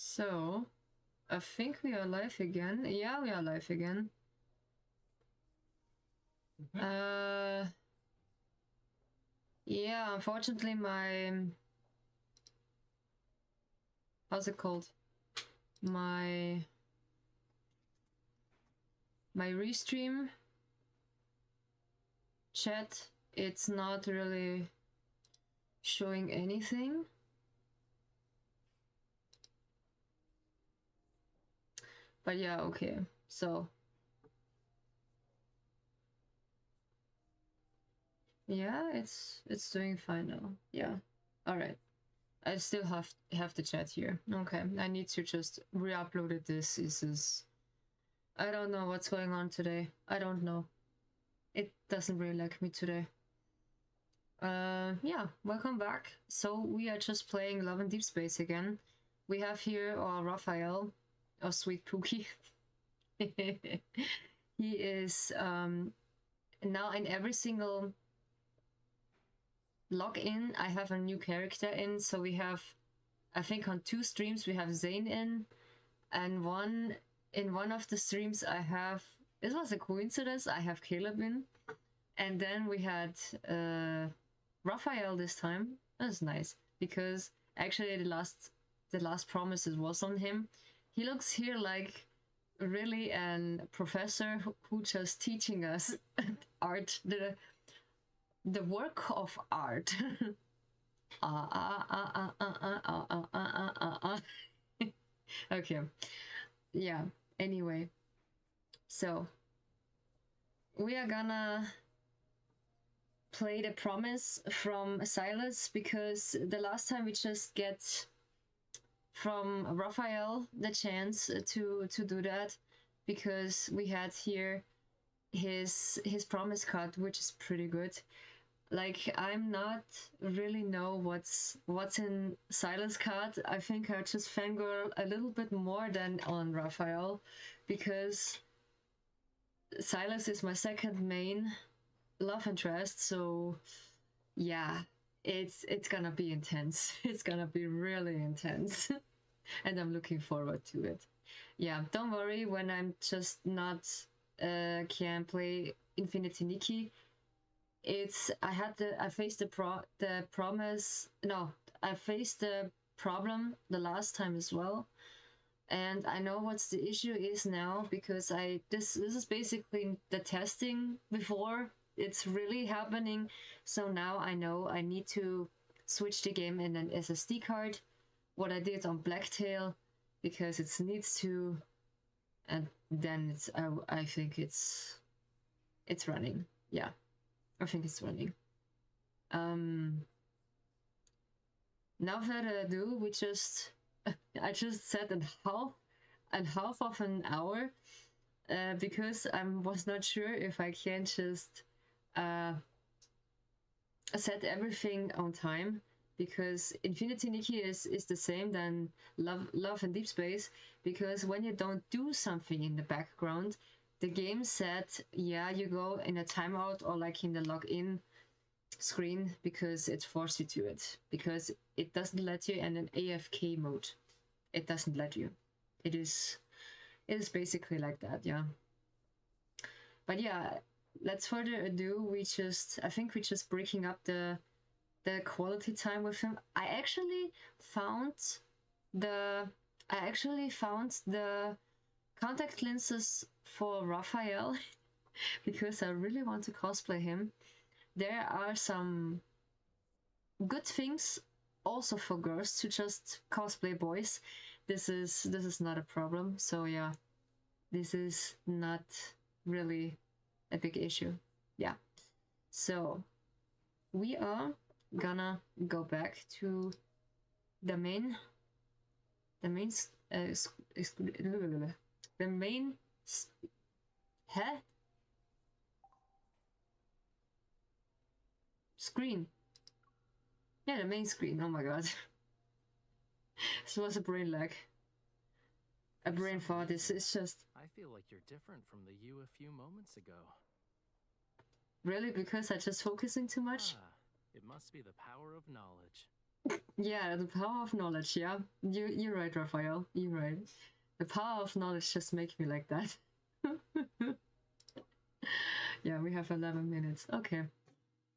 So, I think we are live again. Yeah, we are live again. Yeah, unfortunately my... how's it called? My restream chat, it's not really showing anything. But yeah, okay. So yeah, it's doing fine now. Yeah. All right. I still have the chat here. Okay. I need to just re-upload it. This is I don't know what's going on today. I don't know. It doesn't really like me today. Yeah, welcome back. So we are just playing Love and Deespace again. We have here Raphael, sweet Pookie. He is now in every single login I have a new character in. So we have, I think on 2 streams we have Zane in, and in one of the streams I have, this was a coincidence, I have Caleb in, and then we had Raphael this time. That's nice because actually the last promises was on him. He looks here like really a professor who just teaching us art, the work of art. Okay, yeah, anyway, so we are gonna play the promise from Silas because the last time we just get from Raphael the chance to do that because we had here his promise card, which is pretty good. Like, I'm not really know what's in Silas' card. I think I just fangirl a little bit more than on Raphael because Silas is my second main love interest, so yeah, it's gonna be intense. It's gonna be really intense. And I'm looking forward to it. Yeah, don't worry when I'm just not can play Infinity Nikki. I faced the problem the last time as well, and I know what the issue is now because this is basically the testing before it's really happening. So now I know I need to switch the game in an SSD card, what I did on Blacktail, because it needs to, and then I think it's running. Yeah, I think it's running. Now further ado, I just set in half of an hour because I was not sure if I can just set everything on time, because Infinity Nikki is the same than Love and Deespace, because when you don't do something in the background, the game said, yeah, you go in a timeout or like in the login screen because it forces you to it, because it doesn't let you in an AFK mode. It doesn't let you. It is basically like that, yeah. But yeah, let's further ado. I think we're just breaking up the quality time with him. I actually found the contact lenses for Raphael because I really want to cosplay him. There are some good things also for girls to just cosplay boys. This is not a problem. So yeah, this is not really a big issue. Yeah. So we are gonna go back to the main screen. Yeah, the main screen. Oh my god. This was a brain lag. A brain fart. This is just... I feel like you're different from the you a few moments ago. Really? Because I just focusing too much? It must be the power of knowledge. Yeah, the power of knowledge, yeah. You're right, Raphael. You're right. The power of knowledge just makes me like that. Yeah, we have 11 minutes. Okay.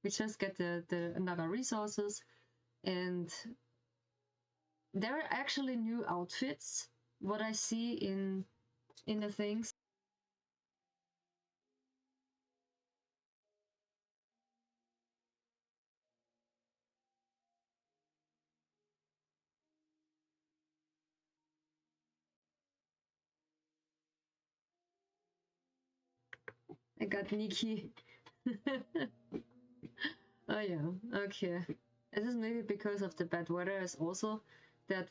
We just get the another resources, and there are actually new outfits, what I see in the things. I got Nikki. Oh yeah, okay. This is maybe because of the bad weather is also that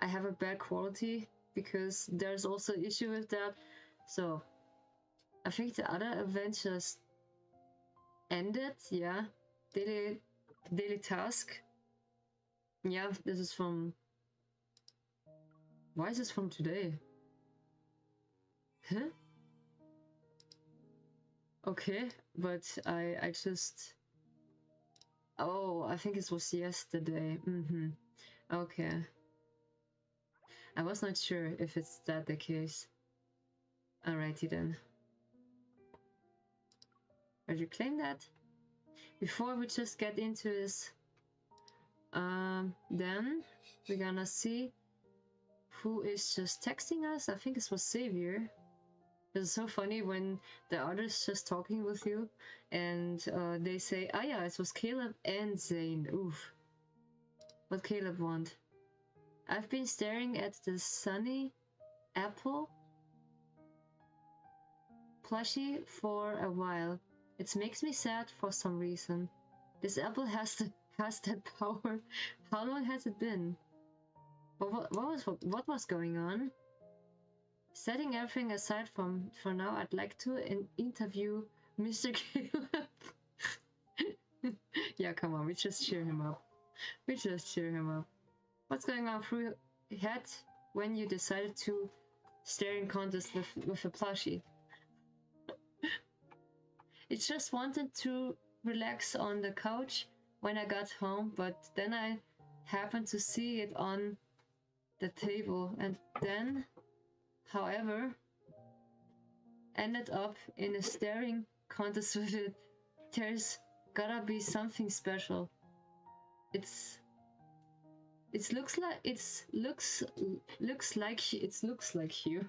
I have a bad quality, because there's also issue with that. So I think the other event just ended, yeah. Daily task. Yeah, this is from, why is this from today? Huh? Okay, but I just, oh, I think it was yesterday. Okay. I was not sure if it's that the case. Alrighty then. I'll reclaim that. Before we just get into this, then we're gonna see who is just texting us. I think it was Xavier. It's so funny when the other's just talking with you and they say, ah yeah, it was Caleb and Zane. Oof. What Caleb want? I've been staring at the sunny apple plushie for a while. It makes me sad for some reason. This apple has that power. How long has it been? What was going on? Setting everything aside for now, I'd like to interview Mr. Caleb. Yeah, come on, we just cheer him up. What's going on through your head when you decided to staring contest with a plushie? It just wanted to relax on the couch when I got home, but then I happened to see it on the table, and then, however, ended up in a staring contest with it. There's gotta be something special. It looks like you.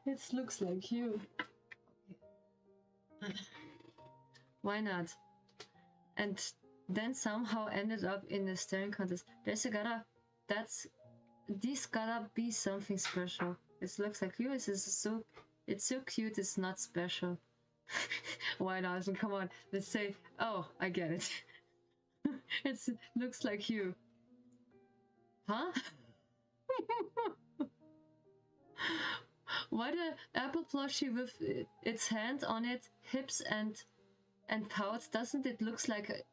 It looks like you. Why not? And then somehow ended up in the staring contest. This gotta be something special. It looks like you. It's so cute. It's not special. Why not? Come on, let's say, oh, I get it. It looks like you. Huh? Why the apple plushie with its hand on its hips and pouts? Doesn't it looks like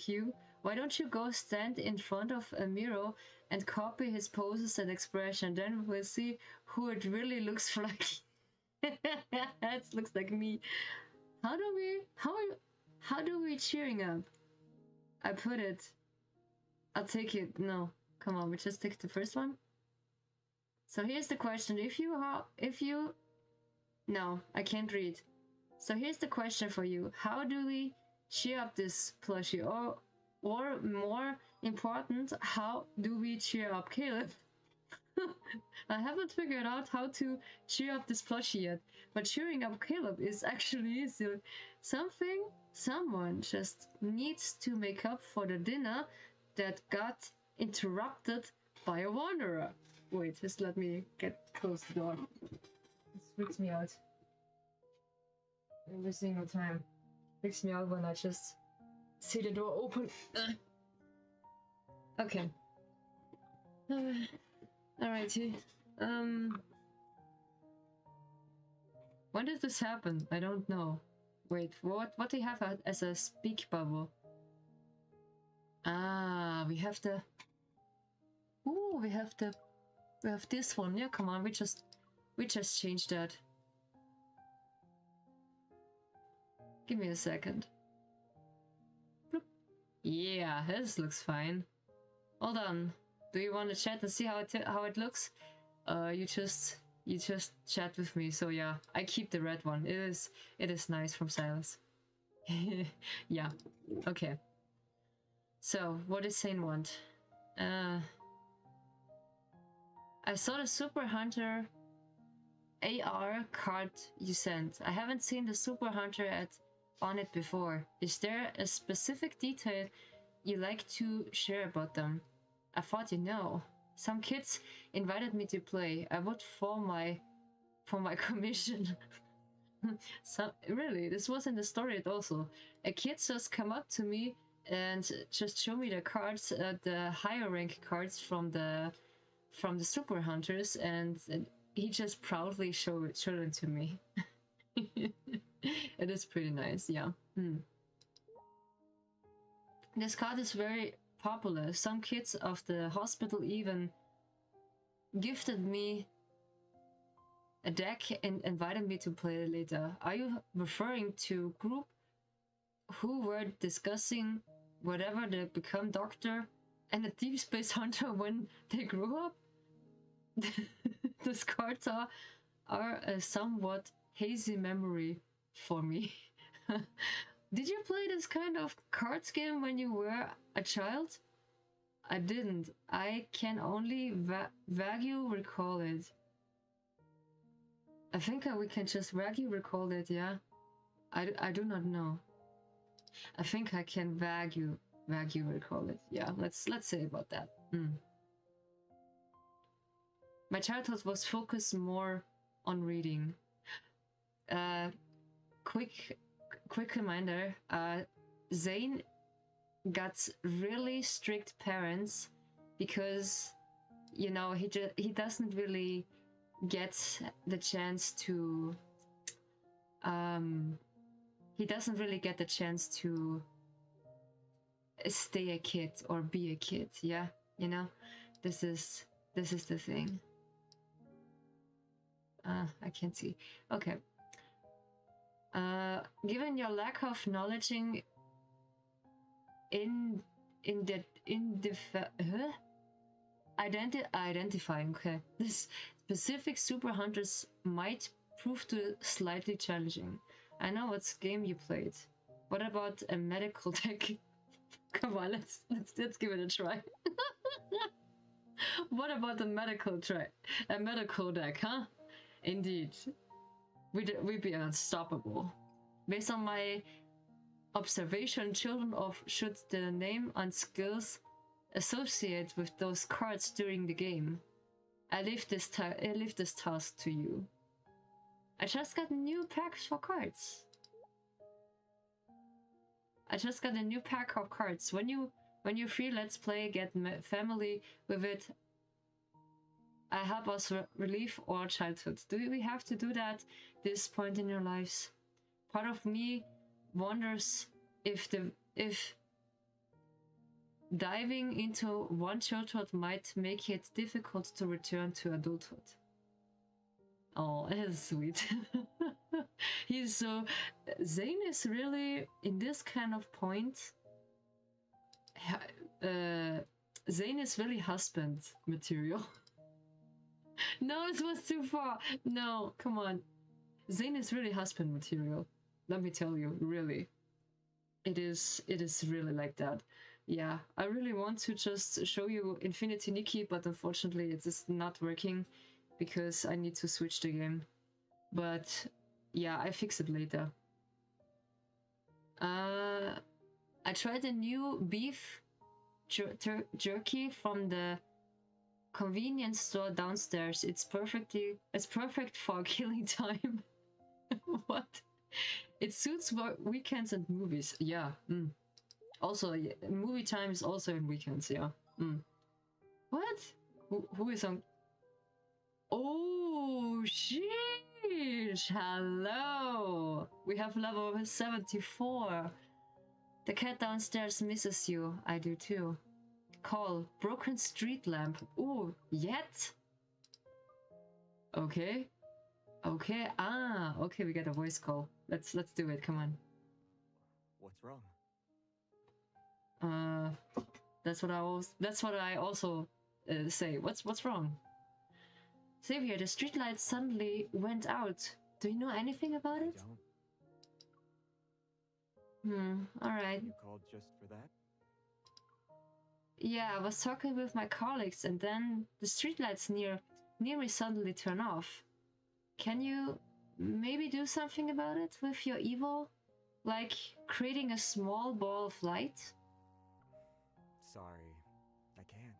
you? Why don't you go stand in front of a mirror and copy his poses and expression? Then we'll see who it really looks like. It looks like me. How do we cheering up? I put it. I'll take it. No, come on. We just take the first one. So here's the question: no, I can't read. So here's the question for you: how do we cheer up this plushie, or more important, how do we cheer up Caleb? I haven't figured out how to cheer up this plushie yet, but cheering up Caleb is actually easy. Someone just needs to make up for the dinner that got interrupted by a wanderer. Wait, just let me close the door. It freaks me out every single time. Freaks me out when I just see the door open. Okay. Alrighty. When did this happen? I don't know. Wait, what do you have as a speak bubble? Ah, we have the... Ooh, we have this one. Yeah, come on, we just changed that. Give me a second. Bloop. Yeah, this looks fine. Hold on. Do you want to chat and see how it looks? You just chat with me. So yeah, I keep the red one. It is nice from Silas. Yeah. Okay. So what does Sane want? I saw the Super Hunter AR card you sent. I haven't seen the Super Hunter on it before. Is there a specific detail you like to share about them? I thought you know. Some kids invited me to play. I would for my commission. So really, this was in the story also. A kid just come up to me and just show me the cards, the higher rank cards from the Super Hunters, and he just proudly showed them to me. It is pretty nice, yeah. This card is very popular. Some kids of the hospital even gifted me a deck and invited me to play later. Are you referring to group who were discussing whatever they become doctor and a Deespace hunter when they grew up? These cards are a somewhat hazy memory for me. Did you play this kind of cards game when you were a child? I didn't. I can only vaguely recall it. I think we can just vaguely recall it, yeah? I do not know. I think I can vaguely recall it. Yeah, let's say about that. My childhood was focused more on reading. Quick reminder, Zane got really strict parents because, you know, he doesn't really get the chance to stay a kid or be a kid. Yeah, you know, this is the thing. I can't see. Okay. Given your lack of knowledge identifying, okay, this specific super hunters might prove to slightly challenging. I know what game you played. What about a medical deck? Come on, let's give it a try. What about a medical deck, huh? Indeed, we'd be unstoppable. Based on my observation, children should the name and skills associated with those cards during the game. I leave this task to you. I just got new packs for cards. I just got a new pack of cards. When you're free, let's play. Get family with it. I help us relieve our childhood. Do we have to do that this point in your lives? Part of me wonders if diving into one childhood might make it difficult to return to adulthood. Oh, it is sweet. He's so... Zane is really, in this kind of point, Zane is really husband material. No, it was too far. No, come on. Zane is really husband material. Let me tell you, really. It is really like that. Yeah, I really want to just show you Infinity Nikki, but unfortunately it is not working because I need to switch the game. But yeah, I fix it later. I tried a new beef jerky from the convenience store downstairs. It's perfect for killing time. What? It suits weekends and movies. Yeah. Also, yeah, movie time is also in weekends. Yeah. What? Who is on? Oh, sheesh! Hello. We have level 74. The cat downstairs misses you. I do too. Call broken street lamp. Ooh, yet? Okay. Okay. Okay, we get a voice call. Let's do it. Come on. What's wrong? That's what I also say. What's wrong? Xavier, the streetlight suddenly went out. Do you know anything about it? I don't. Alright. You called just for that? Yeah, I was talking with my colleagues and then the streetlights near me suddenly turn off. Can you maybe do something about it with your evil? Like creating a small ball of light? Sorry, I can't.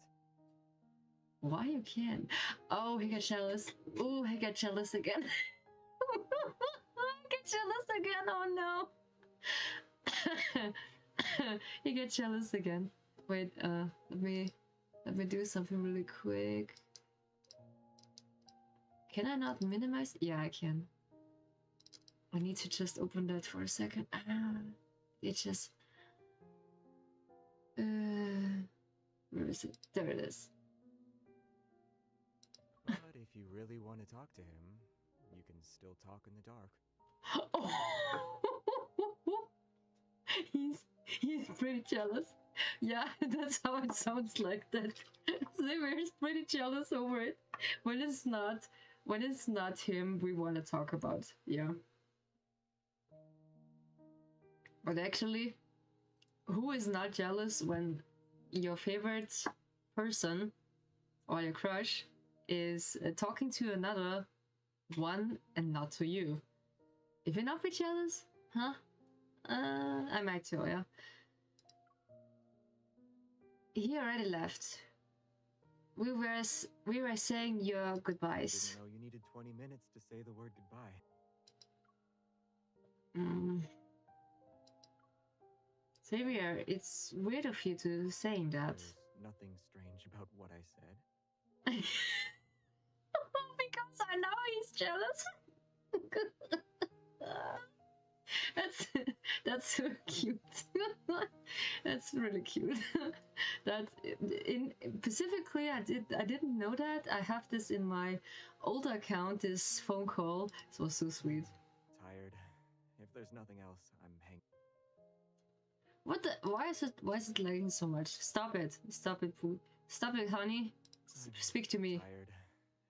Why you can't? Oh, he got jealous. Ooh, he got jealous again. He got jealous again, oh no. He got jealous again. Wait, let me do something really quick. Can I not minimize? Yeah, I can. I need to just open that for a second. It just... where is it? There it is. But if you really want to talk to him, you can still talk in the dark. Oh. He's pretty jealous. Yeah, that's how it sounds like that. Xavier is pretty jealous over it. When it's not him we want to talk about. Yeah. But actually, who is not jealous when your favorite person or your crush is talking to another one and not to you? If you're not be jealous, huh? I might too, yeah. He already left. We were saying your goodbyes. I didn't know you needed 20 minutes to say the word goodbye. Xavier, it's weird of you to saying that. There's nothing strange about what I said. Because I know he's jealous. That's so cute. That's really cute. That in specifically, I didn't know that. I have this in my old account. This phone call. It was so sweet. Tired. If there's nothing else, I'm hanging. What the? Why is it lagging so much? Stop it, Pooh. Stop it, honey. Speak to me. Tired.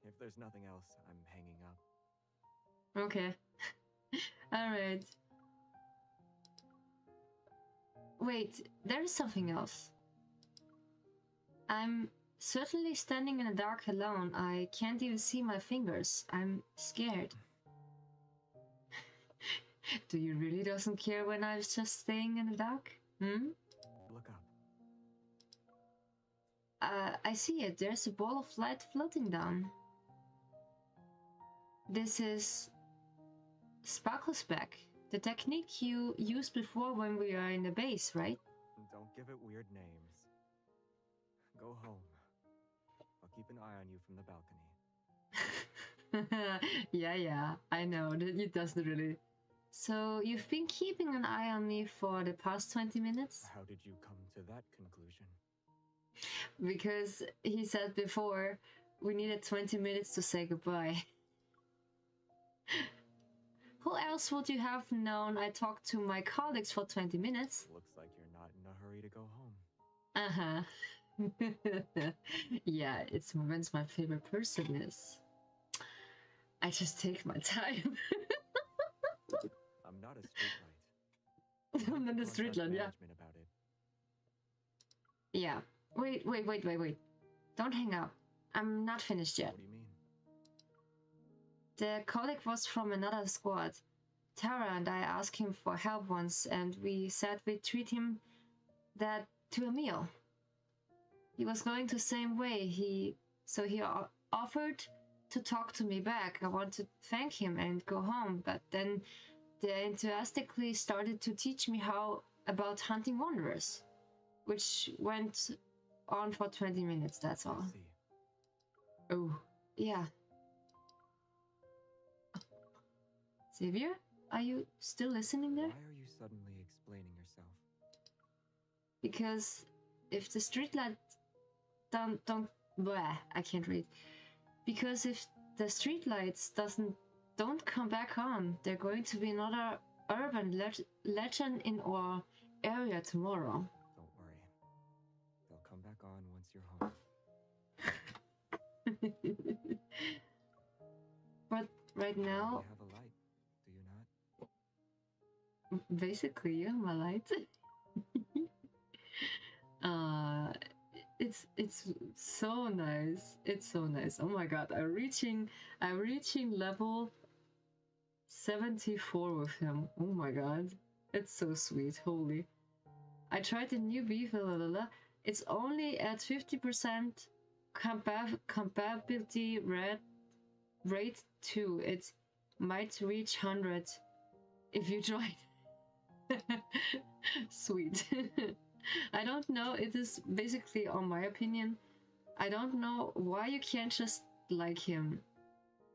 If there's nothing else, I'm hanging up. Okay. All right. Wait, there's something else. I'm certainly standing in the dark alone. I can't even see my fingers. I'm scared. Do you really doesn't care when I was just staying in the dark? Look up. I see it. There's a ball of light floating down. This is Sparklespec. The technique you used before when we were in the base, right? Don't give it weird names. Go home. I'll keep an eye on you from the balcony. Yeah, I know. It doesn't really. So, you've been keeping an eye on me for the past 20 minutes? How did you come to that conclusion? Because he said before, we needed 20 minutes to say goodbye. Who else would you have known I talked to my colleagues for 20 minutes? Looks like you're not in a hurry to go home. Yeah, it's when's my favorite person is. I just take my time. I'm not a streetlight. I'm not a streetlight, yeah. About it. Yeah. Wait. Don't hang up. I'm not finished yet. What do you mean? The colleague was from another squad. Tara and I asked him for help once, and we said we'd treat him that to a meal. He was going the same way. So he offered to talk to me back. I wanted to thank him and go home, but then they enthusiastically started to teach me how about hunting wanderers, which went on for 20 minutes, that's all. I see. Oh, yeah. Xavier, are you still listening there? Why are you suddenly explaining yourself? Because if the streetlight I can't read. Because if the streetlights don't come back on, they're going to be another urban legend in our area tomorrow. Don't worry. right now. You have a light, do you not? Basically, yeah, my light. uh, it's so nice. It's so nice. Oh my god, I'm reaching level 74 with him. Oh my god, it's so sweet. Holy. I tried the new beef. It's only at 50% compatibility rate 2. It might reach 100 if you join. Sweet. I don't know. It is basically, on my opinion, I don't know why you can't just like him.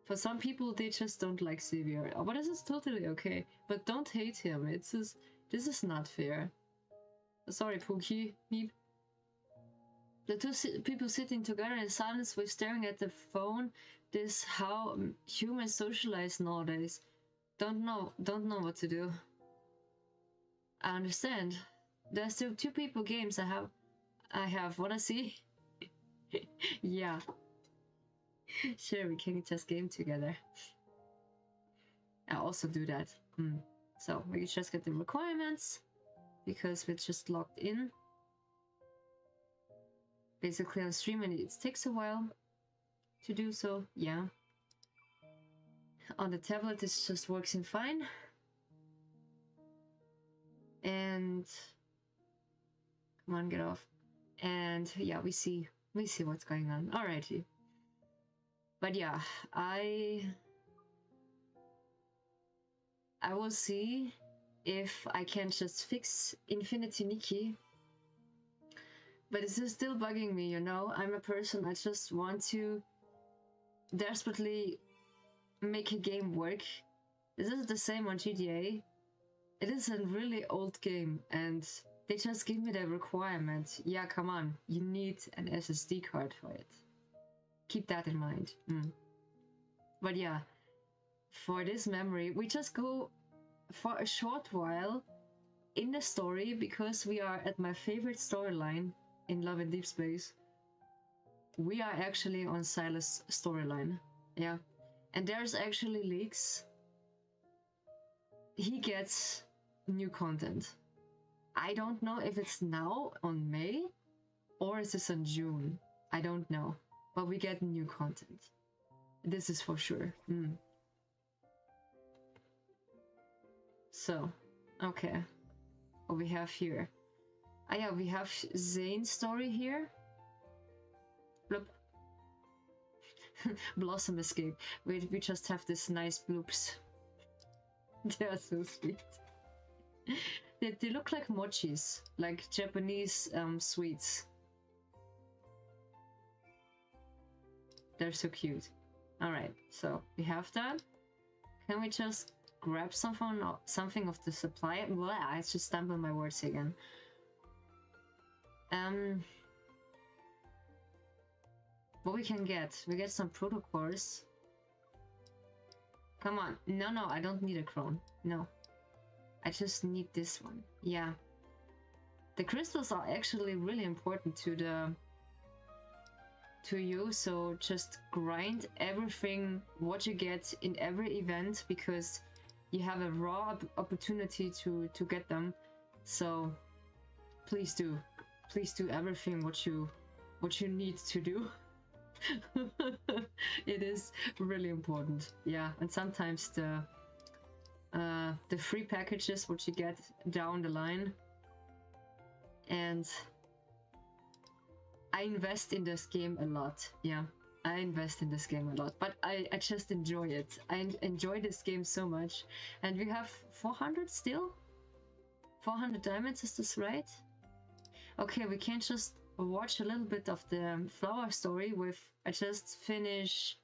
For some people, they just don't like Xavier. But this is totally okay. But don't hate him. This is not fair. Sorry, Pookie. Meep. The two people sitting together in silence with staring at the phone. This how humans socialize nowadays. Don't know what to do. I understand. There's still 2 people games I have. Wanna see? Yeah. Sure, we can just game together. I also do that. So we just get the requirements because we're just logged in. Basically on stream, and it takes a while to do so. Yeah. On the tablet, it just works fine. And come on, get off. And yeah, we see what's going on. Alrighty. But yeah, I will see if I can just fix Infinity Nikki. But this is still bugging me, you know? I'm a person, I just want to desperately make a game work. This is the same on GTA. It is a really old game, and they just give me the requirement. Yeah, come on, you need an SSD card for it. Keep that in mind. But yeah, for this memory, we just go for a short while in the story because we are at my favorite storyline in Love and Deespace. We are actually on Silas' storyline. Yeah. And there's actually leaks. He gets new content. I don't know if it's now on May or is this on June. I don't know. But we get new content. This is for sure. So, okay. What we have here. Yeah, we have Zane's story here. Bloop. Blossom escape. We just have this nice bloops. They are so sweet. They look like mochis, like Japanese sweets. They're so cute. Alright, so we have that. Can we just grab something of the supply? Well, I just stumbled my words again. What we can get? We get some protocors. Come on. No, I don't need a crone. No. I just need this one. Yeah. The crystals are actually really important to you, so just grind everything what you get in every event because you have a raw opportunity to get them. So please do everything what you need to do. It is really important. Yeah, and sometimes the free packages what you get down the line. And I invest in this game a lot. Yeah, I invest in this game a lot, but I just enjoy it. I enjoy this game so much. And we have 400 still? 400 diamonds, is this right? Okay, we can just watch a little bit of the flower story with, I just finished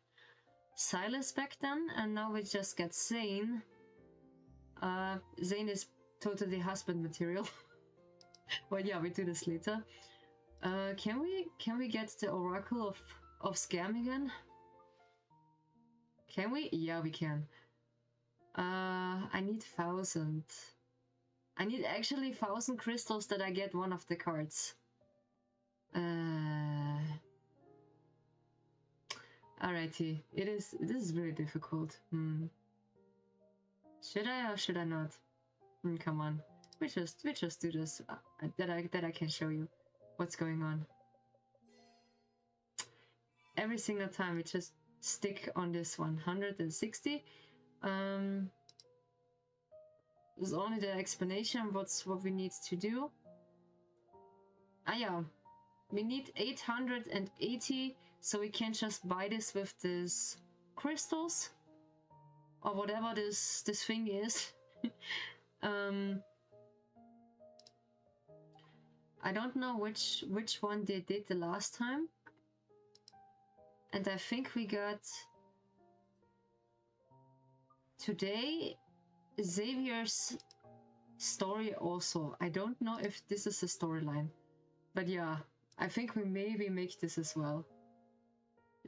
Silas back then, and now we just get Zane. Zane is totally husband material. But yeah, we do this later. Can we get the Oracle of Scam again? Can we? Yeah, we can. I need 1,000. I need actually 1,000 crystals that I get one of the cards. Alrighty, this is really difficult. Should I or should I not? Come on, we just do this. That I can show you what's going on. Every single time we just stick on this 160. There's only the explanation what we need to do. Yeah, we need 880, so we can just buy this with this crystals or whatever this thing is. I don't know which one they did the last time, and I think we got today Xavier's story also. I don't know if this is a storyline, but yeah, I think we maybe make this as well.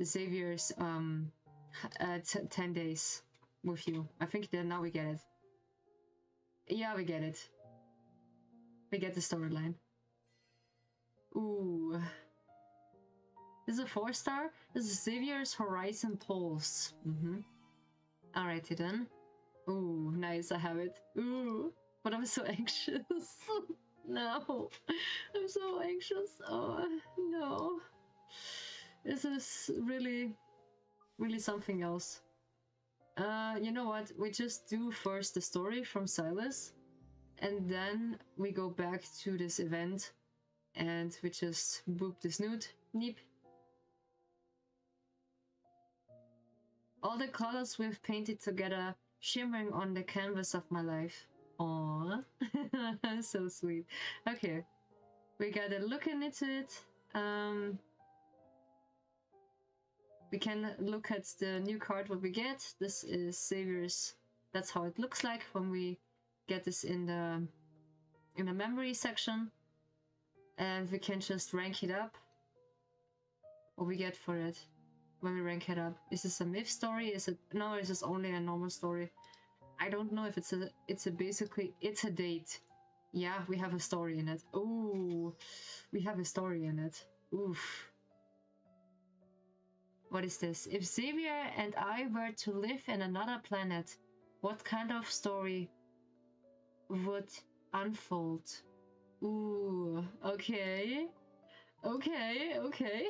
Xavier's 10 days with you. I think that now we get it. Yeah, we get it. We get the storyline. Ooh. This is a 4-star. This is Xavier's Horizon Pulse. Alrighty then. Ooh, nice, I have it. Ooh, but I'm so anxious. No, I'm so anxious. Oh, no. This is really, really something else. You know what? We just do first the story from Silas, and then we go back to this event, and we just boop the snoot. Neep. All the colors we've painted together, shimmering on the canvas of my life. Aww. So sweet. Okay. We gotta look into it. We can look at the new card what we get. This is Xavier's. That's how it looks like when we get this in the memory section. And we can just rank it up. What we get for it when we rank it up. Is this a myth story? Is it no, is this only a normal story? I don't know if it's a basically it's a date. Yeah, we have a story in it. Ooh, we have a story in it. Oof. What is this? If Xavier and I were to live in another planet, what kind of story would unfold? Ooh, okay. Okay.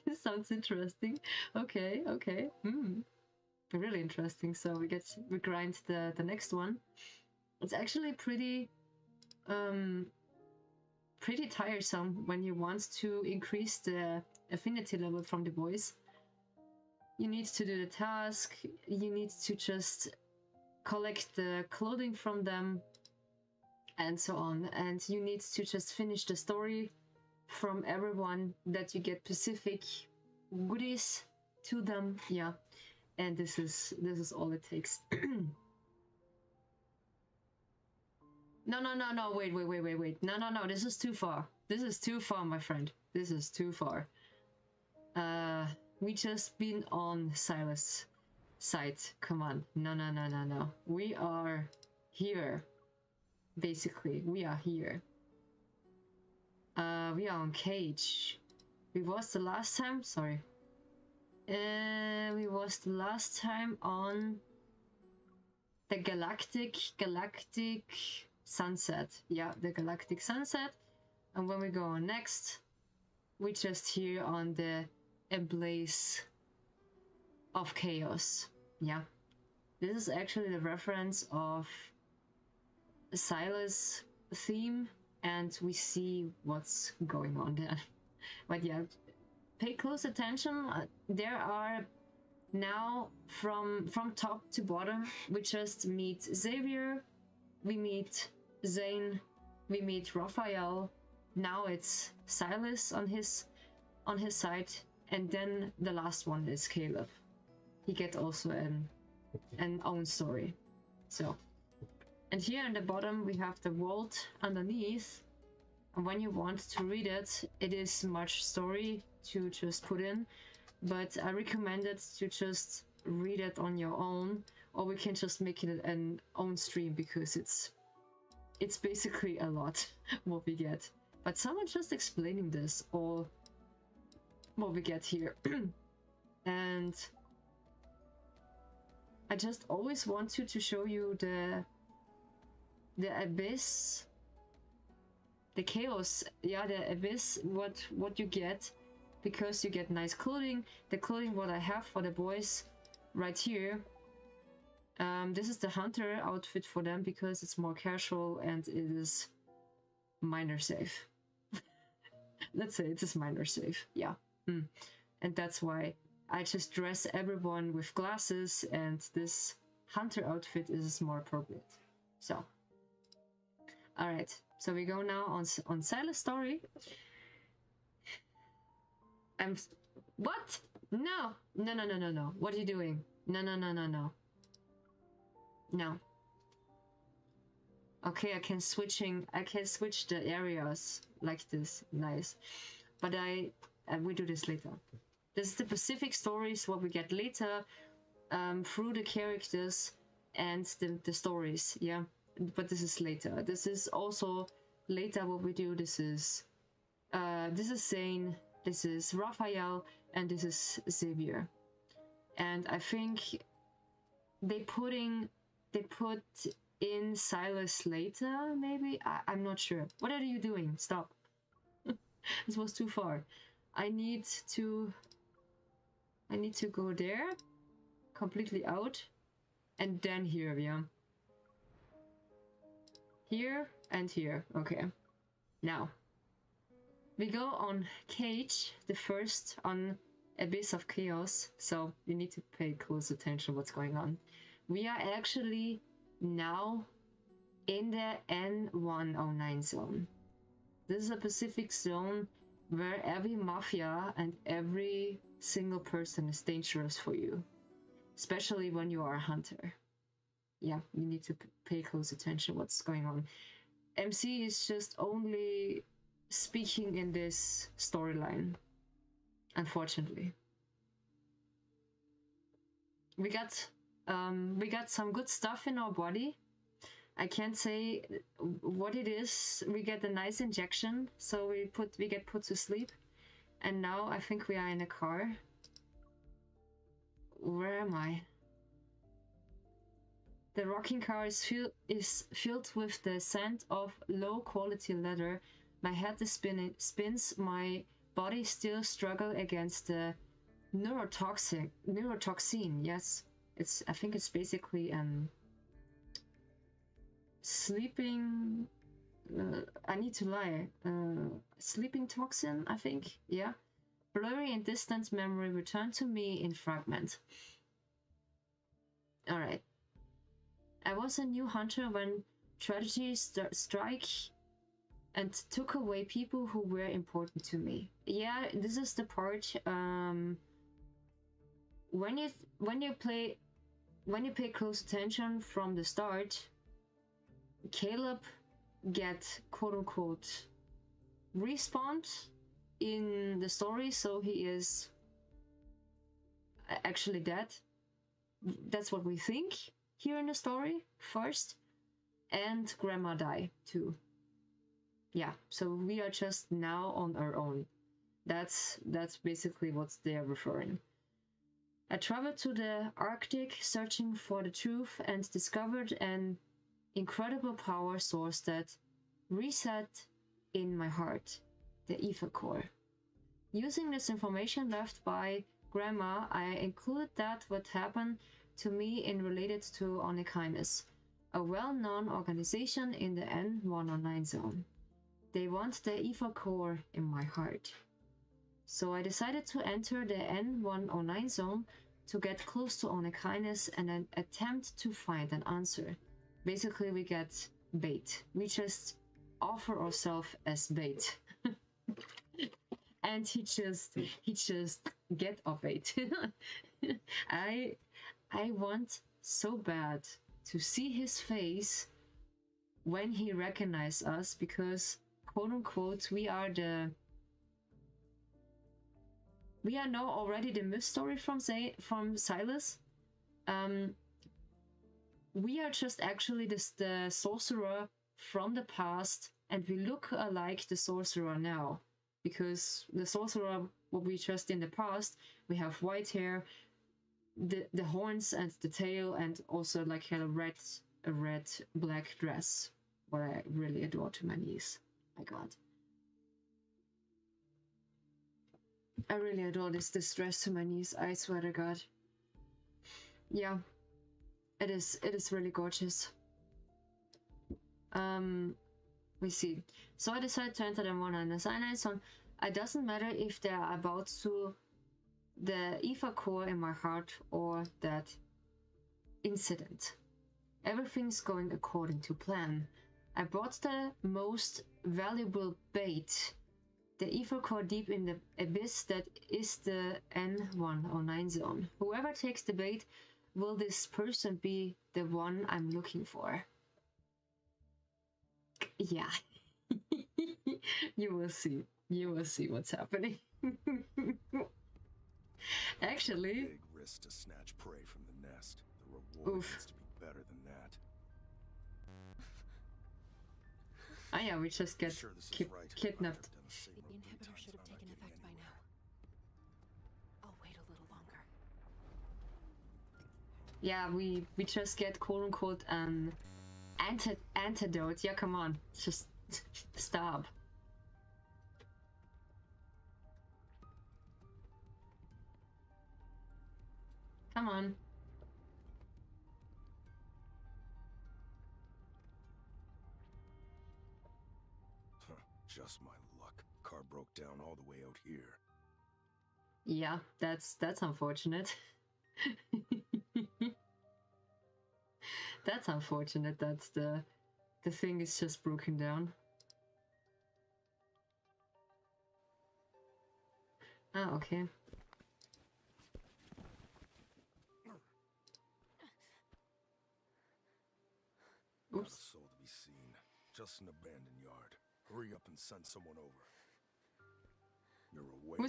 This sounds interesting. Okay. Really interesting. So we grind the next one. It's actually pretty tiresome when you want to increase the affinity level from the boys. You need to do the task, you need to just collect the clothing from them, and so on. And you need to just finish the story from everyone that you get specific goodies to them. Yeah, and this is all it takes. No, wait. No, this is too far. This is too far, my friend. This is too far. We just been on Silas' side. Come on. No. We are here. Basically, we are here. We are on Cage. We was the last time, sorry. We was the last time on the Galactic Sunset. Yeah, the Galactic Sunset. And when we go on next, we just here on the Ablaze of Chaos. Yeah. This is actually the reference of Silas' theme, and we see what's going on there. But yeah, pay close attention. There are now from top to bottom, we just meet Xavier, we meet Zane, we meet Raphael. Now it's Silas on his side, and then the last one is Caleb. He gets also an own story. So, and here in the bottom we have the vault underneath, and when you want to read it, it is much story to just put in, but I recommend it to just read it on your own, or we can just make it an own stream, because it's basically a lot what we get. But someone just explaining this, or what we get here. And I just always wanted to show you the abyss, the chaos, yeah, the abyss, what you get, because you get nice clothing. The clothing what I have for the boys right here, this is the hunter outfit for them because it's more casual and it is minor safe. Let's say it is minor safe, yeah. And that's why I just dress everyone with glasses, and this hunter outfit is more appropriate. So, all right. So we go now on Silas' story. What? No. What are you doing? No. Okay, I can switch the areas like this. Nice. But we do this later. This is the specific stories what we get later through the characters and the stories, yeah. But this is later. This is also later what we do. This is Zane, this is Raphael, and this is Xavier. And I think they put in Silas later, maybe? I'm not sure. What are you doing? Stop. This was too far. I need to go there, completely out, and then here, yeah. Here and here, okay. Now, we go on Cage, the first on Abyss of Chaos, so you need to pay close attention what's going on. We are actually now in the N109 zone. This is a Pacific zone where every mafia and every single person is dangerous for you, especially when you are a hunter. Yeah, you need to pay close attention what's going on. MC is just only speaking in this storyline, unfortunately. We got some good stuff in our body. I can't say what it is. We get a nice injection, so we get put to sleep. And now I think we are in a car. Where am I? The rocking car is filled with the scent of low quality leather. My head is spins. My body still struggles against the neurotoxin. Yes, I think it's basically sleeping. I need to lie. Sleeping toxin, I think. Yeah. Blurry and distant memory return to me in fragment. All right. I was a new hunter when tragedy struck and took away people who were important to me. Yeah, this is the part. When you pay close attention from the start, Caleb get quote unquote respawned in the story, so he is actually dead. That's what we think here in the story first, and Grandma die too. Yeah, so we are just now on our own. That's basically what they're referring. I traveled to the Arctic searching for the truth and discovered an incredible power source that reset in my heart, the evil core. Using this information left by Grandma, I included that what happened to me in related to Onykinus, a well-known organization in the N109 zone. They want the evil core in my heart. So I decided to enter the N109 zone to get close to Onykinus and attempt to find an answer. Basically, we get bait. We just offer ourselves as bait. And he just get our bait. I want so bad to see his face when he recognizes us, because quote unquote we are now already the myth story from Silas. We are just actually the sorcerer from the past, and we look like the sorcerer now, because the sorcerer what we just in the past. We have white hair, the horns and the tail, and also like a red black dress, what I really adore to my niece. My god, I really adore this dress to my niece, I swear to god. Yeah, it is really gorgeous. We see. So I decided to enter them one on the cyanide zone. It doesn't matter if they are about to the ether core in my heart or that incident. Everything's going according to plan. I brought the most valuable bait, the ether core deep in the abyss that is the N109 zone. Whoever takes the bait, will this person be the one I'm looking for? Yeah. You will see. You will see what's happening. Actually, big risk to snatch prey from the nest. The reward needs to be better than that. Oh yeah, we just get kidnapped. The inhibitor should have taken effect by now. I'll wait a little longer. Yeah, we just get quote unquote an antidote. Yeah, come on, just stop. Come on. Just my luck. Car broke down all the way out here. Yeah, that's unfortunate. That's unfortunate. That's the thing is just broken down. Ah, okay. Not a Oops. soul to be seen. Just an abandoned yard. Hurry up and send someone over. You're awake.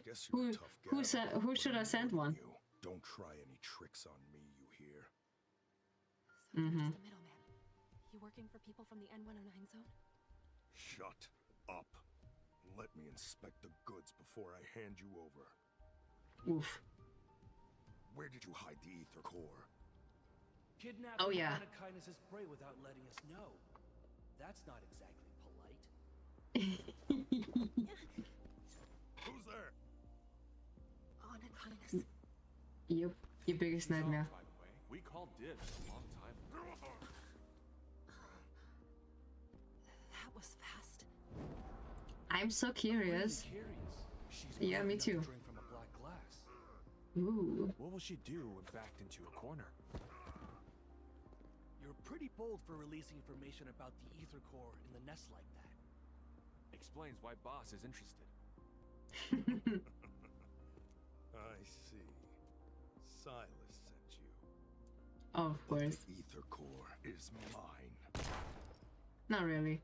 Guess you're a tough gal, who should I send one? you. Don't try any tricks on me, you hear? So you're just a middleman. You working for people from the N109 zone? Shut up. Let me inspect the goods before I hand you over. Oof. Where did you hide the ether core? Kidnapping Oh, yeah. Kindness's prey without letting us know. That's not exactly polite. Who's there? Anna Kindness. Yep, your biggest nightmare. By the way, we called dibs a long time ago. That was fast. I'm so curious. She's Yeah, me enough too. to drink from a black glass. Ooh. What will she do when backed into a corner? You're pretty bold for releasing information about the ether core in the nest like that. Explains why Boss is interested. I see. Silas sent you. Of But course. the ether core is mine. Not really.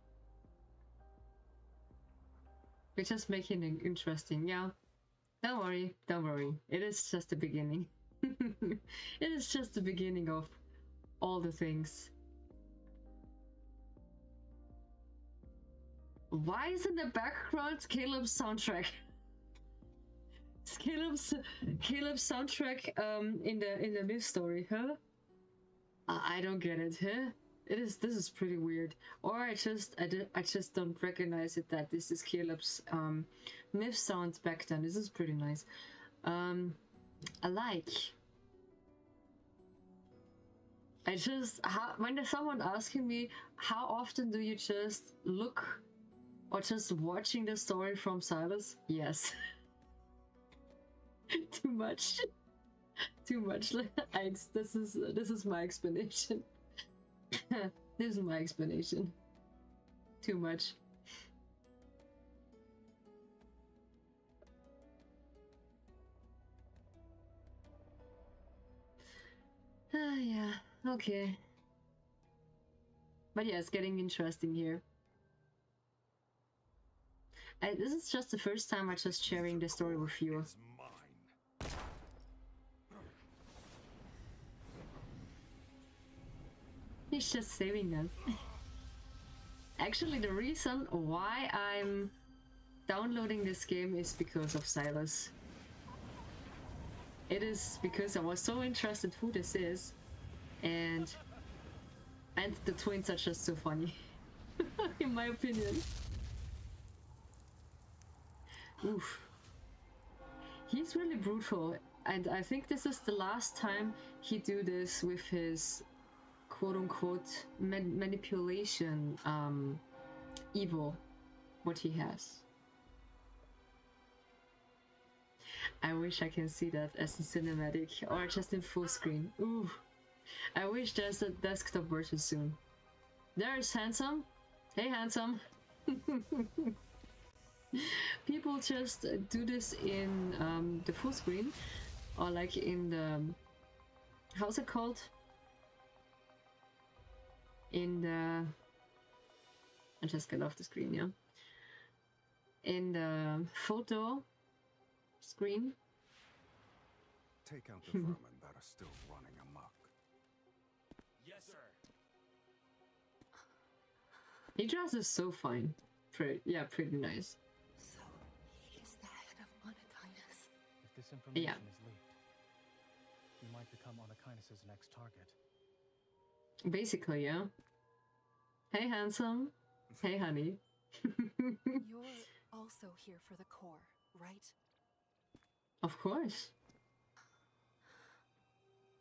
We're just making it interesting, yeah. Don't worry, don't worry. It is just the beginning. It is just the beginning of all the things. Why is in the background Caleb's soundtrack? It's Caleb's soundtrack in the myth story, huh? I don't get it, huh? This is pretty weird. Or I just don't recognize it that this is Caleb's myth sounds back then. This is pretty nice. I like. When there's someone asking me how often do you just look or just watching the story from Silas? Yes. Too much. Too much. This is my explanation. This is my explanation. Too much. Yeah, okay. But yeah, it's getting interesting here. This is just the first time I'm just sharing the story with you. Is mine. He's just saving us. Actually, the reason why I'm downloading this game is because of Silas. It is because I was so interested who this is, and the twins are just so funny, in my opinion. Oof. He's really brutal, and I think this is the last time he do this with his quote-unquote manipulation evil, what he has. I wish I can see that as a cinematic or just in full screen. Ooh, I wish there's a desktop version soon. There's Handsome. Hey, Handsome. People just do this in the full screen, or like in the, how's it called? In the, I just get off the screen, yeah. In the photo screen. Take out the vermin that are still running amok. Yes, sir. He dresses so fine. Pretty nice. So, he's the head of Monokinus. If this information Yeah. is leaked, he might become Monokinus' next target. Basically, yeah. Hey, Handsome. Hey, honey. You're also here for the core, right? Of course.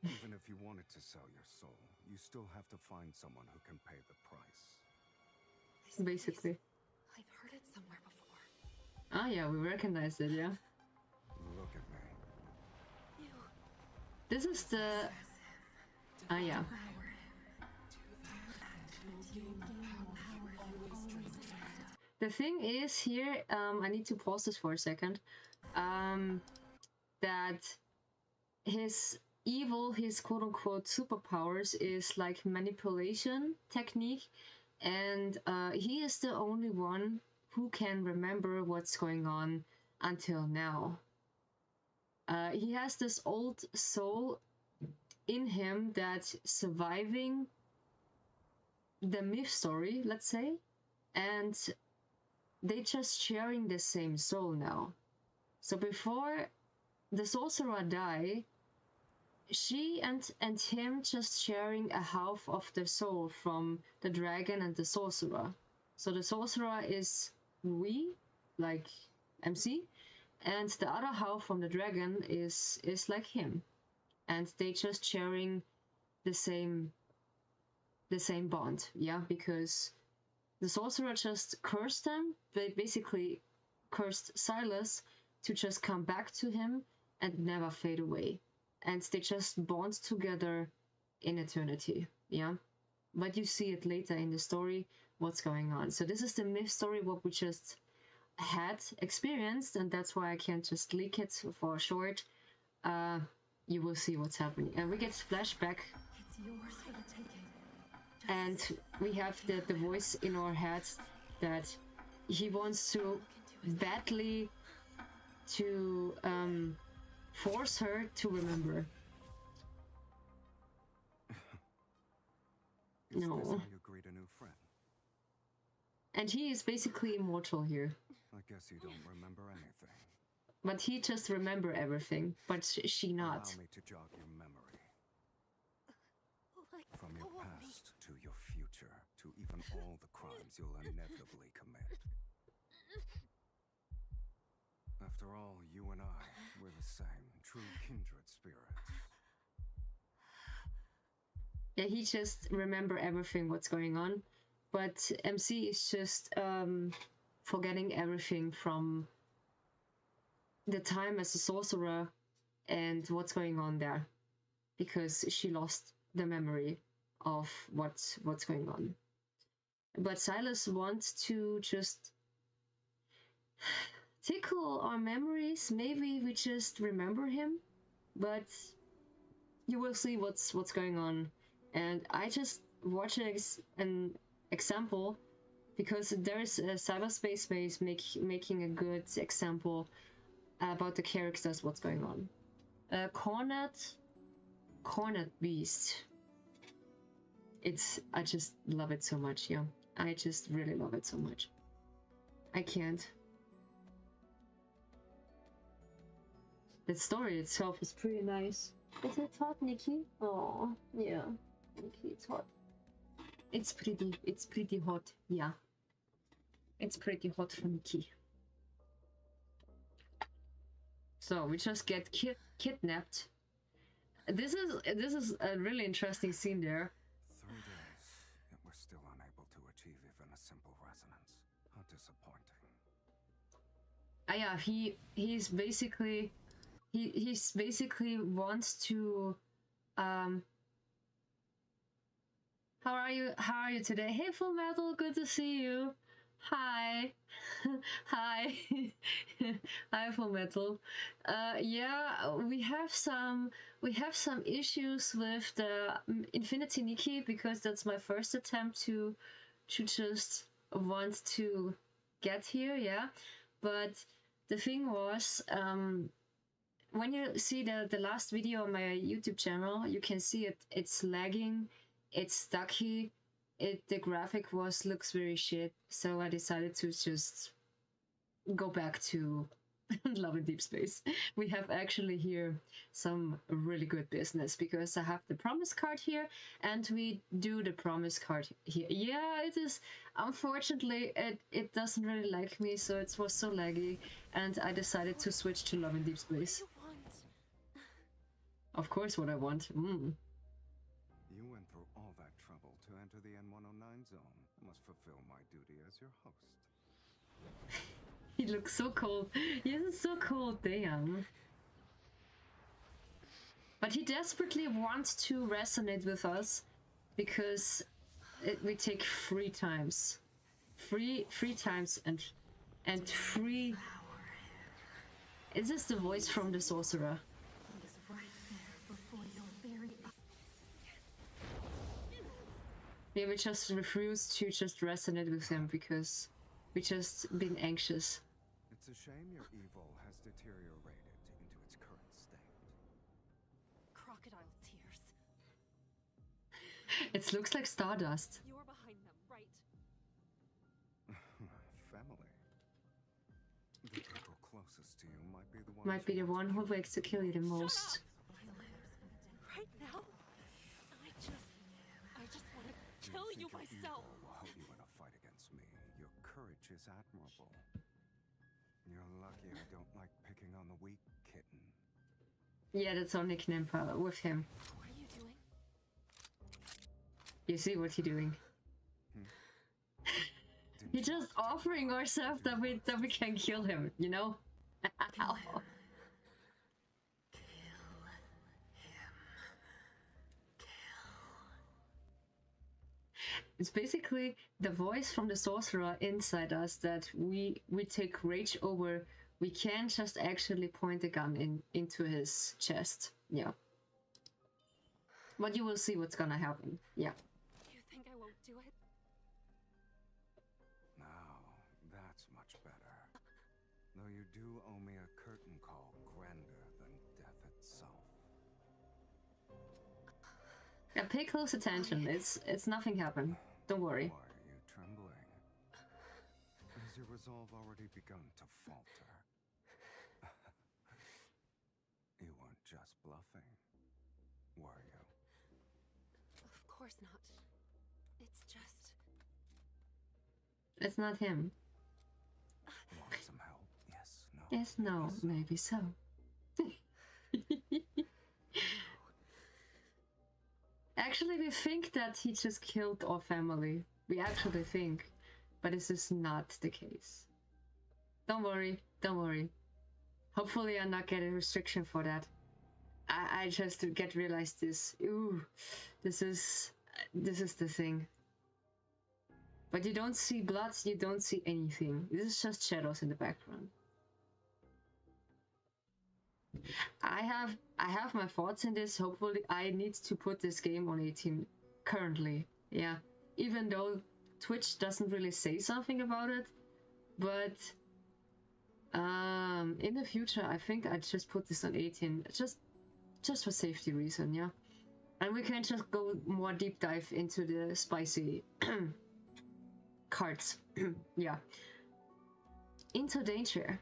Even if you wanted to sell your soul, you still have to find someone who can pay the price. This place, Basically. I've heard it somewhere before. Ah, yeah, we recognize it, yeah. Look at me. You. This is the... Ah, yeah. The thing is here, I need to pause this for a second, that his quote-unquote superpowers is like manipulation technique, and he is the only one who can remember what's going on until now. He has this old soul in him that's surviving the myth story, let's say, and they just sharing the same soul now. So before the sorcerer die, she and him just sharing a half of the soul from the dragon and the sorcerer. So the sorcerer is we, like MC, and the other half from the dragon is like him, and they just sharing the same bond, yeah, because the sorcerer just cursed them. They basically cursed Silas to just come back to him and never fade away. And they just bond together in eternity, yeah? But you see it later in the story, what's going on. So this is the myth story, what we just had experienced, and that's why I can't just leak it for short. You will see what's happening. And we get flashback. It's yours for the taking. And we have the voice in our heads that he wants to badly to force her to remember. Is No. this how you greet a new friend? And he is basically immortal here. I guess you don't remember anything. But he just remember everything, but she not. Allow me to jog your memory. Like, From your go on, past to your future, to even all the crimes you'll inevitably commit. After all, you and I, we're the same, true kindred spirits. Yeah, he just remember everything what's going on, but MC is just forgetting everything from the time as a sorcerer and what's going on there, because she lost the memory of what's going on. But Silas wants to just tickle our memories. Maybe we just remember him, but you will see what's going on. And I just watched an example, because there is a cyberspace base making a good example about the characters, what's going on. Cornet Beast. I just love it so much, yeah. I just really love it so much. I can't. the story itself is pretty nice. Is it hot, Nikki? Oh, yeah. Nikki, it's hot. It's pretty hot, yeah. It's pretty hot for Nikki. So we just get kidnapped. This is a really interesting scene there. 3 days, yet we're still unable to achieve even a simple resonance. How disappointing. Yeah, he's basically wants to how are you today? Hey, Full Metal, good to see you. Hi. Hi. Hi, Full Metal. Yeah, we have some issues with the Infinity Nikki, because that's my first attempt to just want to get here, yeah. But the thing was, when you see the last video on my YouTube channel, you can see it's lagging, it's stucky, the graphic looks very shit, so I decided to just go back to Love in Deespace. We have actually here some really good business, because I have the promise card here, and we do the promise card here. Yeah, it is, unfortunately, it doesn't really like me, so it was so laggy, and I decided to switch to Love in Deespace. Of course, what I want. You went through all that trouble to enter the N109 zone. Must fulfill my duty as your host. He looks so cold. He is so cold, damn. But he desperately wants to resonate with us, because we take 3 times. 3 times and 3. Is this the voice from the sorcerer? Yeah, we just refuse to just resonate with him, because we just been anxious. It's a shame your evil has deteriorated into its current state. Crocodile tears. It looks like stardust. You're behind them, right? Family. The people closest to you Might be the one who wakes to kill you the most. Right now? I just want to kill you myself. Evil will help you in a fight against me. Your courage is admirable. You're lucky I don't like picking on the weak, kitten. Yeah, that's our nickname with him. What are you doing? You see what he's doing. He's just offering ourselves that we can kill him, you know? It's basically the voice from the sorcerer inside us that we take rage over. We can't just actually point a gun into his chest. Yeah. But you will see what's gonna happen. Yeah. You think I won't do it? Now, that's much better. Though you do owe me a curtain call grander than death itself. Yeah, pay close attention. It's nothing happened. Don't worry. Why are you trembling? Has your resolve already begun to falter? You weren't just bluffing, were you? Of course not. It's just... It's not him. Want some help? Yes, no. Yes, no, maybe so. Actually, we think that he just killed our family. We actually think, but this is not the case. Don't worry, don't worry. Hopefully I'll not get a restriction for that. I just realized this. Ooh, this is the thing. But you don't see blood, you don't see anything. This is just shadows in the background. I have my thoughts in this. Hopefully I need to put this game on 18 currently. Yeah. Even though Twitch doesn't really say something about it, but in the future I think I'd just put this on 18 just for safety reason, yeah. And we can just go more deep dive into the spicy cards. Yeah. Into danger.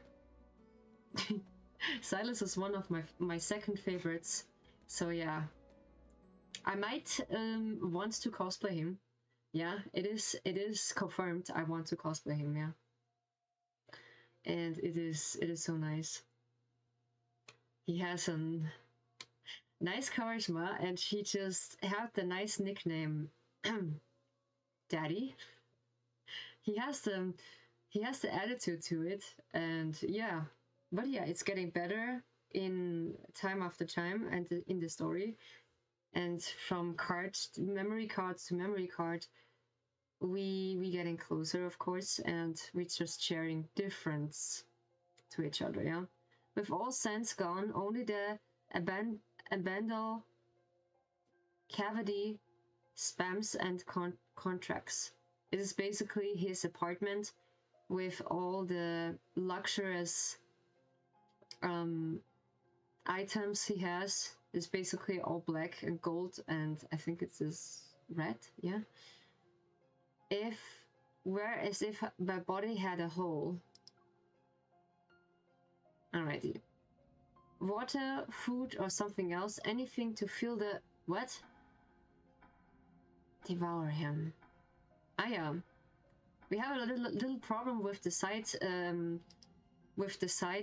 Silas is one of my second favorites. So yeah, I might want to cosplay him. Yeah, it is confirmed. I want to cosplay him. Yeah, and it is so nice. He has a nice charisma, and he just had the nice nickname, Daddy. He has the attitude to it, and yeah, but yeah, it's getting better in time after time and in the story, and from memory cards to memory card, we getting closer, of course, and we just sharing difference to each other. Yeah, with all sense gone, only the abandoned cavity spams and contracts. It is basically his apartment with all the luxurious items he has. It's basically all black and gold, and I think it's this red. Yeah. Whereas if my body had a hole. Alrighty. Water, food, or something else, anything to fill the what? Devour him. I am. We have a little problem with the side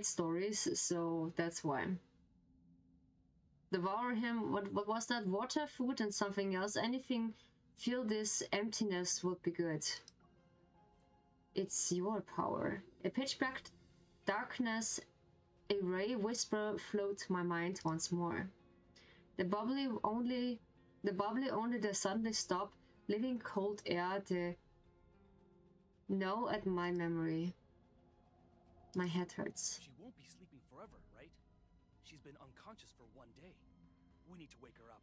stories, so that's why. Devour him. What was that? Water, food, and something else. Anything fill this emptiness would be good. It's your power. A pitch black darkness, a ray whisper floats my mind once more. The bubbly only the suddenly stop, living cold air, the no at my memory. My head hurts. She won't be sleeping forever, right? She's been unconscious for 1 day. We need to wake her up.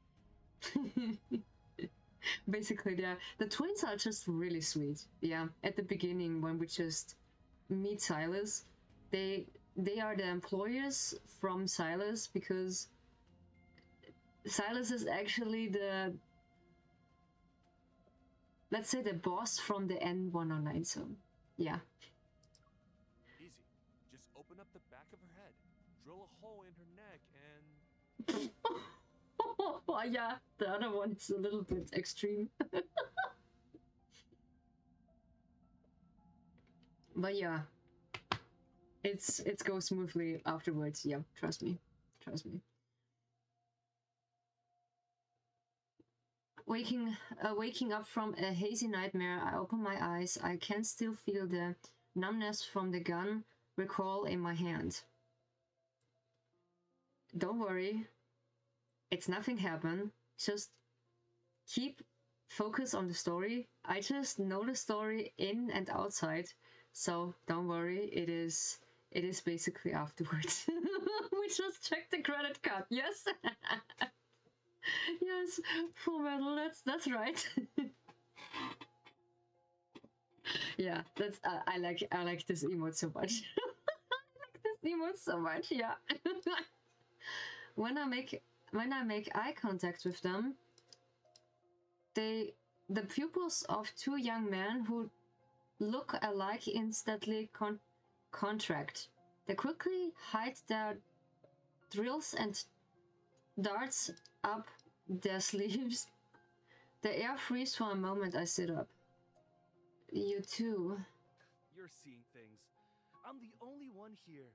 Basically, yeah. The twins are just really sweet. Yeah, at the beginning when we just meet Silas, they are the employers from Silas, because Silas is actually the, let's say, the boss from the N109 zone. Yeah. Easy. Just open up the back of her head, drill a hole in her neck, and... Oh, yeah, the other one is a little bit extreme. But yeah, it goes smoothly afterwards. Yeah, trust me. Waking up from a hazy nightmare, I open my eyes. I can still feel the numbness from the gun recoil in my hand. Don't worry, it's nothing happened. Just keep focus on the story. I just know the story in and outside, so don't worry. It is basically afterwards. We just checked the credit card. Yes. Yes, Full Metal. That's right. Yeah, that's I like this emote so much. I like this emote so much. Yeah. When I make eye contact with them, the pupils of two young men who look alike instantly contract. They quickly hide their drills and darts up their sleeves. The air freezes for a moment. I sit up. You too. You're seeing things. I'm the only one here.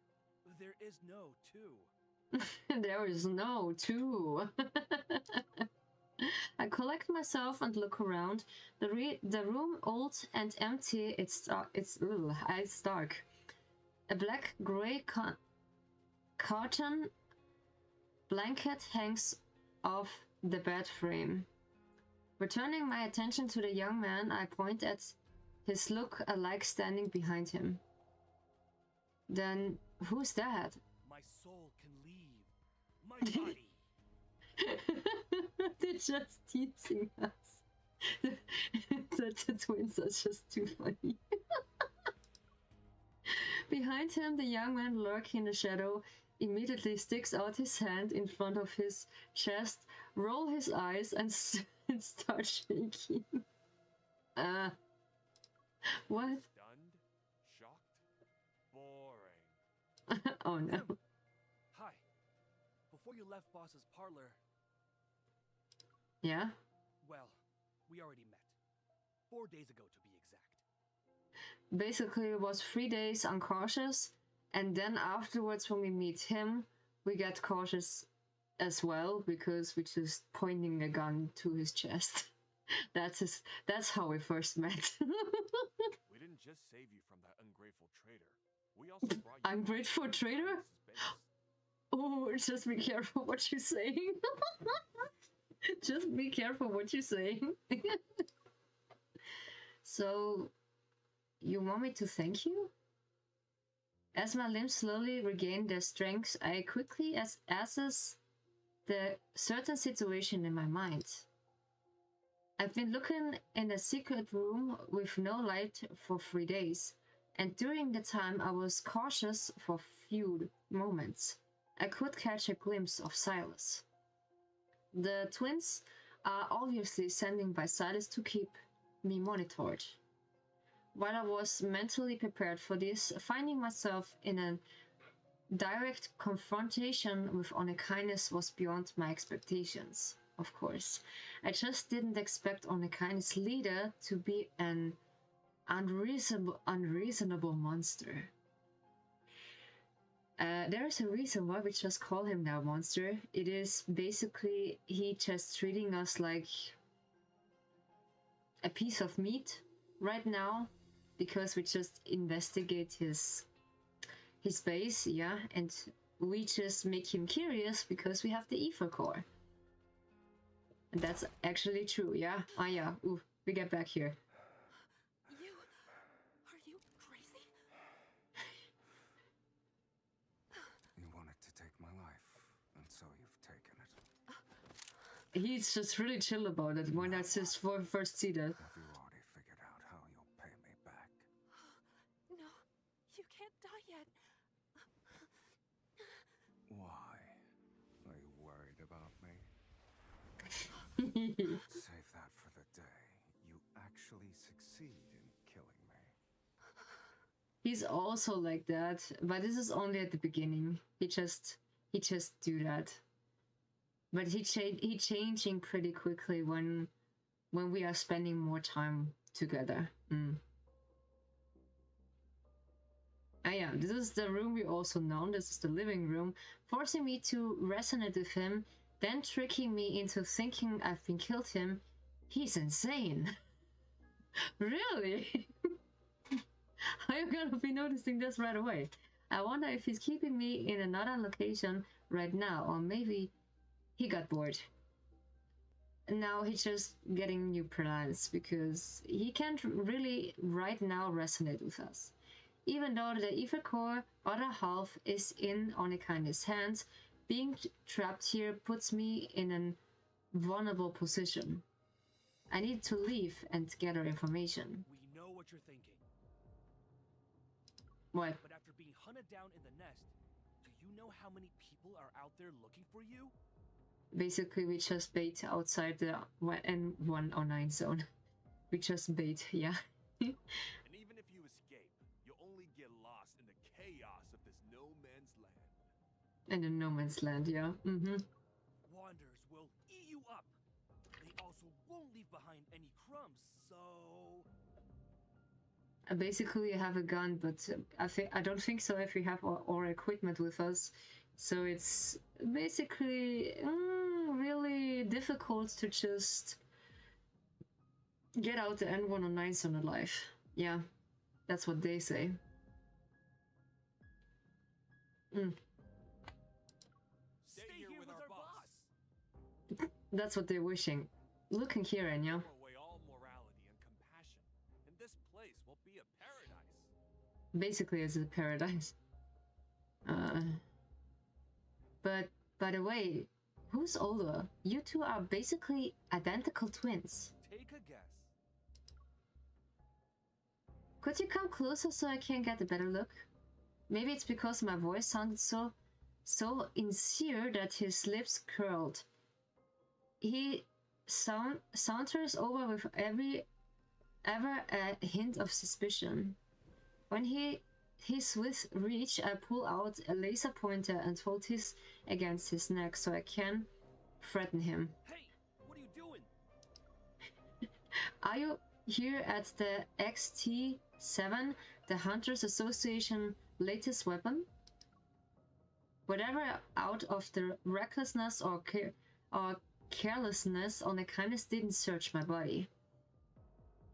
There is no two. There is no two. I collect myself and look around. The room old and empty. It's dark. A black-gray curtain blanket hangs off the bed frame. Returning my attention to the young man, I point at his look-alike standing behind him. Then who's that? My soul can leave. My body. They're just teasing us. The twins are just too funny. Behind him, the young man lurking in the shadow immediately sticks out his hand in front of his chest, roll his eyes, and start shaking. What? Stunned, shocked, boring. Oh no. before you left Boss's parlor, Yeah? well, we already met. 4 days ago, to be exact. Basically, it was 3 days uncautious, and then afterwards, when we meet him, we get cautious as well because we're just pointing a gun to his chest. That's how we first met. We didn't just save you from that ungrateful traitor. We also brought you Ungrateful back to traitor? Silas's base. Oh, just be careful what you're saying. Just be careful what you're saying. So, you want me to thank you? As my limbs slowly regain their strength, I quickly assess the certain situation in my mind. I've been looking in a secret room with no light for 3 days, and during the time I was cautious for few moments. I could catch a glimpse of Silas. The twins are obviously standing by Silas to keep me monitored. While I was mentally prepared for this, finding myself in a direct confrontation with Onekainis was beyond my expectations, of course. I just didn't expect Onekainis' leader to be an unreasonable monster. There is a reason why we just call him now monster. It is basically he just treating us like a piece of meat right now because we just investigate his base, yeah, and we just make him curious because we have the ether core. And that's actually true, yeah? Ah, yeah, ooh, we get back here. Are you crazy? You wanted to take my life, and so you've taken it. He's just really chill about it when I just first see that. Have you already figured out how you'll pay me back? No, you can't die yet. Why? Are you worried about me? Save that for the day you actually succeed in killing me. He's also like that, but this is only at the beginning. He just do that. But he changing pretty quickly when we are spending more time together. Ah yeah, this is the room we also know. This is the living room, forcing me to resonate with him, then tricking me into thinking I've been killed him. He's insane. Really? I'm gonna be noticing this right away. I wonder if he's keeping me in another location right now, or maybe he got bored. Now he's just getting new plans because he can't really right now resonate with us. Even though the ether core other half is in Onekainis' hands, being trapped here puts me in a vulnerable position. I need to leave and gather information. We know what you're thinking. What? But after being hunted down in the nest, do you know how many people are out there looking for you? Basically, we just bait outside the N109 zone. We just bait, yeah. And even if you escape, you'll only get lost in the chaos of this no man's land. And in no man's land, yeah. Wanderers will eat you up. They also won't leave behind any crumbs, so... Basically, we have a gun, but I don't think so if we have our equipment with us. So it's basically really difficult to just get out the N109 zone alive. Yeah, that's what they say. Stay here with our boss. That's what they're wishing. Looking here, Enya. Throw away all morality and compassion, and this place will be a paradise. Basically, it's a paradise. But by the way, who's older? You two are basically identical twins. Take a guess. Could you come closer so I can get a better look? Maybe it's because my voice sounded so sincere that his lips curled. He saunters over with ever a hint of suspicion. When he his with reach, I pull out a laser pointer and hold his against his neck so I can threaten him. Hey, what are you doing? Are you here at the XT7, the Hunters Association latest weapon? Whatever out of the recklessness or carelessness on the kindness didn't search my body.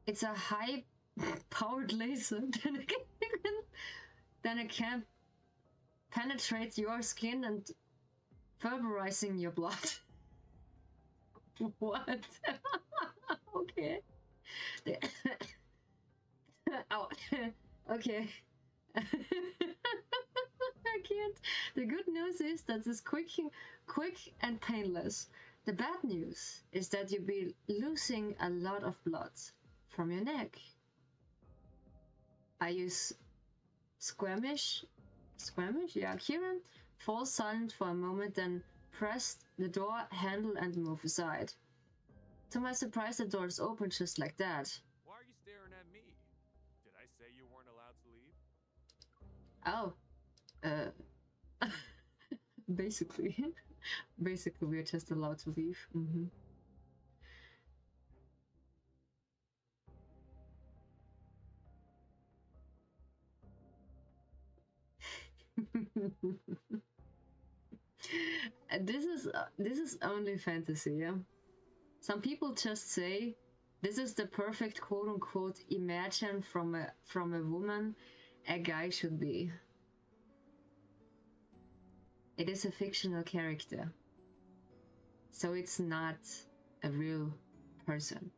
It's a high-powered laser. Then it can penetrate your skin and vaporizing your blood. What? Okay. Oh, okay. I can't. The good news is that it's quick and painless. The bad news is that you'll be losing a lot of blood from your neck. I use squirmish? Yeah, Kieran falls silent for a moment, then pressed the door handle and move aside. To my surprise, the door is open just like that. Why are you staring at me? Did I say you weren't allowed to leave? Oh. Basically. Basically, we're just allowed to leave. This is only fantasy, yeah? Some people just say this is the perfect quote-unquote imagine from a woman a guy should be. It is a fictional character, so it's not a real person.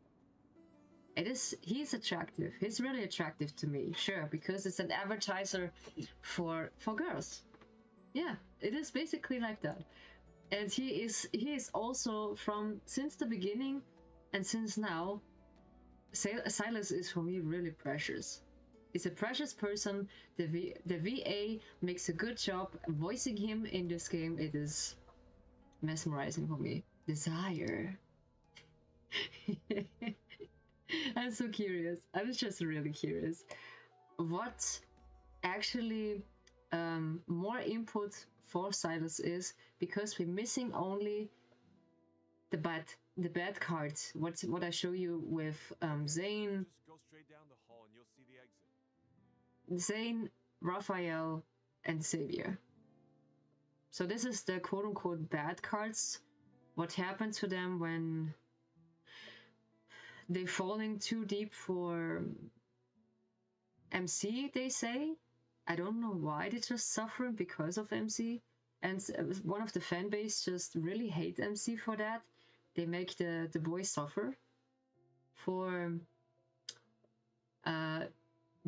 He's attractive. He's really attractive to me, sure, because it's an advertiser for girls. Yeah, it is basically like that. And he is also since the beginning and since now, Silas is for me really precious. He's a precious person. The VA makes a good job voicing him in this game. It is mesmerizing for me. Desire. I'm so curious. I was just really curious. What actually more input for Silas is, because we're missing only the bad cards. What I show you with Zane. Just go straight down the hall and you'll see the exit. Zane, Raphael, and Xavier. So this is the quote-unquote bad cards. What happened to them when they're falling too deep for MC, they say. I don't know why they're just suffering because of MC. And one of the fan base just really hate MC for that. They make the boys suffer for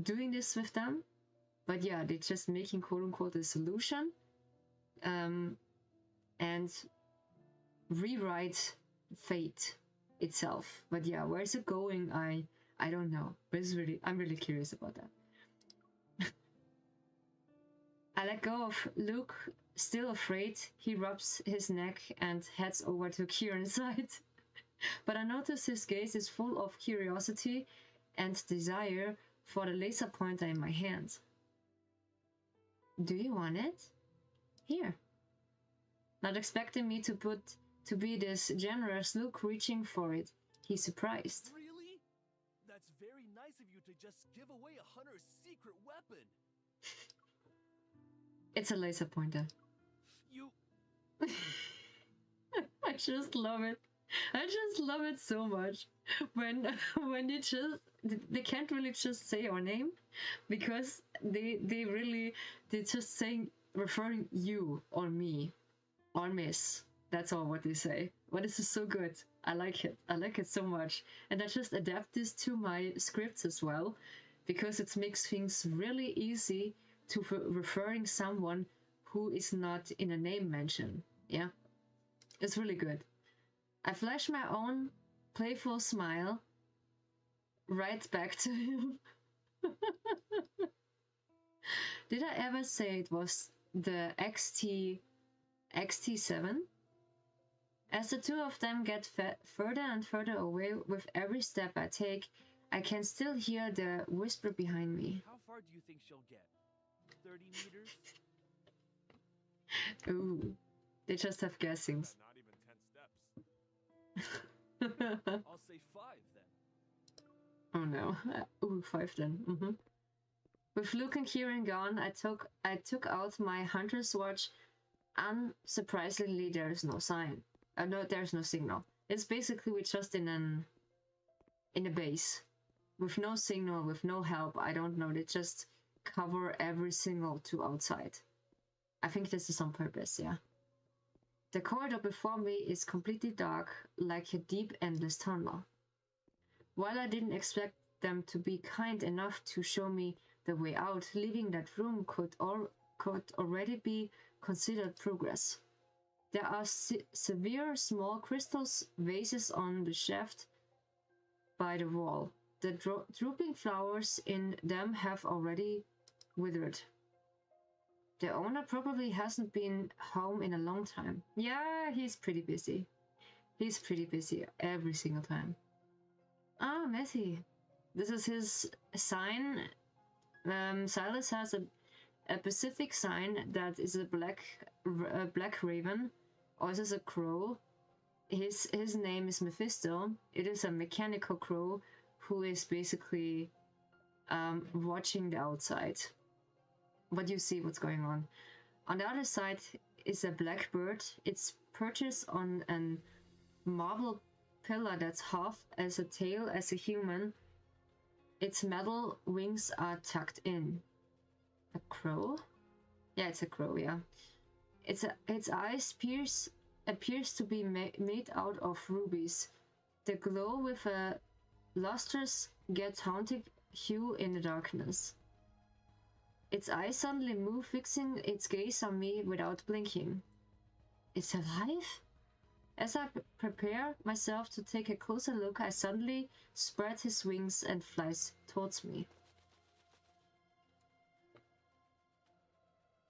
doing this with them. But yeah, they're just making quote-unquote a solution and rewrite fate itself. But yeah, where's it going? I don't know. But I'm really curious about that. I let go of Luke, still afraid. He rubs his neck and heads over to Kieran's side. But I notice his gaze is full of curiosity and desire for the laser pointer in my hand. Do you want it? Here. Not expecting me to be this generous, Luke reaching for it. He's surprised. Really? That's very nice of you to just give away a hunter's secret weapon. It's a laser pointer. You... I just love it. I just love it so much when they can't really just say our name, because they just saying referring you or me or miss. That's all what they say. But this is so good. I like it. I like it so much. And I just adapt this to my scripts as well, because it makes things really easy to referring someone who is not in a name mention. Yeah, it's really good. I flash my own playful smile right back to him. Did I ever say it was the XT7? As the two of them get further and further away with every step I take, I can still hear the whisper behind me. How far do you think she'll get? 30 meters? Ooh, they just have guessings. Not even 10 steps. I'll say 5 then. Oh no. Ooh, 5 then. With Luke and Kieran gone, I took out my hunter's watch. Unsurprisingly, there's no sign. No, there's no signal. It's basically we're just in a base with no signal, with no help. I don't know. They just cover every signal to outside. I think this is on purpose. Yeah. The corridor before me is completely dark, like a deep, endless tunnel. While I didn't expect them to be kind enough to show me the way out, leaving that room could already be considered progress. There are severe small crystals vases on the shaft by the wall. The drooping flowers in them have already withered. The owner probably hasn't been home in a long time. Yeah, he's pretty busy. He's pretty busy every single time. Ah, Messi. This is his sign. Silas has a specific sign that is a black raven, or is this a crow? His name is Mephisto. It is a mechanical crow who is basically watching the outside. But you see what's going on. On the other side is a black bird. It's perched on a marble pillar that's half as a tail as a human. Its metal wings are tucked in. A crow? Yeah, it's a crow, yeah. Its eyes appears to be made out of rubies. The glow with a lustrous yet haunted hue in the darkness. Its eyes suddenly move, fixing its gaze on me without blinking. It's alive? As I prepare myself to take a closer look, I suddenly spread his wings and flies towards me.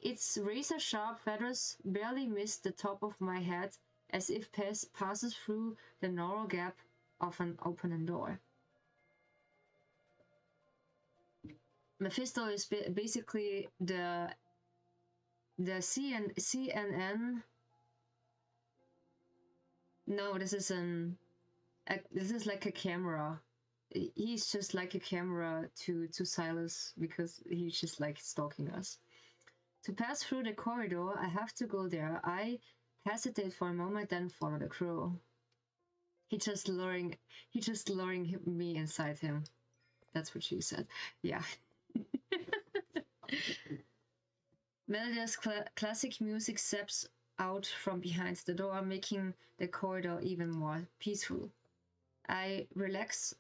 Its razor-sharp feathers barely miss the top of my head, as if passes through the narrow gap of an opening door. Mephisto is basically the CNN. No, this is this is like a camera. He's just like a camera to Silas, because he's just like stalking us. To pass through the corridor, I have to go there. I hesitate for a moment, then follow the crow. He's just luring me inside him. That's what she said. Yeah. Melodious classic music steps out from behind the door, making the corridor even more peaceful. A relaxed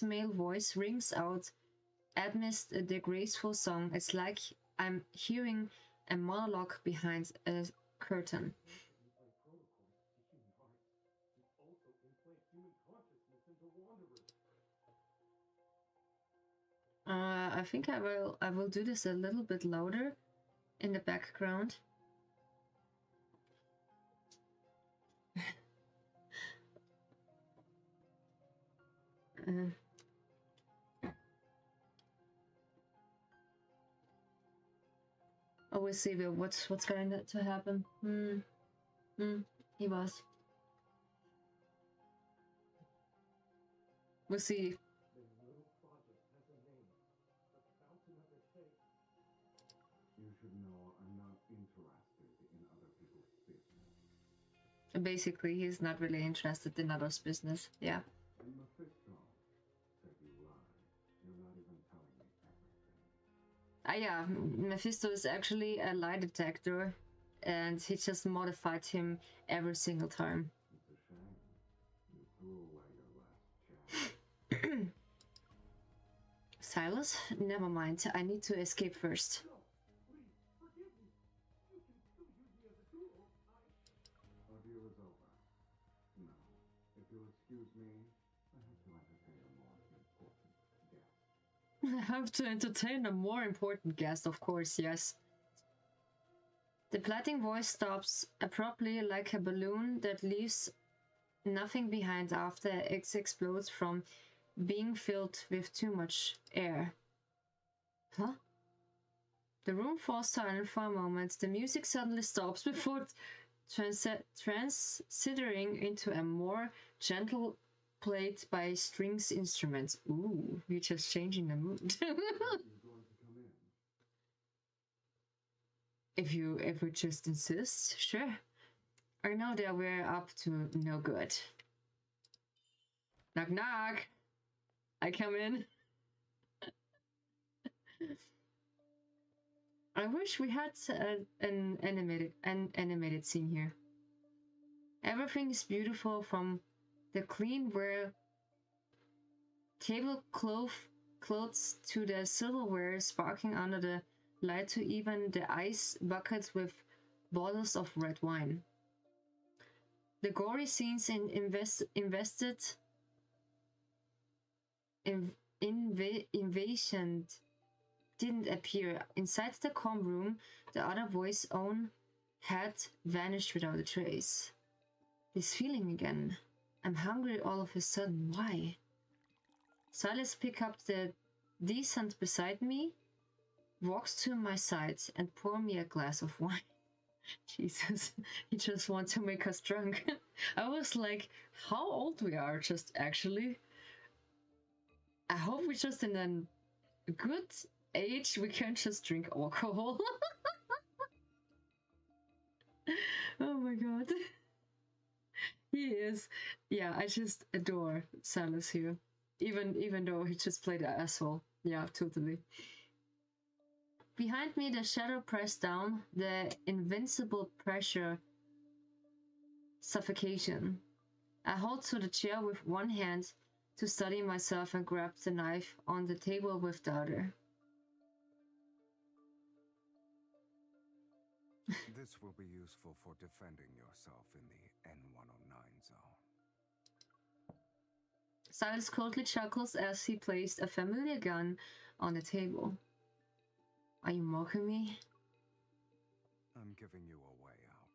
male voice rings out amidst the graceful song. It's like I'm hearing a monologue behind a curtain. I think I will do this a little bit louder in the background. Oh, we'll see what's going to happen. He was. We'll see. You should know I'm not interested in other people's business. Basically, he's not really interested in others' business. Yeah. And Mephisto said you lied. You're not even telling me everything. Yeah, Mephisto is actually a lie detector, and he just modified him every single time. It's a shame. You threw away your last chance. Silas? Never mind. I need to escape first. No, please, forgive me. You can still use me as a tool. Our deal is over. No, if you'll excuse me, I have to entertain a more important guest. I have to entertain a more important guest, of course, yes. The plating voice stops abruptly, like a balloon that leaves nothing behind after it explodes from being filled with too much air. Huh? The room falls silent for a moment. The music suddenly stops before transiting into a more gentle played by strings instruments. Ooh, you're just changing the mood. If you just insist, sure. I know that we're up to no good. Knock knock. I come in. I wish we had an animated scene here. Everything is beautiful, from the cleanware tablecloths to the silverware sparkling under the light to even the ice buckets with bottles of red wine. The gory scenes in invasion didn't appear. Inside the com room, the other voice own had vanished without a trace. This feeling again. I'm hungry all of a sudden. Why? Silas picks up the descent beside me, walks to my side, and pour me a glass of wine. Jesus, he just wants to make us drunk. I was like, how old we are, just actually. I hope we're just in a good age we can just drink alcohol. Oh my god. He is. Yeah, I just adore Silas here. Even though he just played an asshole. Yeah, totally. Behind me, the shadow pressed down, the invincible pressure suffocation. I hold to the chair with one hand to steady myself and grab the knife on the table with the other. This will be useful for defending yourself in the N109 zone. Silas coldly chuckles as he placed a familiar gun on the table. Are you mocking me? I'm giving you a way out.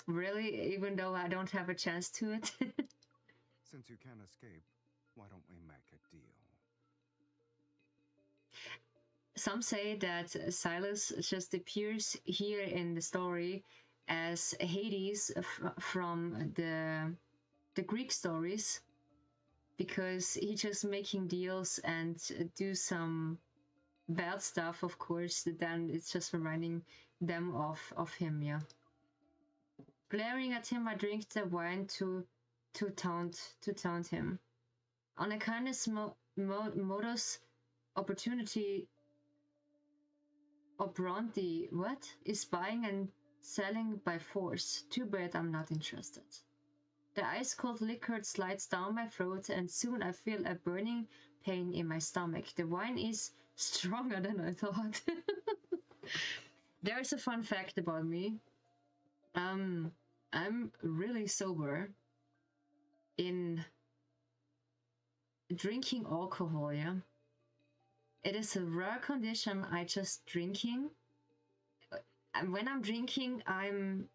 Really? Even though I don't have a chance to it? Since you can't escape, why don't we make a deal? Some say that Silas just appears here in the story as Hades from the Greek stories, because he's just making deals and do some bad stuff, of course, then it's just reminding them of him, yeah. Glaring at him, I drink the wine to taunt him. On a kindness modus opportunity operandi, what? Is buying and selling by force. Too bad I'm not interested. The ice-cold liquor slides down my throat, and soon I feel a burning pain in my stomach. The wine is stronger than I thought. There's a fun fact about me. I'm really sober in drinking alcohol, yeah. It is a rare condition I just drinking. And when I'm drinking, I'm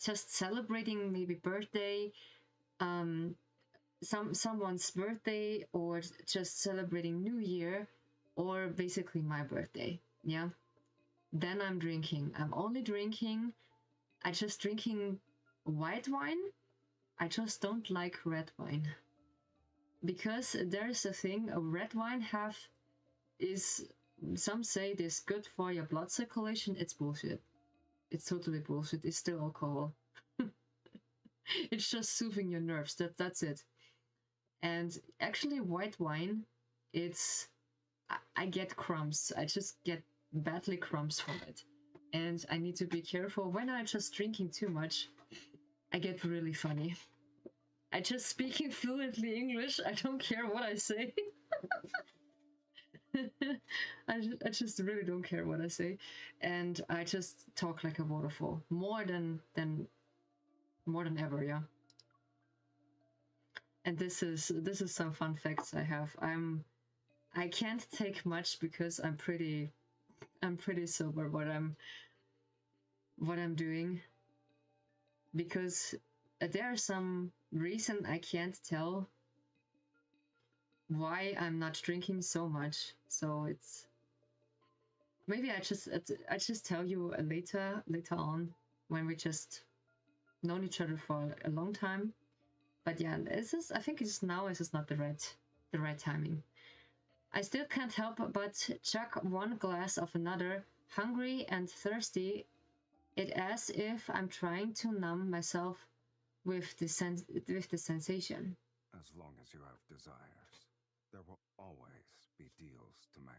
just celebrating maybe birthday, someone's birthday, or just celebrating New Year, or basically my birthday, yeah. Then I'm drinking. I'm only drinking. I just drinking white wine. I just don't like red wine, because there's a thing a red wine is, some say this good for your blood circulation. It's bullshit. It's totally bullshit. It's still alcohol. It's just soothing your nerves. That's it. And actually, white wine, I get crumbs. I just get badly crumbs from it, and I need to be careful. When I'm just drinking too much, I get really funny. I just speaking fluently English. I don't care what I say. I just really don't care what I say, and I just talk like a waterfall more than ever, yeah. And this is some fun facts I have. I can't take much because I'm pretty sober what I'm doing, because there's some reason I can't tell why I'm not drinking so much. So Maybe I just tell you later on when we just known each other for a long time. But yeah, I think it's now is not the right timing. I still can't help but chug one glass of another, hungry and thirsty, it as if I'm trying to numb myself with the sensation. As long as you have desires, there will always be deals to make.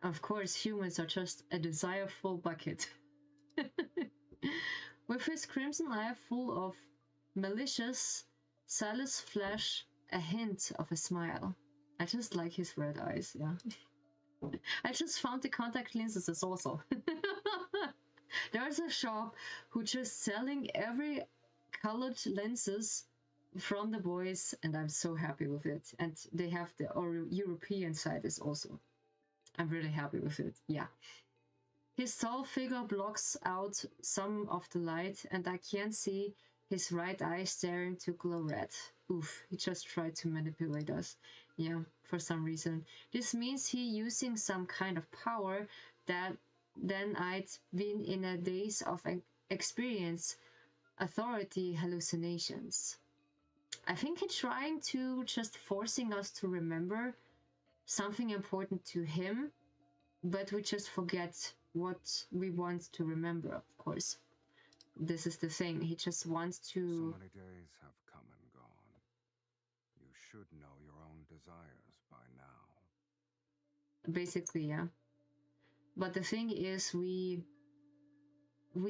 Of course, humans are just a desireful bucket. With his crimson eye full of malicious, zealous flesh, a hint of a smile. I just like his red eyes, yeah. I just found the contact lenses as also. There's a shop who just selling every colored lenses from the boys, and I'm so happy with it. And they have the European side is also. I'm really happy with it, yeah. His tall figure blocks out some of the light, and I can see his right eye staring to glow red. Oof, he just tried to manipulate us. Yeah, for some reason. This means he using some kind of power that then I'd been in a daze of experience, authority hallucinations. I think he's trying to just forcing us to remember something important to him, but we just forget what we want to remember, of course. This is the thing, he just wants to... So many days have come and gone. You should know your own desires by now. Basically, yeah. But the thing is, we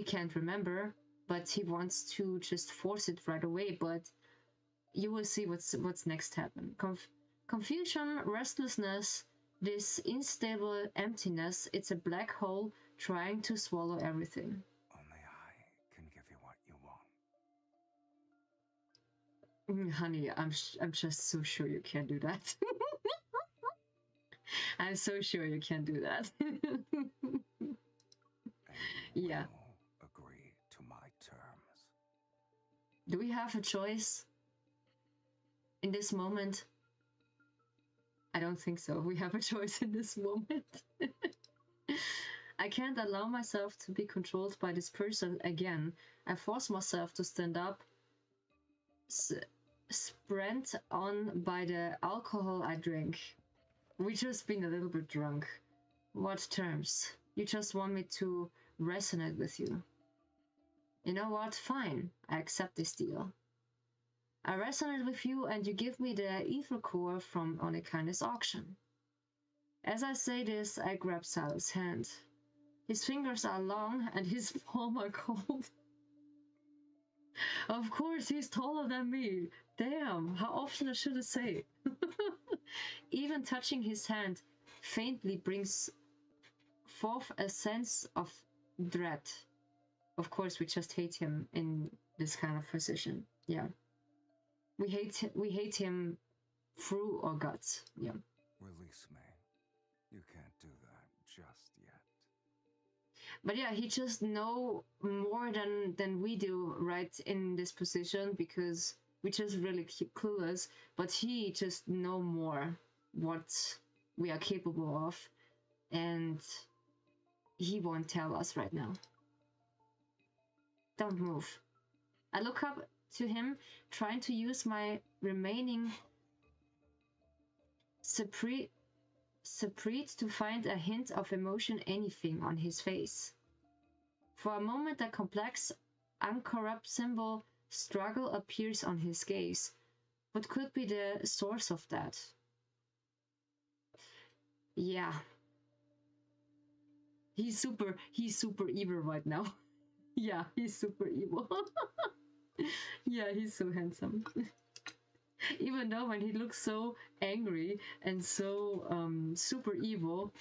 can't remember, but he wants to just force it right away, but you will see what's next happen. Confusion, restlessness, this unstable emptiness, it's a black hole trying to swallow everything. Only I can give you what you want. Honey, I'm just so sure you can't do that. I'm so sure you can't do that. Yeah. Agree to my terms. Do we have a choice in this moment? I don't think so. We have a choice in this moment. I can't allow myself to be controlled by this person again. I force myself to stand up, sprint on by the alcohol I drink. We just been a little bit drunk. What terms? You just want me to resonate with you. You know what? Fine. I accept this deal. I resonate with you and you give me the ether core from Onekaine's auction. As I say this, I grab Sal's hand. His fingers are long and his palms are cold. Of course, he's taller than me. Damn, how often should I say? Even touching his hand faintly brings forth a sense of dread. Of course, we just hate him in this kind of position. Yeah. We hate him through our guts. Yeah. Release me. You can't do that just yet. But yeah, he just know more than we do, right, in this position, because we just really clueless, but he just know more what we are capable of, and he won't tell us right now. Don't move. I look up to him, trying to use my remaining surprise to find a hint of emotion, anything on his face. For a moment, a complex, uncorruptible struggle appears on his gaze. What could be the source of that? Yeah. He's super evil right now. Yeah, he's super evil. Yeah, he's so handsome. Even though when he looks so angry and so super evil,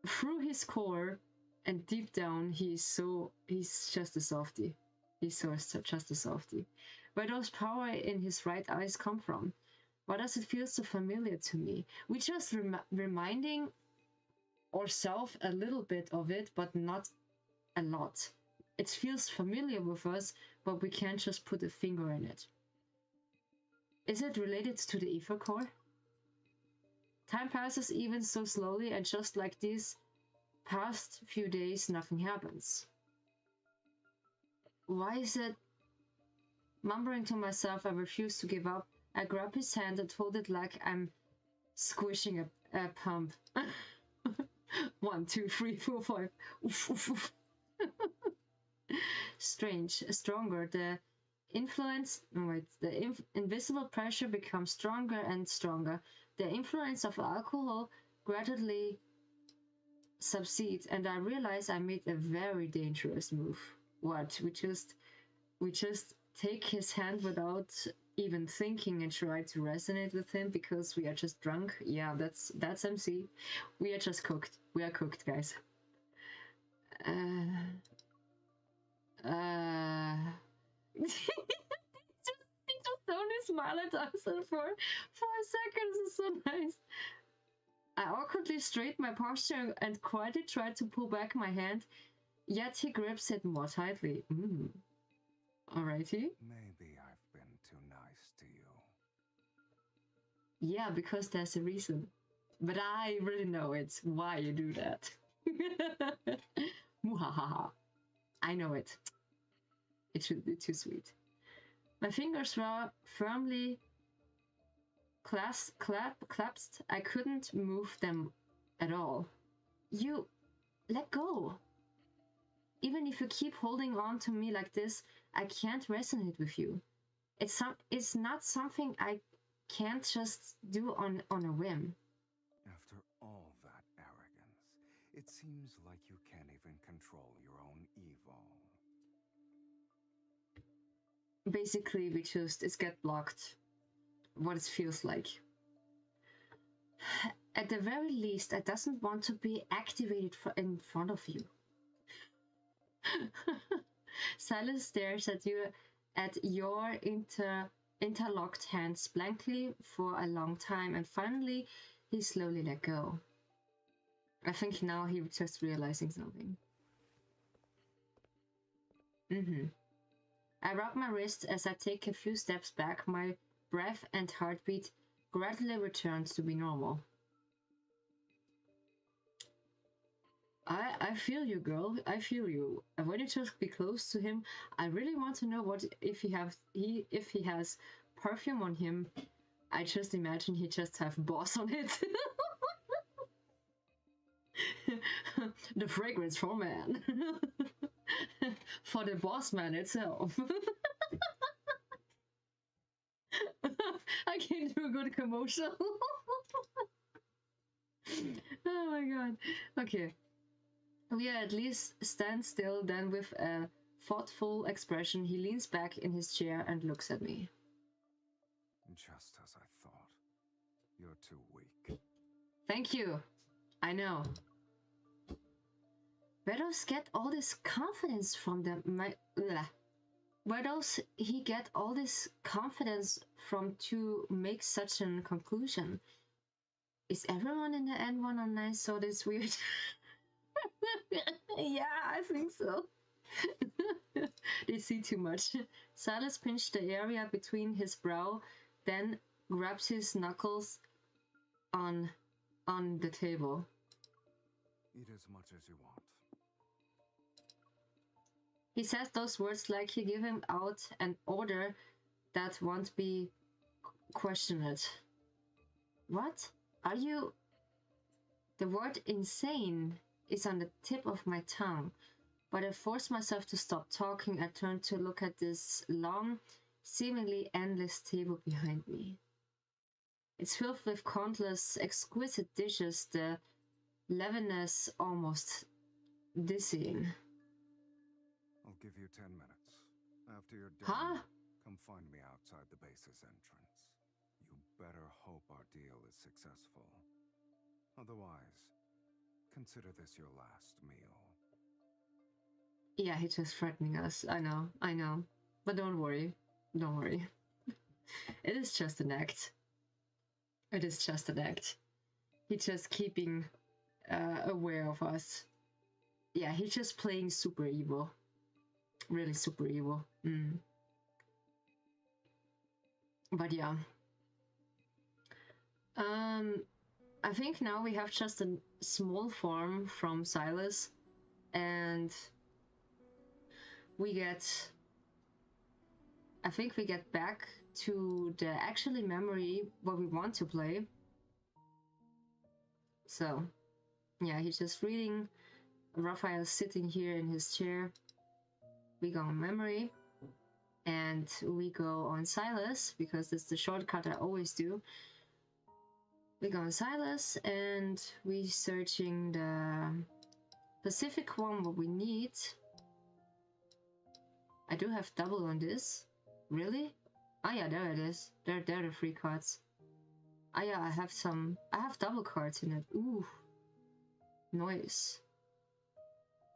through his core and deep down, he's just a softie. He's just a softie. Where does power in his right eyes come from? Why does it feel so familiar to me? We just reminding ourselves a little bit of it, but not a lot. It feels familiar with us, but we can't just put a finger in it. Is it related to the ether core? Time passes even so slowly, and just like these past few days, nothing happens. Why is it? Mumbling to myself, I refuse to give up. I grab his hand and hold it like I'm squishing a pump. 1, 2, 3, 4, 5. Oof, oof, oof. Strange, stronger. The influence, the invisible pressure becomes stronger and stronger. The influence of alcohol gradually subsides, and I realize I made a very dangerous move. What? We just take his hand without even thinking and try to resonate with him because we are just drunk. Yeah, that's MC. We are just cooked. We are cooked, guys. He just only smiled at us and for 4 seconds. It's so nice. I awkwardly straighten my posture and quietly try to pull back my hand, yet he grips it more tightly. Alrighty. Maybe I've been too nice to you. Yeah, because there's a reason. But I really know it's why you do that. Muhahaha. I know it. It should be too sweet. My fingers were firmly clasped. I couldn't move them at all. You let go. Even if you keep holding on to me like this, I can't resonate with you. It's not something I can't just do on a whim. After all that arrogance, it seems like you can't even control your own ego. Basically, it's get blocked. What it feels like. At the very least, I doesn't want to be activated in front of you. Silas stares at your interlocked hands blankly for a long time, and finally he slowly let go. I think now he's just realizing something. I rub my wrist as I take a few steps back. My breath and heartbeat gradually returns to be normal. I feel you, girl. I feel you. And when you just be close to him, I really want to know what if he has perfume on him. I just imagine he just have boss on it. The fragrance for man. For the boss man itself. I can't do a good commercial. Oh my god. Okay. We are at least stand still, then with a thoughtful expression, he leans back in his chair and looks at me. Just as I thought. You're too weak. Thank you. I know. Where does get all this confidence from Where does he get all this confidence from to make such a conclusion? Is everyone in the N109 so this weird? Yeah, I think so. They see too much. Silas pinched the area between his brow, then grabs his knuckles on the table. Eat as much as you want. He says those words like he gave him out an order that won't be questioned. What? Are you... The word insane is on the tip of my tongue, but I force myself to stop talking. I turn to look at this long, seemingly endless table behind me. It's filled with countless exquisite dishes, the leaveness almost dizzying. I'll give you 10 minutes. After you're done, Huh? come find me outside the base's entrance. You better hope our deal is successful. Otherwise, consider this your last meal. Yeah, he's just threatening us. I know. But don't worry. Don't worry. It is just an act. It is just an act. He's just keeping aware of us. Yeah, he's just playing super evil. Really super evil. But yeah. I think now we have just a small farm from Silas, and we get, I think we get back to the actually memory what we want to play. So yeah, he's just reading. Raphael's sitting here in his chair. We go on memory, and we go on Silas because it's the shortcut I always do. We go on Silas and we searching the Pacific one what we need. I do have double on this. Really? Ah yeah, there it is. There are the 3 cards. Ah yeah, I have double cards in it. Ooh. Noise.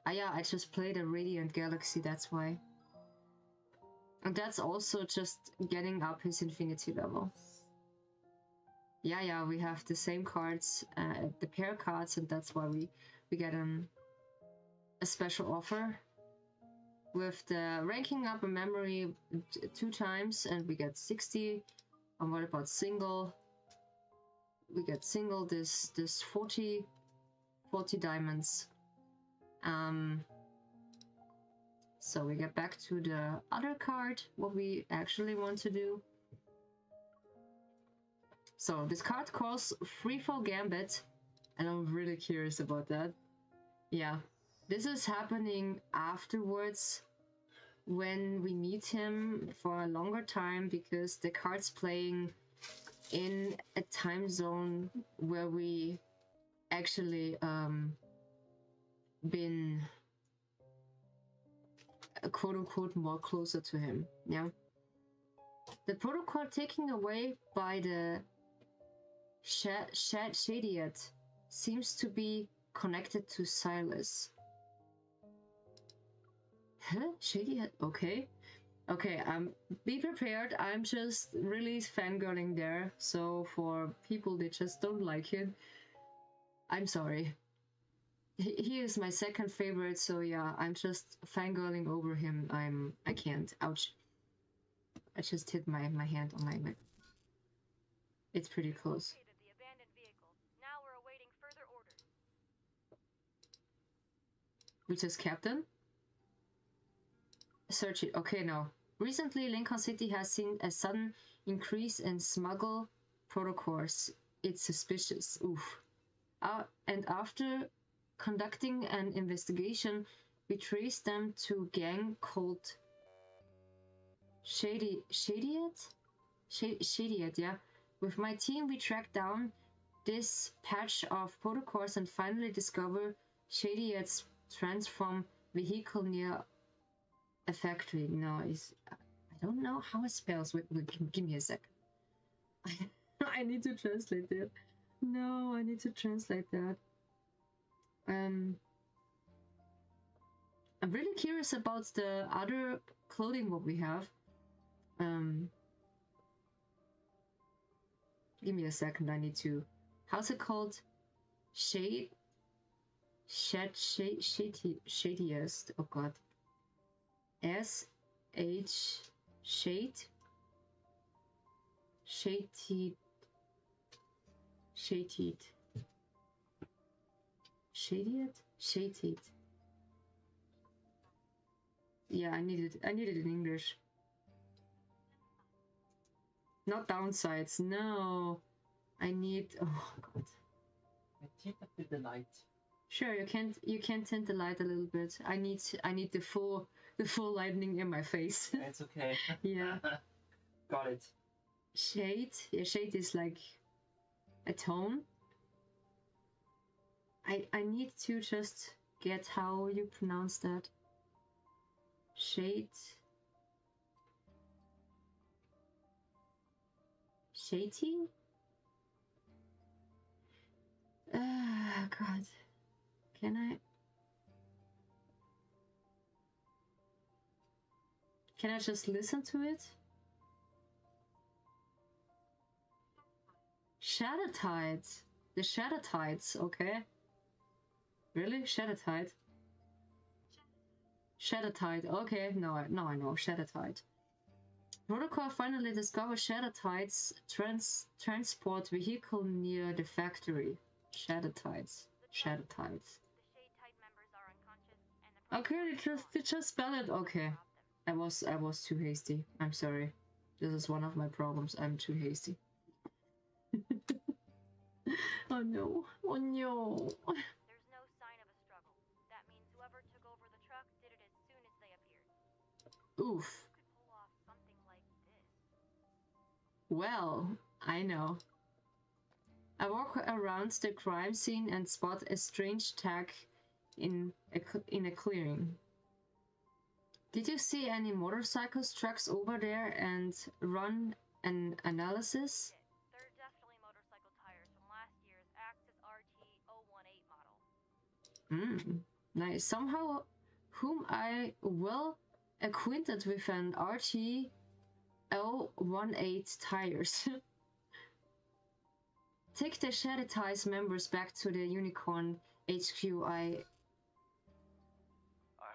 Ah yeah, I just played a Radiant Galaxy, that's why. And that's also just getting up his infinity level. Yeah, we have the same cards, the pair cards, and that's why we get a special offer. With the ranking up a memory 2 times, and we get 60. And what about single? We get single this 40 diamonds. So we get back to the other card, what we actually want to do. So this card calls Freefall Gambit, and I'm really curious about that. Yeah, this is happening afterwards when we meet him for a longer time, because the card's playing in a time zone where we actually been quote unquote more closer to him. Yeah, the protocol taken away by the Shadiat seems to be connected to Silas. Huh? Shadiat? Okay. Be prepared. I'm just really fangirling there. So for people that just don't like it, I'm sorry. He is my second favorite, so yeah, I'm just fangirling over him. I can't. Ouch. I just hit my hand on my. It's pretty close. The abandoned vehicle. Now we're awaiting further orders. Which is Captain? Search it. Okay, no. Recently, Lincoln City has seen a sudden increase in smuggle protocols. It's suspicious. Oof. And after conducting an investigation, we traced them to a gang called Shadiat, yeah. With my team, we tracked down this patch of protocols and finally discovered Shadiat's transform vehicle near a factory. No, I don't know how it spells. Wait, give me a sec. I need to translate that. No, I need to translate that. I'm really curious about the other clothing what we have. Give me a second. I need to. How's it called? Shadiest. Oh God. Shade. Shaded. Yeah, I need it in English. Not downsides. No, I need. Oh God. I tint up with the light. Sure, you can tint the light a little bit. I need the full lightning in my face. It's okay. Yeah. Got it. Shade. Yeah, shade is like a tone. I need to just get how you pronounce that. Shade. Shady? God. Can I just listen to it? Shadow Tides. The Shadow Tides, okay. Really? Shadow Tide? Shadow Tide, okay. No, I know. Shadow Tide. Protocol finally discovered Shattertide's transport vehicle near the factory. Shattertides. Shattertides. The Shade Tide members are unconscious, and the Okay, they just spell it. Okay. I was too hasty. I'm sorry. This is one of my problems. I'm too hasty. Oh no. Oh no. There's no sign of a struggle. That means whoever took over the truck did it as soon as they appeared. Oof. Who could pull off something like this? Well, I know. I walk around the crime scene and spot a strange tag in a clearing. Did you see any motorcycles trucks over there and run an analysis? They're definitely motorcycle tires from last year's Axis RT-018 model. Nice. Somehow, whom I well acquainted with an RT-018 tires. Take the Shady Ties members back to the Unicorn HQ. I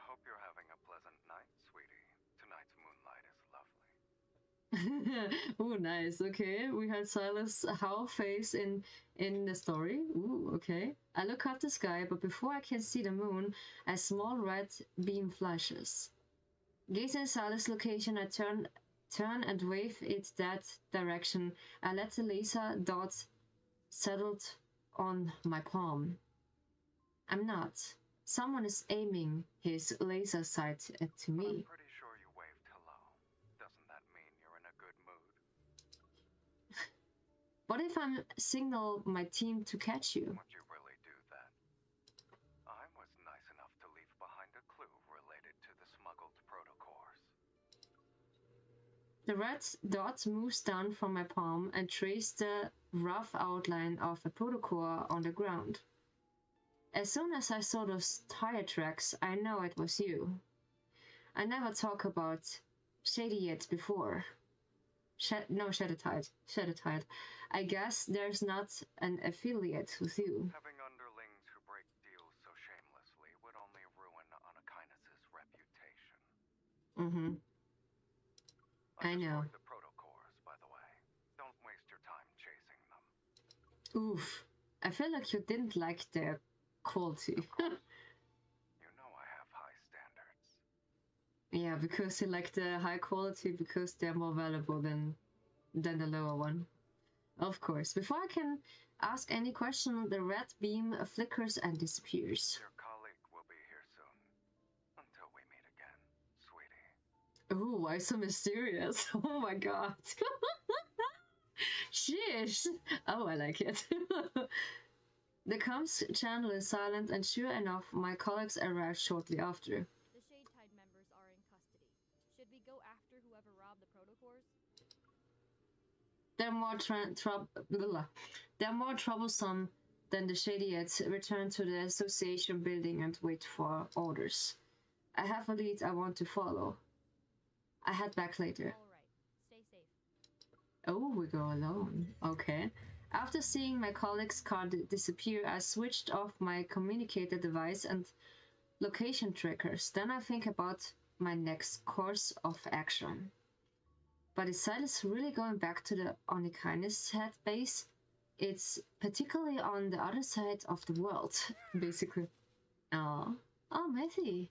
hope you're having a pleasant night, sweetie. Tonight's moonlight is lovely. Oh, nice. Okay, we had Silas' How face in the story. Ooh, okay. I look up the sky, but before I can see the moon, a small red beam flashes. Gazing Silas' location, I turn and wave it that direction. I let the laser dot settled on my palm. I'm not. Someone is aiming his laser sight to me. I'm pretty sure you waved hello. Doesn't that mean you're in a good mood? What if I signal my team to catch you? Would you really do that? I was nice enough to leave behind a clue related to the smuggled protocors. The red dot moves down from my palm and traces the rough outline of a protocore on the ground. As soon as I saw those tire tracks, I know it was you. I never talked about Shady yet before. Shattertide. I guess there's not an affiliate with you. Having underlings who break deals so shamelessly would only ruin Anakainis' reputation. I know. The protocors, by the way. Don't waste your time chasing them. Oof. I feel like you didn't like their quality. You know I have high standards. Yeah, because you like the high quality because they're more valuable than the lower one. Of course. Before I can ask any question, the red beam flickers and disappears. Your colleague will be here soon. Until we meet again, sweetie. Oh, why so mysterious? Oh my god. Sheesh. Oh, I like it. The comms channel is silent, and sure enough, my colleagues arrive shortly after. The Shade Tide members are in custody. Should we go after whoever robbed the protocors? They're more troublesome than the Shadyites. Return to the association building and wait for orders. I have a lead I want to follow. I head back later. Alright, stay safe. Oh, we go alone. Okay. After seeing my colleague's car disappear, I switched off my communicator device and location trackers. Then I think about my next course of action. But is Silas really going back to the Anakainis head base? It's particularly on the other side of the world, basically. Oh, Matthew.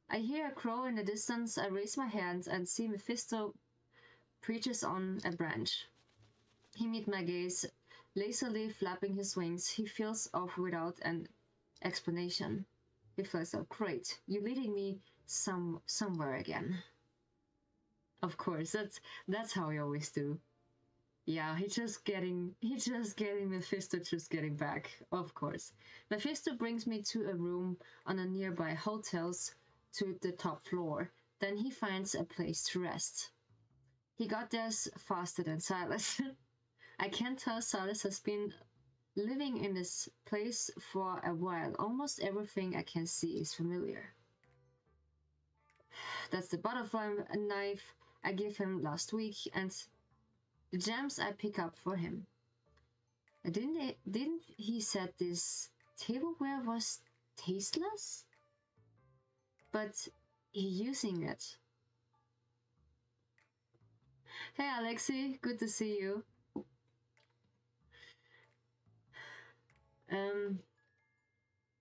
I hear a crow in the distance. I raise my hand and see Mephisto perches on a branch. He meets my gaze, lazily flapping his wings. He feels off without an explanation. He flies up. Great, you're leading me somewhere again. Of course, that's how he always do. Yeah, he's just getting Mephisto just getting back. Of course, Mephisto brings me to a room on a nearby hotels to the top floor. Then he finds a place to rest. He got there faster than Silas. I can tell Silas has been living in this place for a while. Almost everything I can see is familiar. That's the butterfly knife I gave him last week, and the gems I pick up for him. Didn't he said this tableware was tasteless? But he using it. Hey Alexi, good to see you.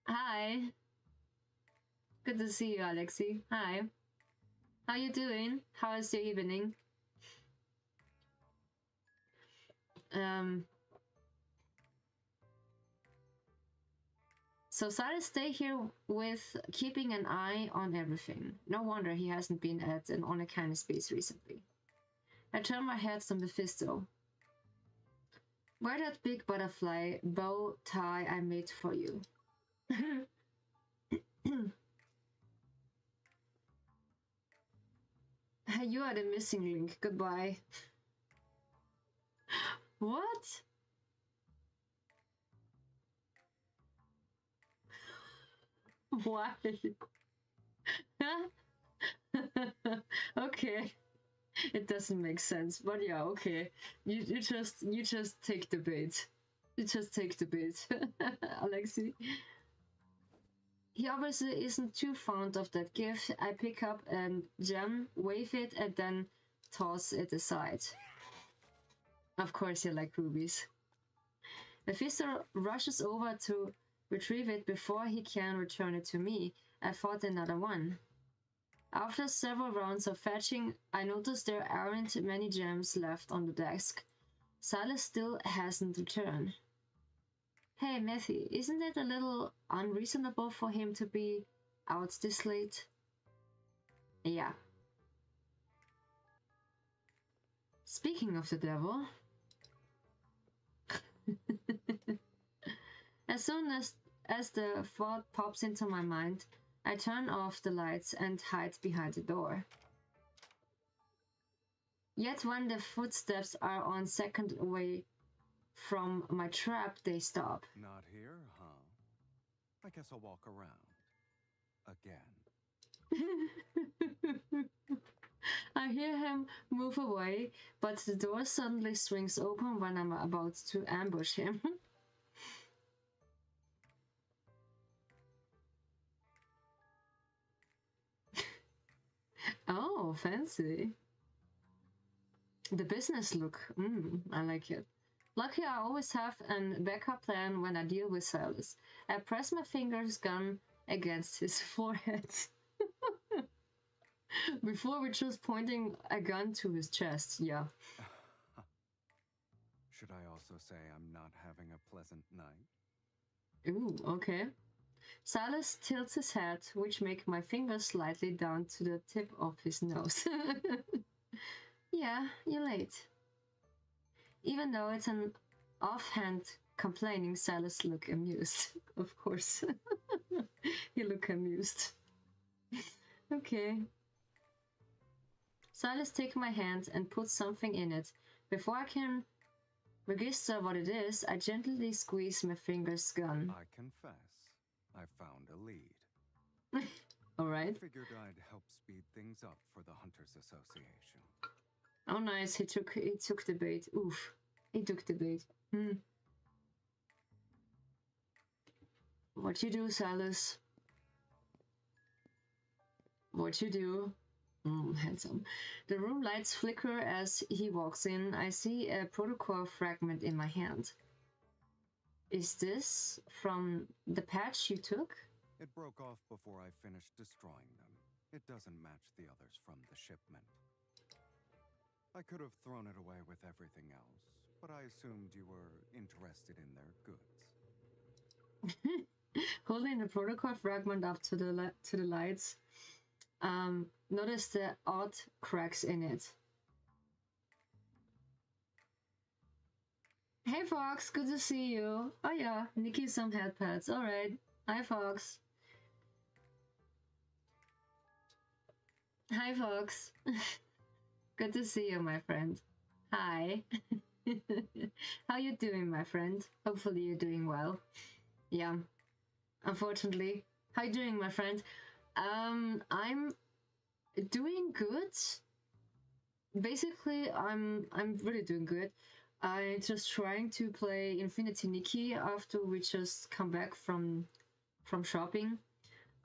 Hi. Good to see you, Alexi. Hi. How you doing? How is your evening? So Silas stay here with keeping an eye on everything. No wonder he hasn't been at an uncanny space recently. I turn my head to Mephisto. Wear that big butterfly bow tie I made for you. You are the missing link. Goodbye. What? Why? Okay. It doesn't make sense, but yeah, okay. You just take the bait. You just take the bait, Alexi. He obviously isn't too fond of that gift. I pick up and gem, wave it, and then toss it aside. Of course you like rubies. Mephisto rushes over to retrieve it before he can return it to me. I fought another one. After several rounds of fetching, I notice there aren't many gems left on the desk. Silas still hasn't returned. Hey, Matthew, isn't it a little unreasonable for him to be out this late? Yeah. Speaking of the devil... As soon as the thought pops into my mind, I turn off the lights and hide behind the door. Yet when the footsteps are on second away from my trap, they stop. Not here, huh? I guess I'll walk around. Again. I hear him move away, but the door suddenly swings open when I'm about to ambush him. Oh, fancy. The business look. I like it. Lucky I always have a backup plan when I deal with Silas. I press my fingers gun against his forehead. Before we're just pointing a gun to his chest, yeah. Should I also say I'm not having a pleasant night? Ooh, okay. Silas tilts his head, which make my fingers slightly down to the tip of his nose. Yeah, you're late. Even though it's an offhand complaining, Silas look amused. Of course. He look amused. Okay. Silas takes my hand and puts something in it. Before I can register what it is, I gently squeeze my finger's gun. I confess, I found a lead. Alright. I figured I'd help speed things up for the Hunters Association. Oh nice, he took the bait. Oof. He took the bait. What you do, Silas? What you do? Handsome. The room lights flicker as he walks in. I see a protocol fragment in my hand. Is this from the patch you took? It broke off before I finished destroying them. It doesn't match the others from the shipment. I could have thrown it away with everything else, but I assumed you were interested in their goods. Holding the protocol fragment up to the lights, notice the odd cracks in it. Hey Fox, good to see you. Oh yeah, Nikki some head pads. Alright. Hi Fox. Hi Fox. Good to see you, my friend. Hi. How you doing, my friend? Hopefully you're doing well. Yeah. Unfortunately. How you doing, my friend? I'm doing good. Basically, I'm really doing good. I'm just trying to play Infinity Nikki after we just come back from shopping.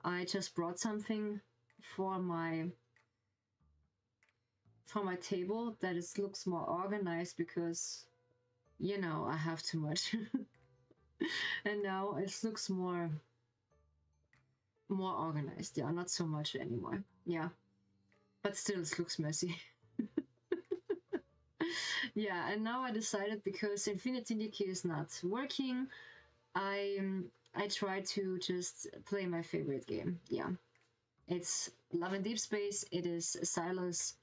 I just brought something for my for my table that it looks more organized because, you know, I have too much. And now it looks more organized. Yeah, not so much anymore. Yeah, but still it looks messy. Yeah, and now I decided, because Infinity Nikki is not working, I try to just play my favorite game. Yeah, it's Love and Deespace. It is Silas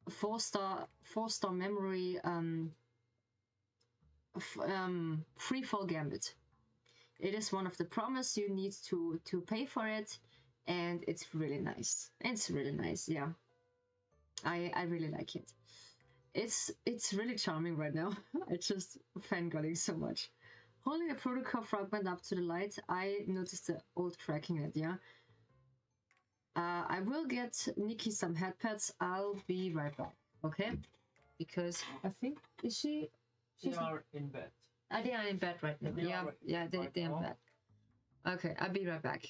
4-star memory free fall gambit. It is one of the promise. You need to pay for it, and it's really nice. It's really nice. Yeah, I really like it. It's really charming right now. I just fangirling so much. Holding a protocol fragment up to the light, I noticed the old cracking it. Yeah. I will get Nikki some headpads. I'll be right back. Okay. Because I think she's are in bed. they are in bed right now. Yeah, they're in bed. Okay, I'll be right back.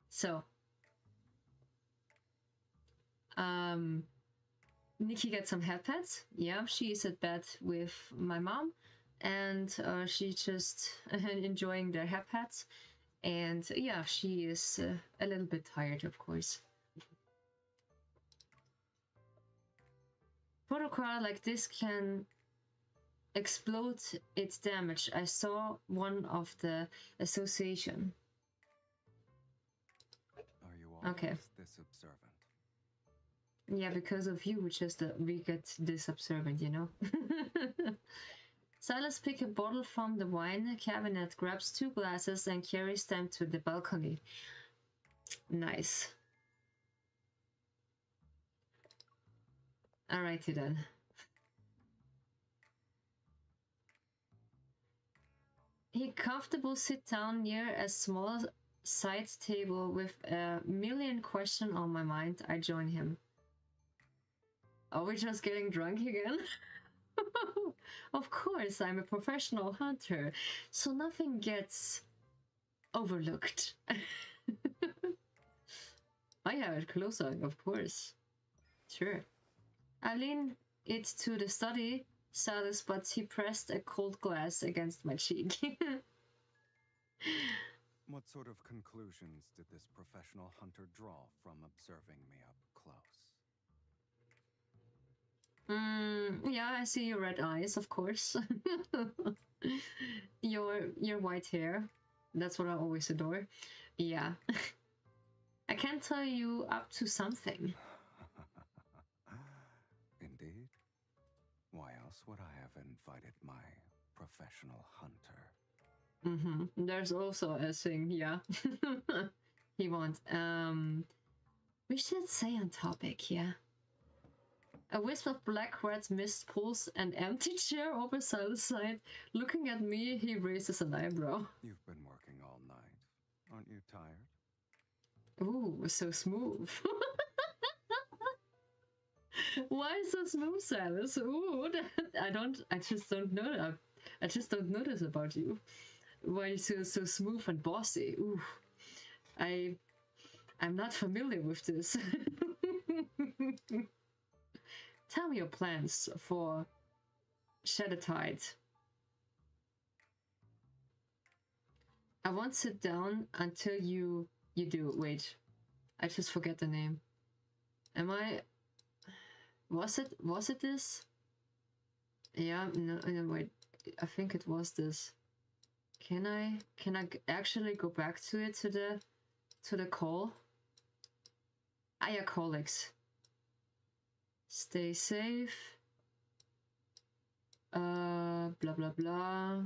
So, Nikki gets some headpads. Yeah, she's at bed with my mom, and she's just enjoying their headpads. And yeah, she is a little bit tired, of course. Protocol like this can explode its damage. I saw one of the association. Are you Okay. Why is this observant? Yeah, because of you, we get this observant, you know? Silas picks a bottle from the wine cabinet, grabs 2 glasses, and carries them to the balcony. Nice. Alrighty then. He comfortably sits down near a small side table with a million questions on my mind. I join him. Are we just getting drunk again? Of course, I'm a professional hunter, so nothing gets overlooked. I have it closer, of course. Sure. I lean it to the study, Silas, but he pressed a cold glass against my cheek. What sort of conclusions did this professional hunter draw from observing me up close? Yeah, I see your red eyes, of course. your white hair. That's what I always adore. Yeah. I can tell you up to something. Indeed. Why else would I have invited my professional hunter? There's also a thing, yeah. He wants. We should stay on topic, yeah. A wisp of black red mist pulls an empty chair over Silas' side. Looking at me, he raises an eyebrow. You've been working all night. Aren't you tired? Ooh, so smooth. Why so smooth, Silas? Ooh, I just don't know that. I just don't know this about you. Why you so smooth and bossy? Ooh, I'm not familiar with this. Tell me your plans for Shadowtide. I won't sit down until you do. Wait, I just forget the name. Was it this? Yeah, no, wait. I think it was this. Can I actually go back to it, to the call? Ah, yeah, colleagues. Stay safe. Blah blah blah.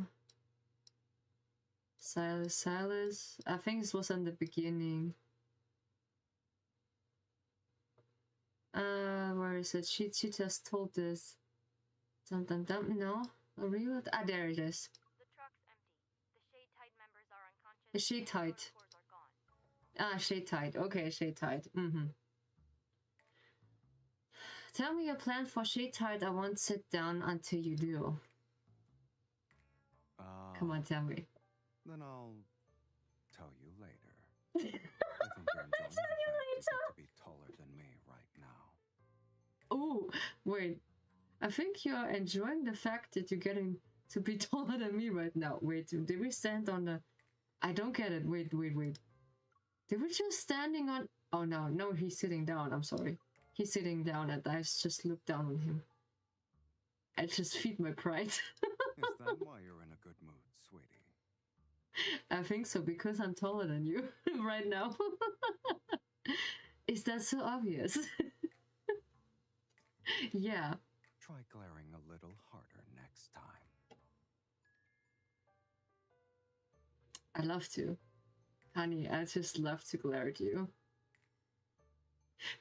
Silas. I think this was in the beginning. Where is it? She just told this. Dum dum dum. No, real. Ah, there it is. The truck's empty. The shade tide members are unconscious. The shade tide. Ah, shade tide. Okay, shade tide. Tell me your plan for shade tide. I won't sit down until you do. Come on, tell me. Then I'll tell you later. I think you're enjoying the fact you get to be taller than me right now. Oh, wait. I think you're enjoying the fact that you're getting to be taller than me right now. Wait, did we stand on the... I don't get it. Wait. Did we just standing on... Oh, no, he's sitting down. I'm sorry. He's sitting down and I just looked down on him. I just feed my pride. Is that why you're in a good mood, sweetie? I think so, because I'm taller than you right now. Is that so obvious? Yeah. Try glaring a little harder next time. I love to. Honey, I just love to glare at you.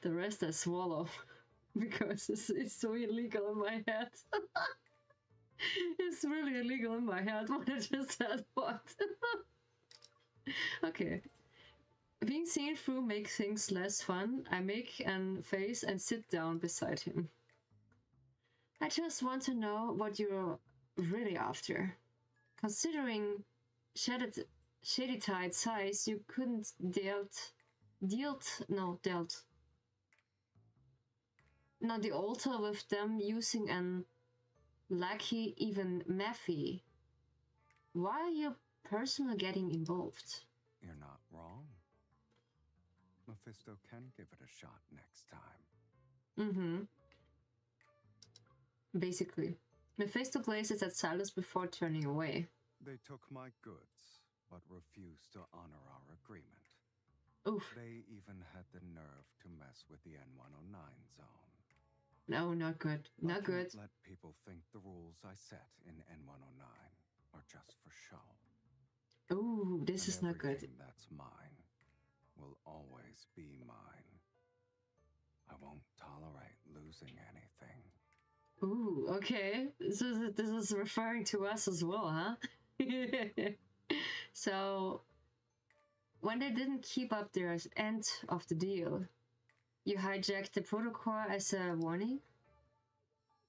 The rest I swallow because it's so illegal in my head. It's really illegal in my head what I just said, but... Okay. Being seen through makes things less fun. I make an face and sit down beside him. I just want to know what you're really after. Considering Shady Tide size, you couldn't dealt the altar with them using an lackey, even Matthew. Why are you personally getting involved? You're not wrong. Mephisto can give it a shot next time. Basically. Mephisto gazes at Silas before turning away. They took my goods, but refused to honor our agreement. Oof. They even had the nerve to mess with the N109 zone. No, not good. Not good. I can't let people think the rules I set in N109 are just for show. Ooh, this is not good. Everything that's mine will always be mine. I won't tolerate losing anything. Ooh, okay. This is referring to us as well, huh? So, when they didn't keep up their end of the deal, you hijacked the protocol as a warning?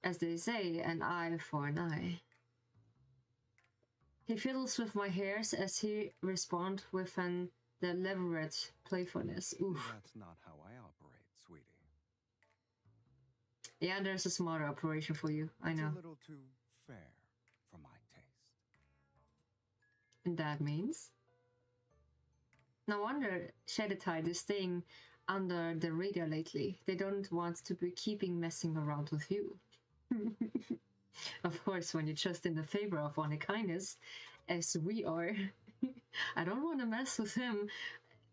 As they say, an eye for an eye. He fiddles with my hairs as he responds with an deliberate playfulness. Oof. That's not how I operate, sweetie. Yeah, there's a smarter operation for you. I know. It's a little too fair for my taste. And that means? No wonder Shadowtide is staying under the radar lately. They don't want to be keeping messing around with you. Of course, when you're just in the favor of honest kindness, as we are, I don't want to mess with him.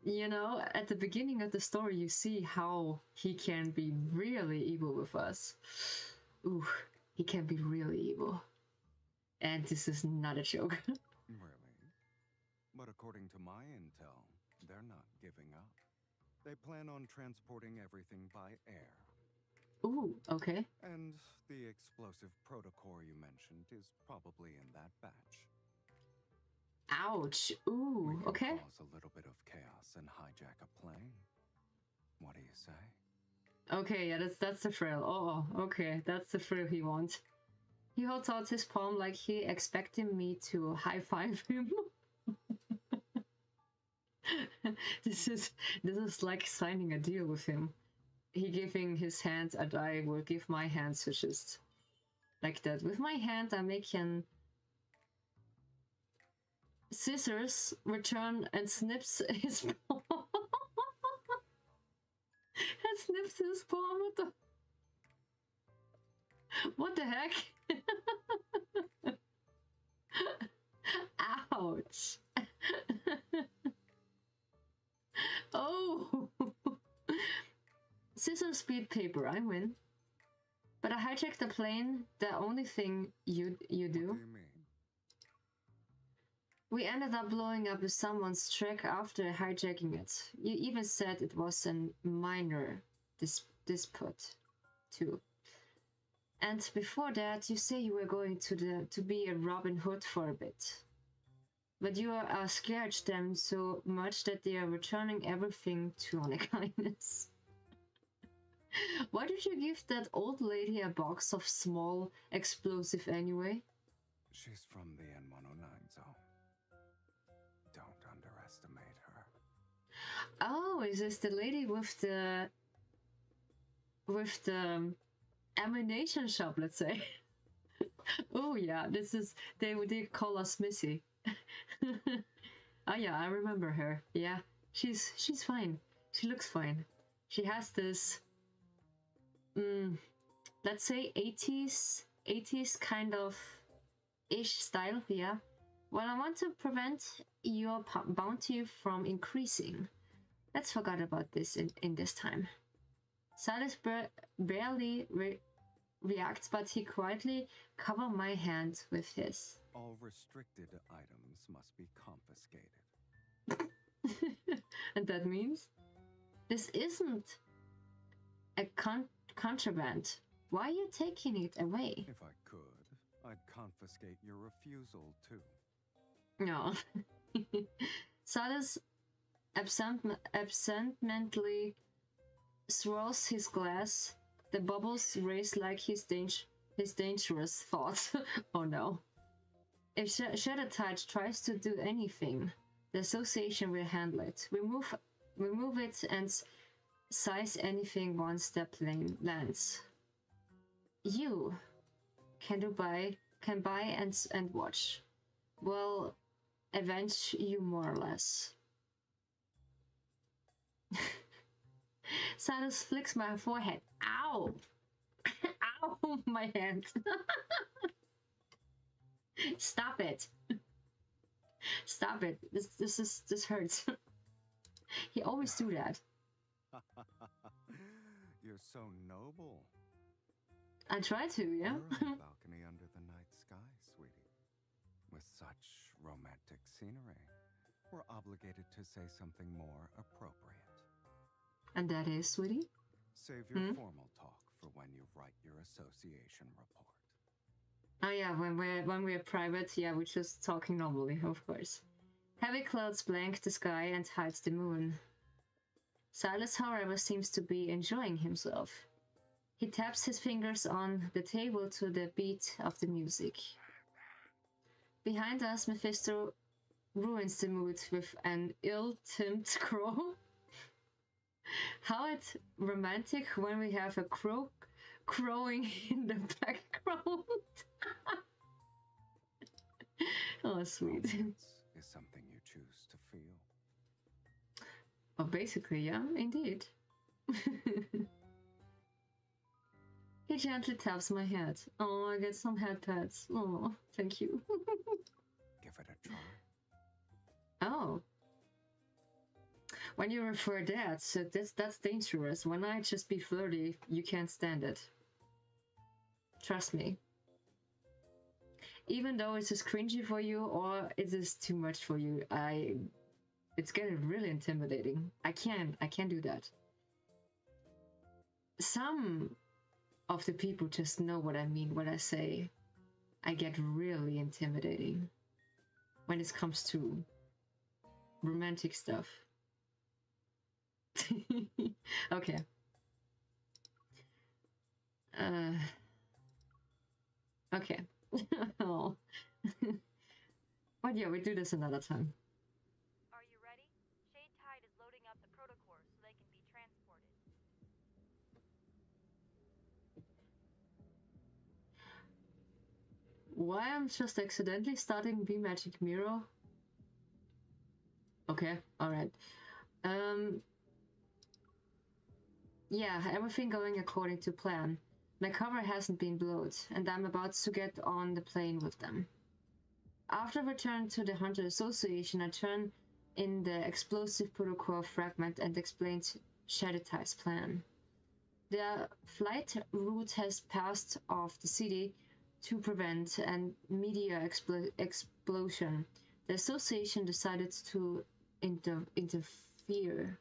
You know, at the beginning of the story, you see how he can be really evil with us. Ooh, he can be really evil. And this is not a joke. Really? But according to my intel, they're not giving up. They plan on transporting everything by air. Ooh, okay. And the explosive protocore you mentioned is probably in that batch. Ouch. Ooh, we can okay. Cause a little bit of chaos and hijack a plane. What do you say? Okay, yeah, that's the thrill. Oh, okay, that's the thrill he wants. He holds out his palm like he expecting me to high-five him. This is like signing a deal with him. He giving his hand and I will give my hand, so just like that. With my hand I make an scissors, return and snips his palm. And snips his palm. What the heck? Ouch. Oh. Scissor speed paper, I win. But I hijacked the plane, the only thing you do. What do you mean? We ended up blowing up someone's truck after hijacking it. You even said it was a minor dispute, too. And before that, you say you were going to be a Robin Hood for a bit. But you are scared them so much that they are returning everything to honest kindness. Why did you give that old lady a box of small explosive anyway? She's from the N109 zone. Don't underestimate her. Oh, is this the lady with the ammunition shop, let's say? Oh yeah, this is they call us Missy. Oh yeah, I remember her. Yeah, she's fine. She looks fine. She has this let's say 80s kind of ish style, yeah. Well, I want to prevent your bounty from increasing. Let's forget about this in this time. Silas barely reacts, but he quietly covers my hand with his. All restricted items must be confiscated. And that means this isn't a contraband. Why are you taking it away? If I could, I'd confiscate your refusal too. No. Silas absentmindedly swirls his glass. The bubbles raise like his dangerous thoughts. Oh no. If Shadowtide tries to do anything, the association will handle it. Remove it and size anything once the plane lands. You can buy and watch. Well, avenge you more or less. Silas flicks my forehead. Ow! Ow, my hand. Stop it. Stop it. This hurts. He always do that. You're so noble. I try to, yeah. We're on a balcony under the night sky, sweetie. With such romantic scenery, we're obligated to say something more appropriate. And that is, sweetie? Save your formal talk for when you write your association report. Oh yeah, when we're private, yeah, we're just talking normally, of course. Heavy clouds blank the sky and hides the moon. Silas, however, seems to be enjoying himself. He taps his fingers on the table to the beat of the music. Behind us, Mephisto ruins the mood with an ill-timed crow. How it's romantic when we have a crow crowing in the background. Oh, sweet. Romance is something you choose to feel. Oh, basically, yeah, indeed. He gently taps my head. Oh, I get some head pats. Oh, thank you. Give it a try. Oh. When you refer that, so that's dangerous. When I just be flirty, you can't stand it. Trust me. Even though it's just cringy for you or it is too much for you, it's getting really intimidating. I can't do that. Some of the people just know what I mean when I say I get really intimidating when it comes to romantic stuff. Okay. Okay. Oh. But yeah, we do this another time. Are you ready? Shade Tide is loading up the protocores so they can be transported. Why I'm just accidentally starting B Magic Mirror? Okay, alright. Yeah, everything going according to plan. My cover hasn't been blown, and I'm about to get on the plane with them. After return to the Hunter Association, I turn in the explosive protocol fragment and explain Shadowtie's plan. Their flight route has passed off the city to prevent an meteor explosion. The association decided to intervene.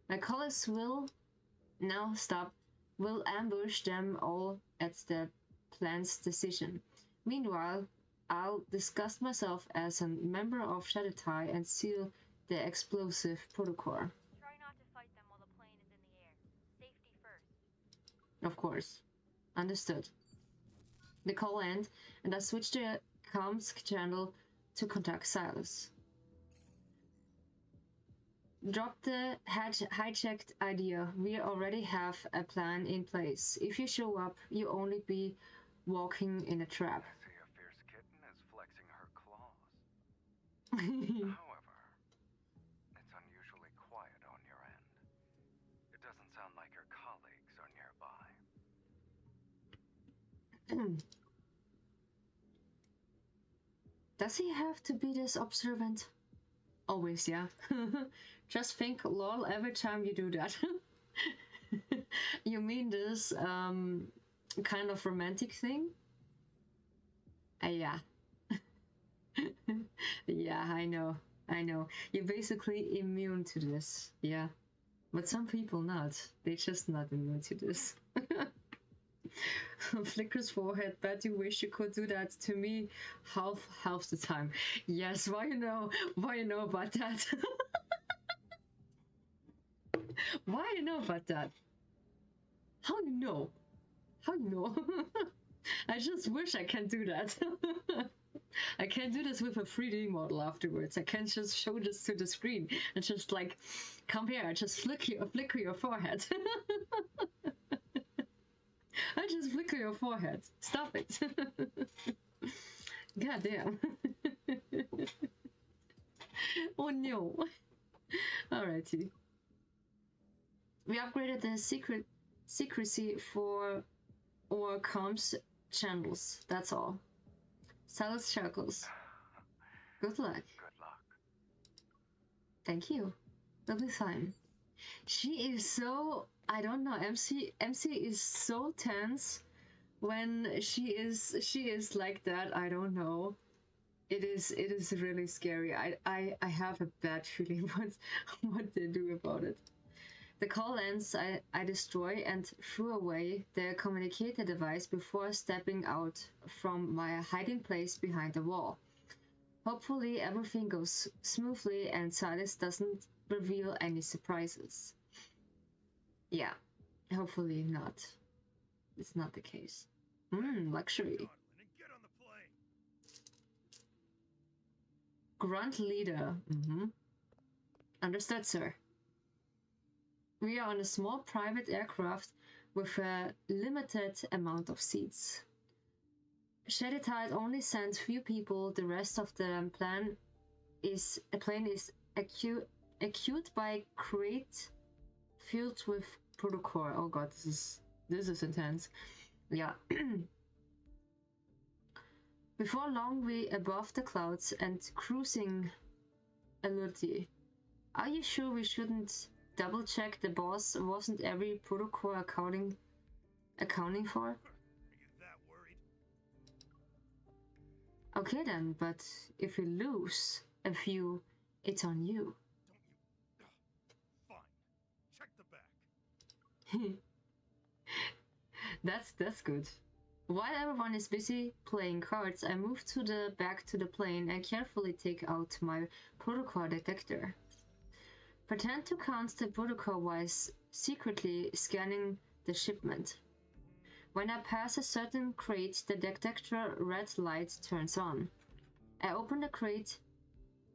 My colleagues will ambush them all at the plan's decision. Meanwhile, I'll disguise myself as a member of Shadowtie and seal the explosive protocol. Try not to fight them while the plane is in the air. Safety first. Of course. Understood. The call ends, and I switch the comms channel to contact Silas. Drop the hijacked idea. We already have a plan in place. If you show up, you only be walking in a trap. I see a fierce kitten is flexing her claws. However, it's unusually quiet on your end. It doesn't sound like your colleagues are nearby. Does he have to be this observant? Always, yeah. Just think, lol, every time you do that. You mean this kind of romantic thing? Yeah. Yeah, I know. You're basically immune to this, yeah. But some people not. They're just not immune to this. Flicker's forehead, bet you wish you could do that to me half the time. Yes, why you know about that? Why you know about that? How you know? I just wish I can do that. I can't do this with a 3D model afterwards. I can't just show this to the screen and just like, come here, just flicker your forehead. I just flicker your forehead. Stop it. God damn. Oh no. Alrighty. We upgraded the secrecy for our comms channels. That's all. Silas Shackles. Good luck. Good luck. Thank you. Will be fine. She is so, I don't know, MC is so tense when she is like that. I don't know. It is really scary. I have a bad feeling what they do about it. The call ends, I destroy and threw away the communicator device before stepping out from my hiding place behind the wall. Hopefully everything goes smoothly and Silas doesn't reveal any surprises. Yeah, hopefully not. It's not the case. Luxury. Grunt leader. Understood, sir. We are on a small private aircraft with a limited amount of seats. Shady Tide only sends few people. The rest of the plane is acute by crate filled with protocol. Oh god, this is intense. Yeah. Before long, we above the clouds and cruising alertly. Are you sure we shouldn't double check the boss wasn't every protocol accounting for? Are you that worried? Okay then, but if we lose a few, it's on you. Fine. Check the back. That's good. While everyone is busy playing cards, I move back to the plane and carefully take out my protocol detector. Pretend to count the protocol while secretly scanning the shipment. When I pass a certain crate, the detector red light turns on. I open the crate,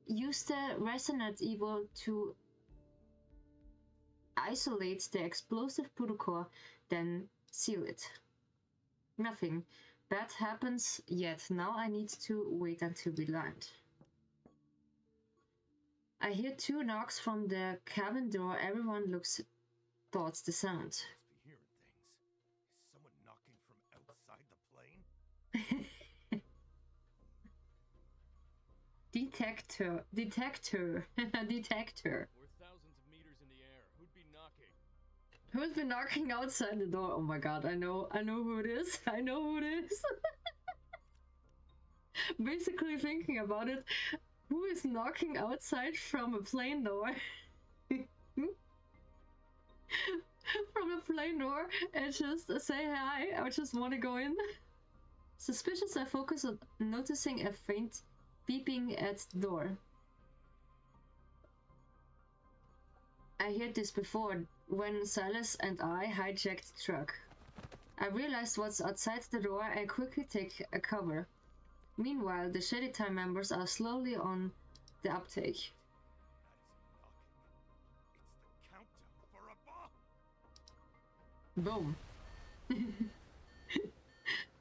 use the resonant evil to isolate the explosive protocol, then seal it. Nothing bad happens yet. Now I need to wait until we land. I hear 2 knocks from the cabin door. Everyone looks towards the sound. Must be hearing things. Is someone knocking from outside the plane? Detector. We're thousands of meters in the air. Who'd be knocking? Who's been knocking outside the door? Oh my god, I know who it is. I know who it is. Basically thinking about it, who is knocking outside from a plane door? From a plane door and just say hi, I just want to go in. Suspicious, I focus on noticing a faint beeping at the door. I heard this before, when Silas and I hijacked the truck. I realized what's outside the door and quickly take a cover. Meanwhile, the Shady Time members are slowly on the uptake. That isn't knocking. It's the countdown for a bomb. Boom.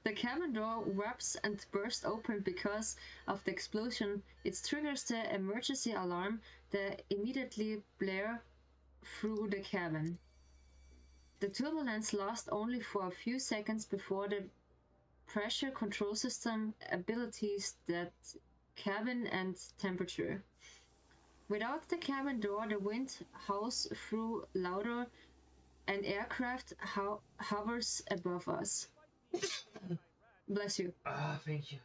The cabin door wraps and bursts open because of the explosion. It triggers the emergency alarm that immediately blare through the cabin. The turbulence lasts only for a few seconds before the pressure control system abilities that cabin and temperature. Without the cabin door, the wind howls through louder and aircraft hovers above us. Bless you. Ah, thank you.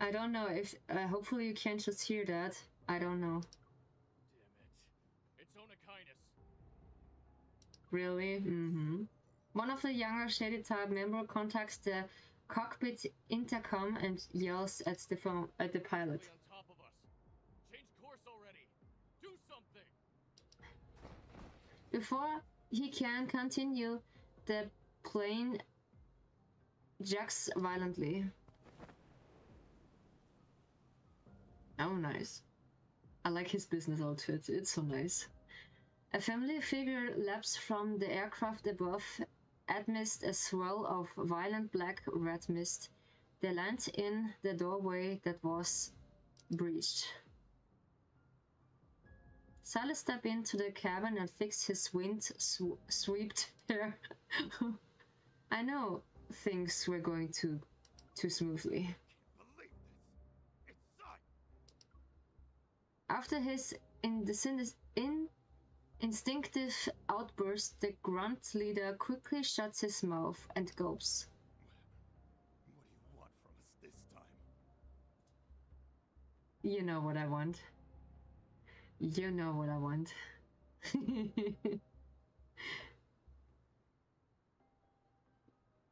I don't know if hopefully you can just hear that. I don't know. Damn it. It's Onakainis. Really? One of the younger Shady Type member contacts the cockpit intercom and yells at the pilot. On top of us. Change course already. Do something. Before he can continue, the plane jacks violently. Oh, nice. I like his business outfit. It's so nice. A familiar figure leaps from the aircraft above, amidst a swirl of violent black-red mist. They land in the doorway that was breached. Silas steps into the cabin and fixes his wind-swept hair. I know things were going too smoothly. Believe this. It's Sai. After his instinctive outburst, the grunt leader quickly shuts his mouth and gulps. What do you want from us this time? You know what I want. You know what I want.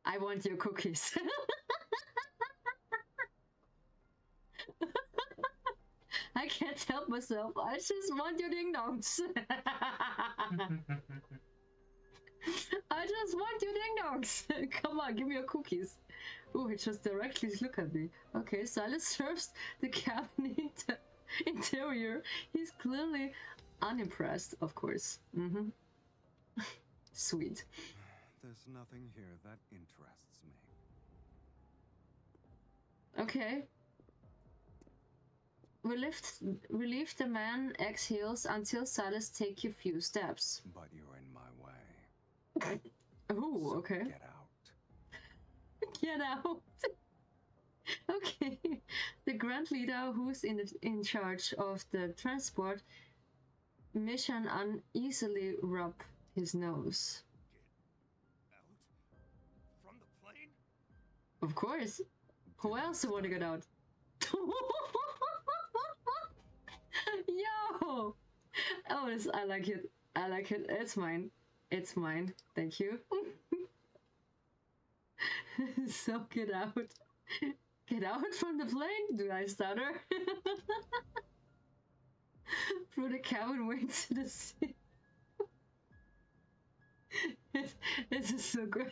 I want your cookies. I can't help myself. I just want your ding dongs. I just want your ding dongs. Come on, give me your cookies. Oh, he just directly look at me. Okay, Silas serves the cabin interior. He's clearly unimpressed, of course. Sweet. There's nothing here that interests me. Okay. Relieved, the man exhales until Silas takes a few steps. But you're in my way. Oh, So okay. Get out. Get out. Okay. The grunt leader, who's in charge of the transport mission, uneasily rub his nose. Out? From the plane? Of course. Who else want to get out? Yo! Oh, this, I like it. I like it. It's mine. It's mine. Thank you. So get out. Get out from the plane? Do I stutter? Through the cabin windows to the sea. This is so good.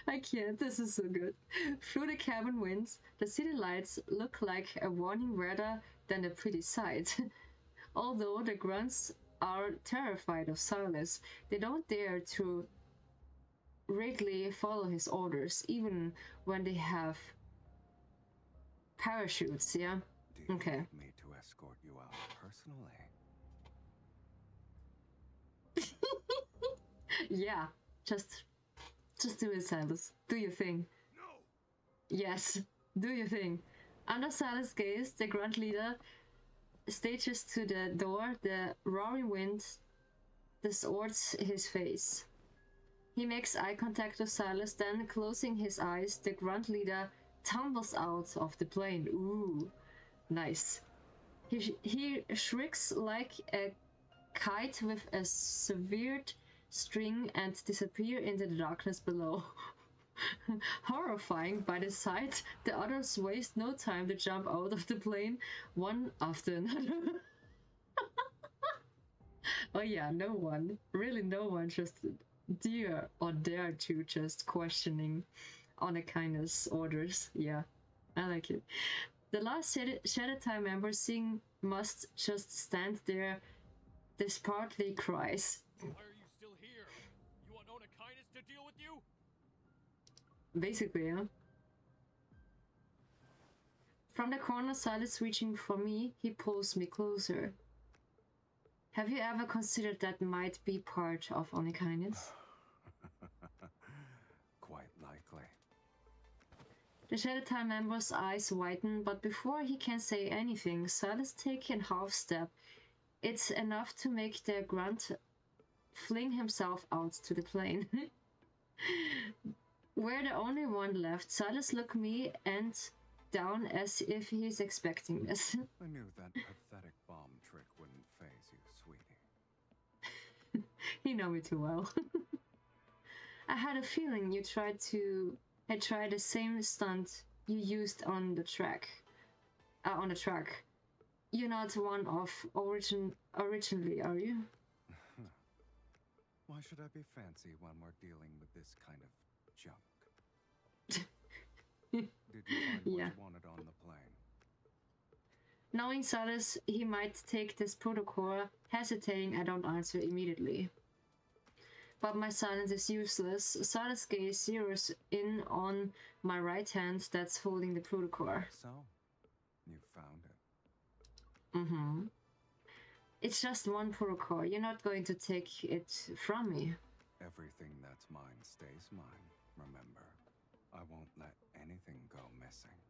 I can't. This is so good. Through the cabin winds, the city lights look like a warning rather than a pretty sight. Although the grunts are terrified of Silas, they don't dare to rigidly follow his orders, even when they have parachutes, yeah? Do you Okay. need me to escort you out personally? Yeah, just do it, Silas. Do your thing. No! Yes, do your thing. Under Silas' gaze, the grunt leader stages to the door. The roaring wind distorts his face. He makes eye contact with Silas, then closing his eyes, the grunt leader tumbles out of the plane. Ooh, nice. He shrieks like a kite with a severed string and disappear into the darkness below. Horrifying by the sight, the others waste no time to jump out of the plane, one after another. Oh yeah, no one, really no one just dare to just questioning Onakina's orders. Yeah, I like it. The last Shadow Time member seeing must just stand there, desperately cries. Why are you still here? You want Onakainis to deal with you? Basically, yeah. From the corner, Silas reaching for me, he pulls me closer. Have you ever considered that might be part of Onakainis? Quite likely. The Shadow Time member's eyes widen, but before he can say anything, Silas takes a half step. It's enough to make the grunt fling himself out to the plane. We're the only one left. Silas look me and down as if he's expecting this. I knew that pathetic bomb trick wouldn't faze you, sweetie. He know me too well. I had a feeling you tried the same stunt you used on the track. You're not one of originally, are you? Why should I be fancy when we're dealing with this kind of junk? Did you find what Yeah. you wanted on the plane? Knowing Silas, he might take this protocol. Hesitating, I don't answer immediately. But my silence is useless. Silas' gaze zeroes in on my right hand that's holding the protocol. So, you found it. Mm-hmm. It's just one protocol. You're not going to take it from me. Everything that's mine stays mine. remember. I won't let anything go missing.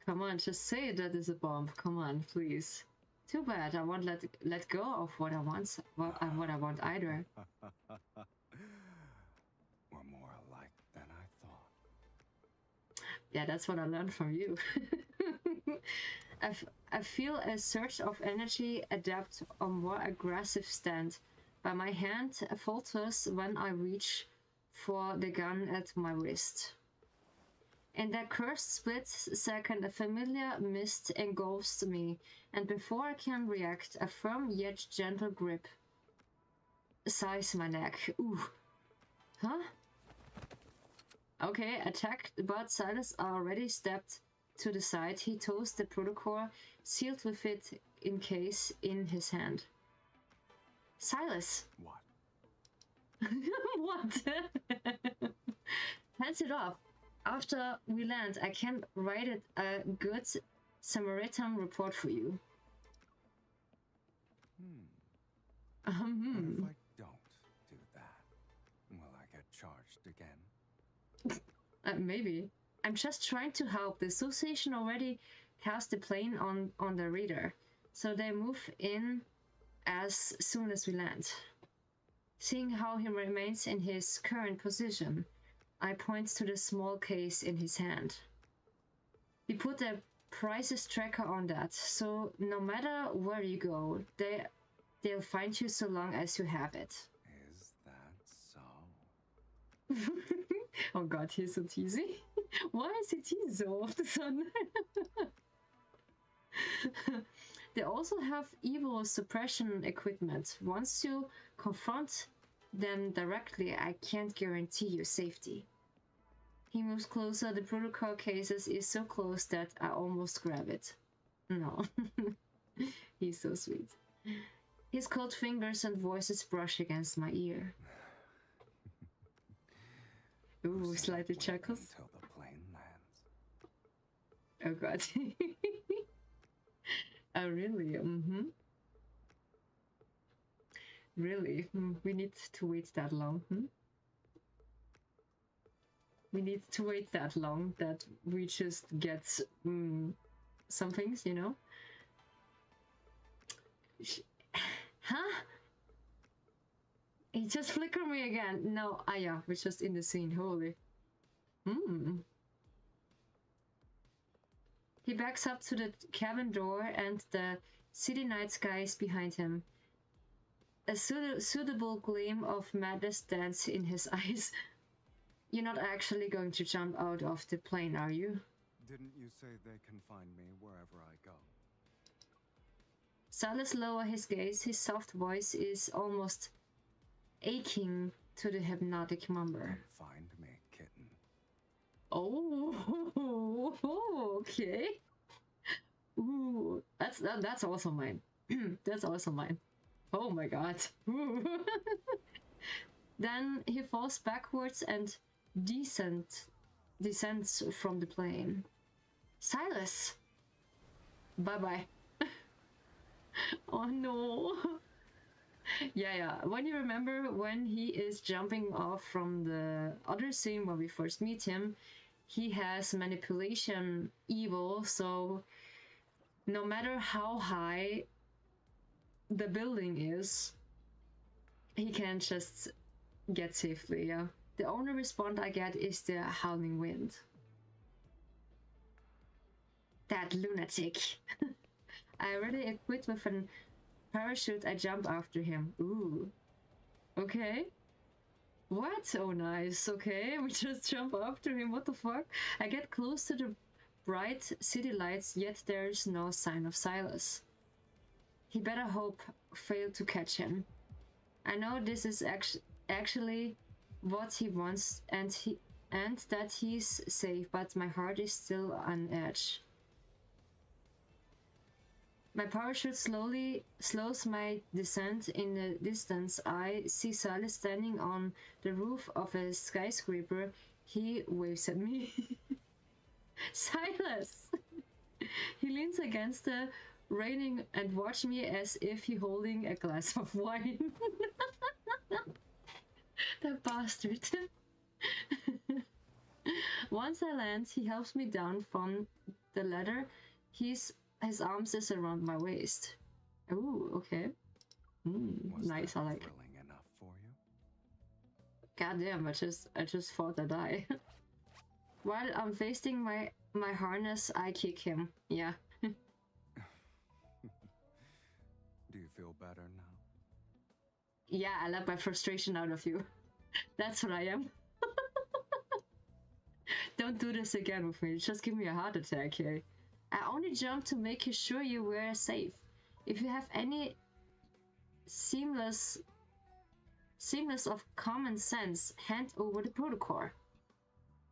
Come on, just say that is a bomb. Come on, please. Too bad. I won't let go of what I want. What I want either. We're more alike than I thought. Yeah, that's what I learned from you. I feel a surge of energy adapt a more aggressive stand, but my hand falters when I reach for the gun at my wrist. In that cursed split second, a familiar mist engulfs me, and before I can react, a firm yet gentle grip sighs my neck. Ooh. Huh? Okay, attacked, but Silas already stepped to the side. He tossed the protocol, sealed with it in case, in his hand. Silas! What? What? Hands it off. After we land, I can write a good Samaritan report for you. But if I don't do that, will I get charged again? Maybe. I'm just trying to help. The association already cast the plane on the radar, so they move in as soon as we land. Seeing how he remains in his current position, I point to the small case in his hand. He put a prices tracker on that, so no matter where you go, they'll find you so long as you have it. Is that so? Oh god, he's so teasy. Why is he teasy so often? They also have evil suppression equipment. Once you confront them directly, I can't guarantee your safety. He moves closer. The protocol cases is so close that I almost grab it. No. He's so sweet. His cold fingers and voices brush against my ear. Ooh, slightly chuckles. Until the plane lands. Oh god. Oh really? Mm-hmm. Really? We need to wait that long, We need to wait that long that we just get some things, you know? Huh? He just flickered me again. No, yeah, we're just in the scene. Holy. He backs up to the cabin door and the city night sky is behind him. A suitable gleam of madness dances in his eyes. You're not actually going to jump out of the plane, are you? Didn't you say they can find me wherever I go? Silas lowers his gaze. His soft voice is almost aching to the hypnotic mumber. Find me, kitten. Oh, okay. Ooh, that's also mine. That's also mine. Oh my god. Then he falls backwards and descends from the plane. Silas! Bye-bye. Oh no. Yeah. When you remember when he is jumping off from the other scene when we first meet him, he has manipulation evil, so no matter how high the building is, he can just get safely, yeah. The only response I get is the howling wind. That lunatic. I already equipped with a parachute. I jump after him. Ooh. Okay. What? Oh nice. Okay, we just jump after him. What the fuck? I get close to the bright city lights, yet there's no sign of Silas. He better hope fail to catch him. I know this is actually what he wants and that he's safe, but my heart is still on edge. My parachute slowly slows my descent. In the distance, I see Silas standing on the roof of a skyscraper. He waves at me. Silas! He leans against the railing and watches me as if he holding a glass of wine. That bastard. Once I land, he helps me down from the ladder. His arms is around my waist. Ooh, okay. Nice, I like it. Thrilling enough for you? Goddamn, I just fought a die. While I'm wasting my harness, I kick him. Yeah. Do you feel better now? Yeah, I let my frustration out of you. That's what I am. Don't do this again with me. Just give me a heart attack here. I only jumped to make sure you were safe. If you have any seamless of common sense, hand over the protocol.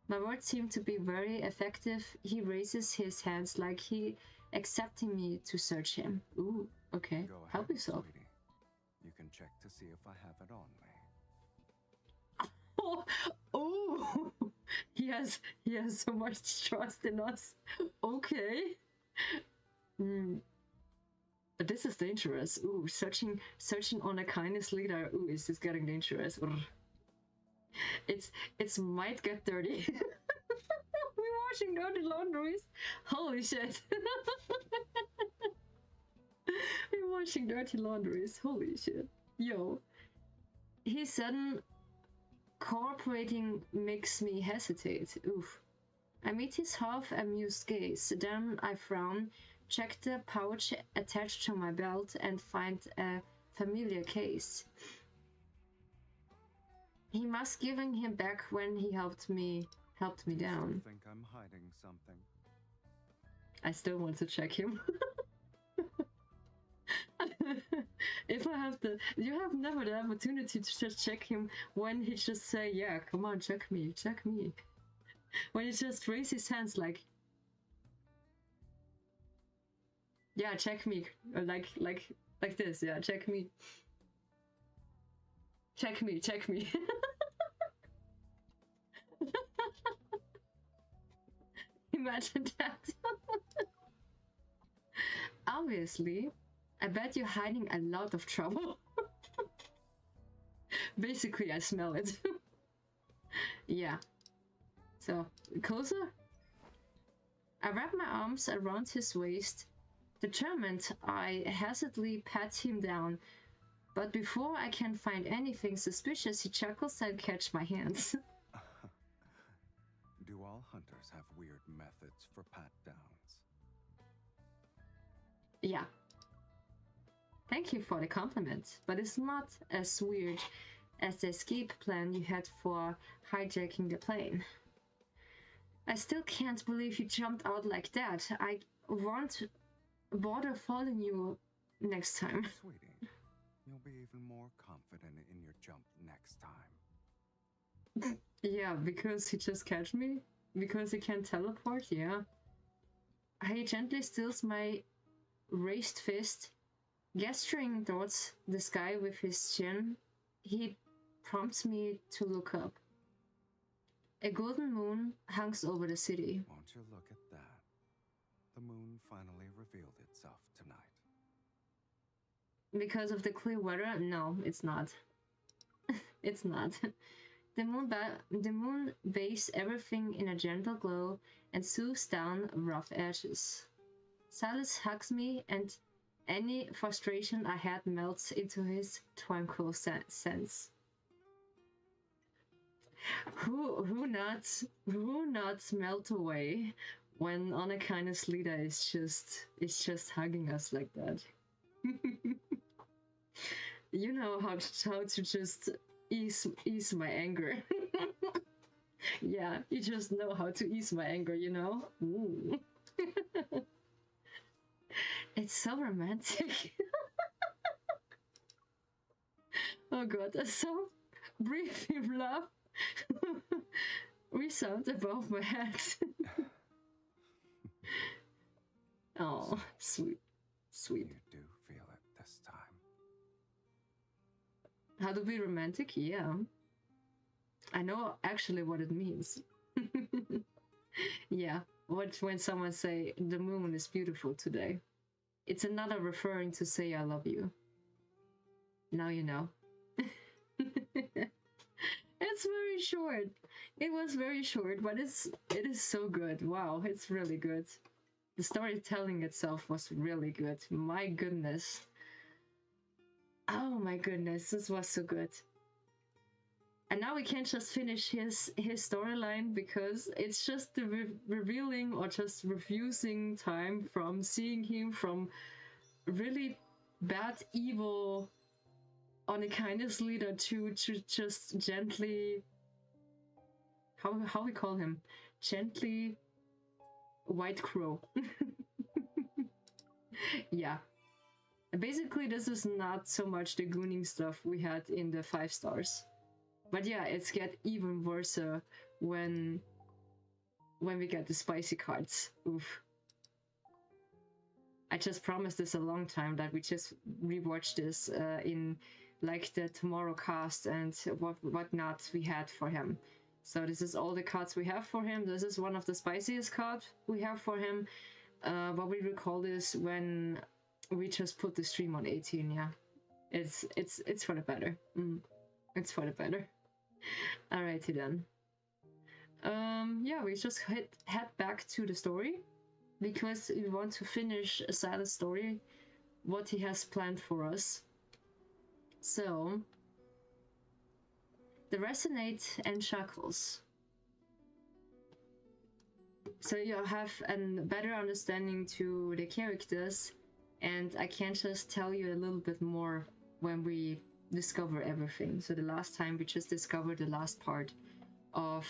My words seem to be very effective. He raises his hands like he accepting me to search him. Ooh, okay. Go ahead, Help yourself. sweetie. You can check to see if I have it on me. Oh, he has so much trust in us. Okay. But this is dangerous. Ooh, searching on a kindness leader. Ooh, is this getting dangerous? It's might get dirty. We're washing dirty laundries. Holy shit. We're washing dirty laundries. Holy shit. Yo. His sudden cooperating makes me hesitate. Oof. I meet his half-amused gaze. Then I frown, check the pouch attached to my belt, and find a familiar case. He must giving him back when he helped me down. I think I'm hiding something. I still want to check him. If I have you have never the opportunity to just check him when he just say, yeah, come on, check me. When he just raise his hands like, yeah, check me, like this, yeah, check me. Imagine that. Obviously, I bet you're hiding a lot of trouble. Basically, I smell it. Yeah. So, closer? I wrap my arms around his waist. Determined, I hesitantly pat him down. But before I can find anything suspicious, he chuckles and catches my hands. Do all hunters have weird methods for pat-downs? Yeah. Thank you for the compliment, but it's not as weird as the escape plan you had for hijacking the plane. I still can't believe you jumped out like that. I won't bother following you next time. Sweetie, you'll be even more confident in your jump next time. Yeah, because he just catch me? Because he can teleport? Yeah. He gently steals my raised fist. Gesturing towards the sky with his chin, he prompts me to look up. A golden moon hangs over the city. Won't you look at that? The moon finally revealed itself tonight. Because of the clear weather? No, it's not. It's not. The moon bathes everything in a gentle glow and soothes down rough edges. Silas hugs me, and any frustration I had melts into his tranquil sense. Who not melt away when on a kindness leader is just hugging us like that? You know how to just ease my anger. Yeah, you just know how to ease my anger, you know? It's so romantic. Oh god, a soft, breathing laugh resounds above my head. Oh, sweet. You do feel it this time. How to be romantic? Yeah. I know actually what it means. Yeah, when someone say the moon is beautiful today. It's another referring to say I love you. Now you know. It's very short. It was very short, but it is so good. Wow, it's really good. The storytelling itself was really good. My goodness. Oh my goodness, this was so good. And now we can't just finish his storyline because it's just the revealing or just refusing time from seeing him from really bad evil on a kindness leader to just gently how we call him, gently white crow. Yeah, basically this is not so much the gooning stuff we had in the 5 stars, but yeah, it's get even worse when we get the spicy cards. Oof. I just promised this a long time that we just rewatch this in like the tomorrow cast and whatnot we had for him. So this is all the cards we have for him. This is one of the spiciest cards we have for him. What we recall is when we just put the stream on 18. Yeah, it's for the better. It's for the better. Alrighty then. Yeah, we just head back to the story because we want to finish Silas' story, what he has planned for us. So, the resonate and shackles. So you have a better understanding to the characters, and I can just tell you a little bit more when we discover everything. So the last time we just discovered the last part of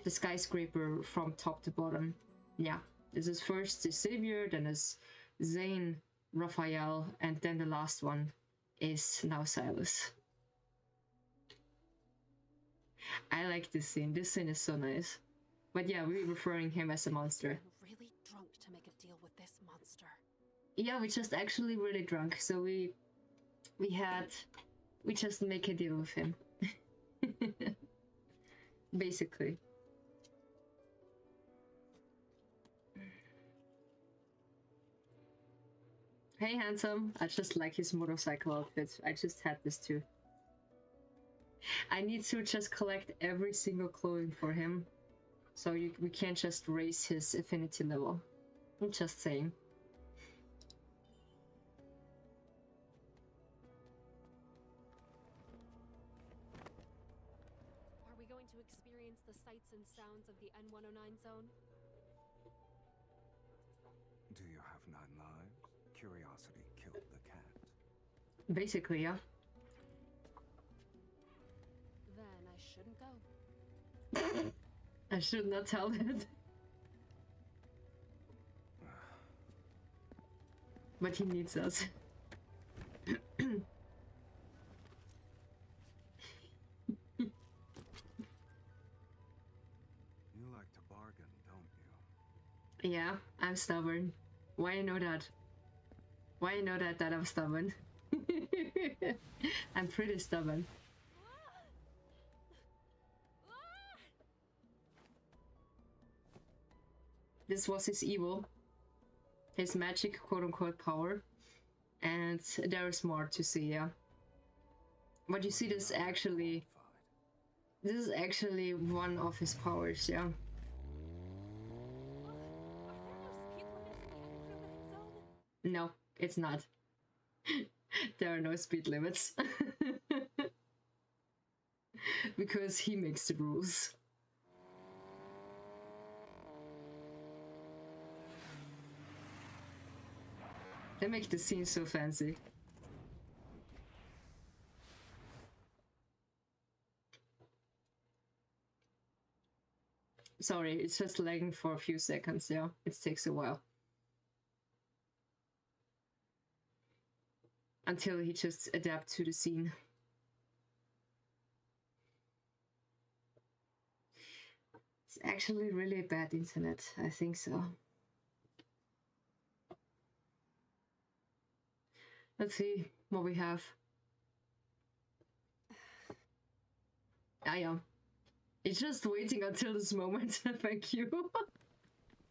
the skyscraper from top to bottom. Yeah, this is first the Savior, then is Zane, Raphael, and then the last one is now Silas. I like this scene. This scene is so nice. But yeah, we're referring him as a monster. I'm really drunk to make a deal with this monster. Yeah, we just actually really drunk, so we just make a deal with him. Basically. Hey, handsome. I just like his motorcycle outfit. I just had this too. I need to just collect every single clothing for him. So we can't just raise his affinity level. I'm just saying. Are we going to experience the sights and sounds of the N109 zone? Do you have 9 lives? Curiosity killed the cat. Basically, yeah. Then I shouldn't go. I should not tell that. But he needs us. You like to bargain, don't you? Yeah, I'm stubborn. Why you know that? Why you know that I'm stubborn? I'm pretty stubborn. This was his evil. His magic quote-unquote power. And there is more to see, yeah. But you see this actually... This is actually one of his powers, yeah. No, it's not. There are no speed limits. Because he makes the rules. They make the scene so fancy. Sorry, it's just lagging for a few seconds, yeah. It takes a while. Until he just adapts to the scene. It's actually really bad internet, I think so. Let's see what we have. Ah, yeah. It's just waiting until this moment. Thank you.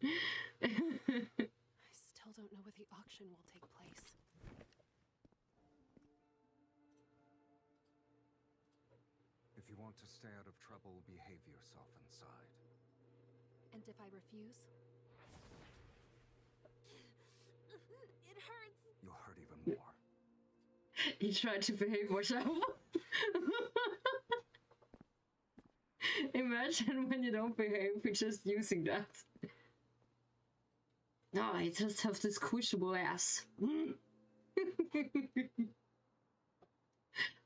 I still don't know where the auction will take place. If you want want to stay out of trouble, behave yourself inside. And if I refuse? It hurts! You'll hurt even more. He tried to behave himself. Imagine when you don't behave, you're just using that. No, I just have this squishable ass.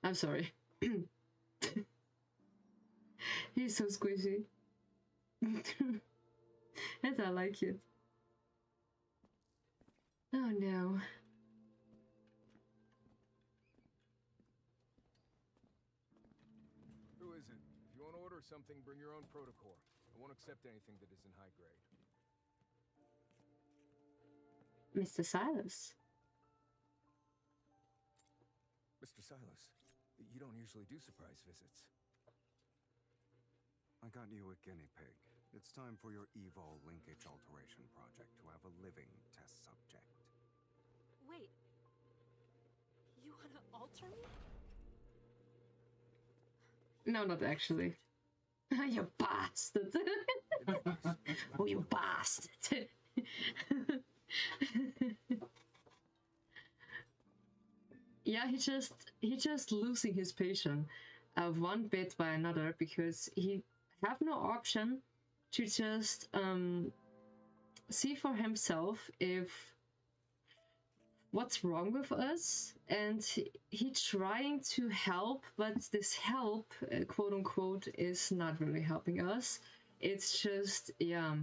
I'm sorry. He's so squishy. And I like it. Oh no. Who is it? If you want to order something, bring your own protocol. I won't accept anything that isn't high grade. Mr. Silas. Mr. Silas, you don't usually do surprise visits. I got you a guinea pig. It's time for your evil linkage alteration project to have a living test subject. Wait. You wanna alter me? No, not actually. You bastard! Oh, you bastard! Yeah, he just losing his patience one bit by another because he have no option to just see for himself if what's wrong with us, and he trying to help, but this help, quote unquote, is not really helping us. It's just, yeah,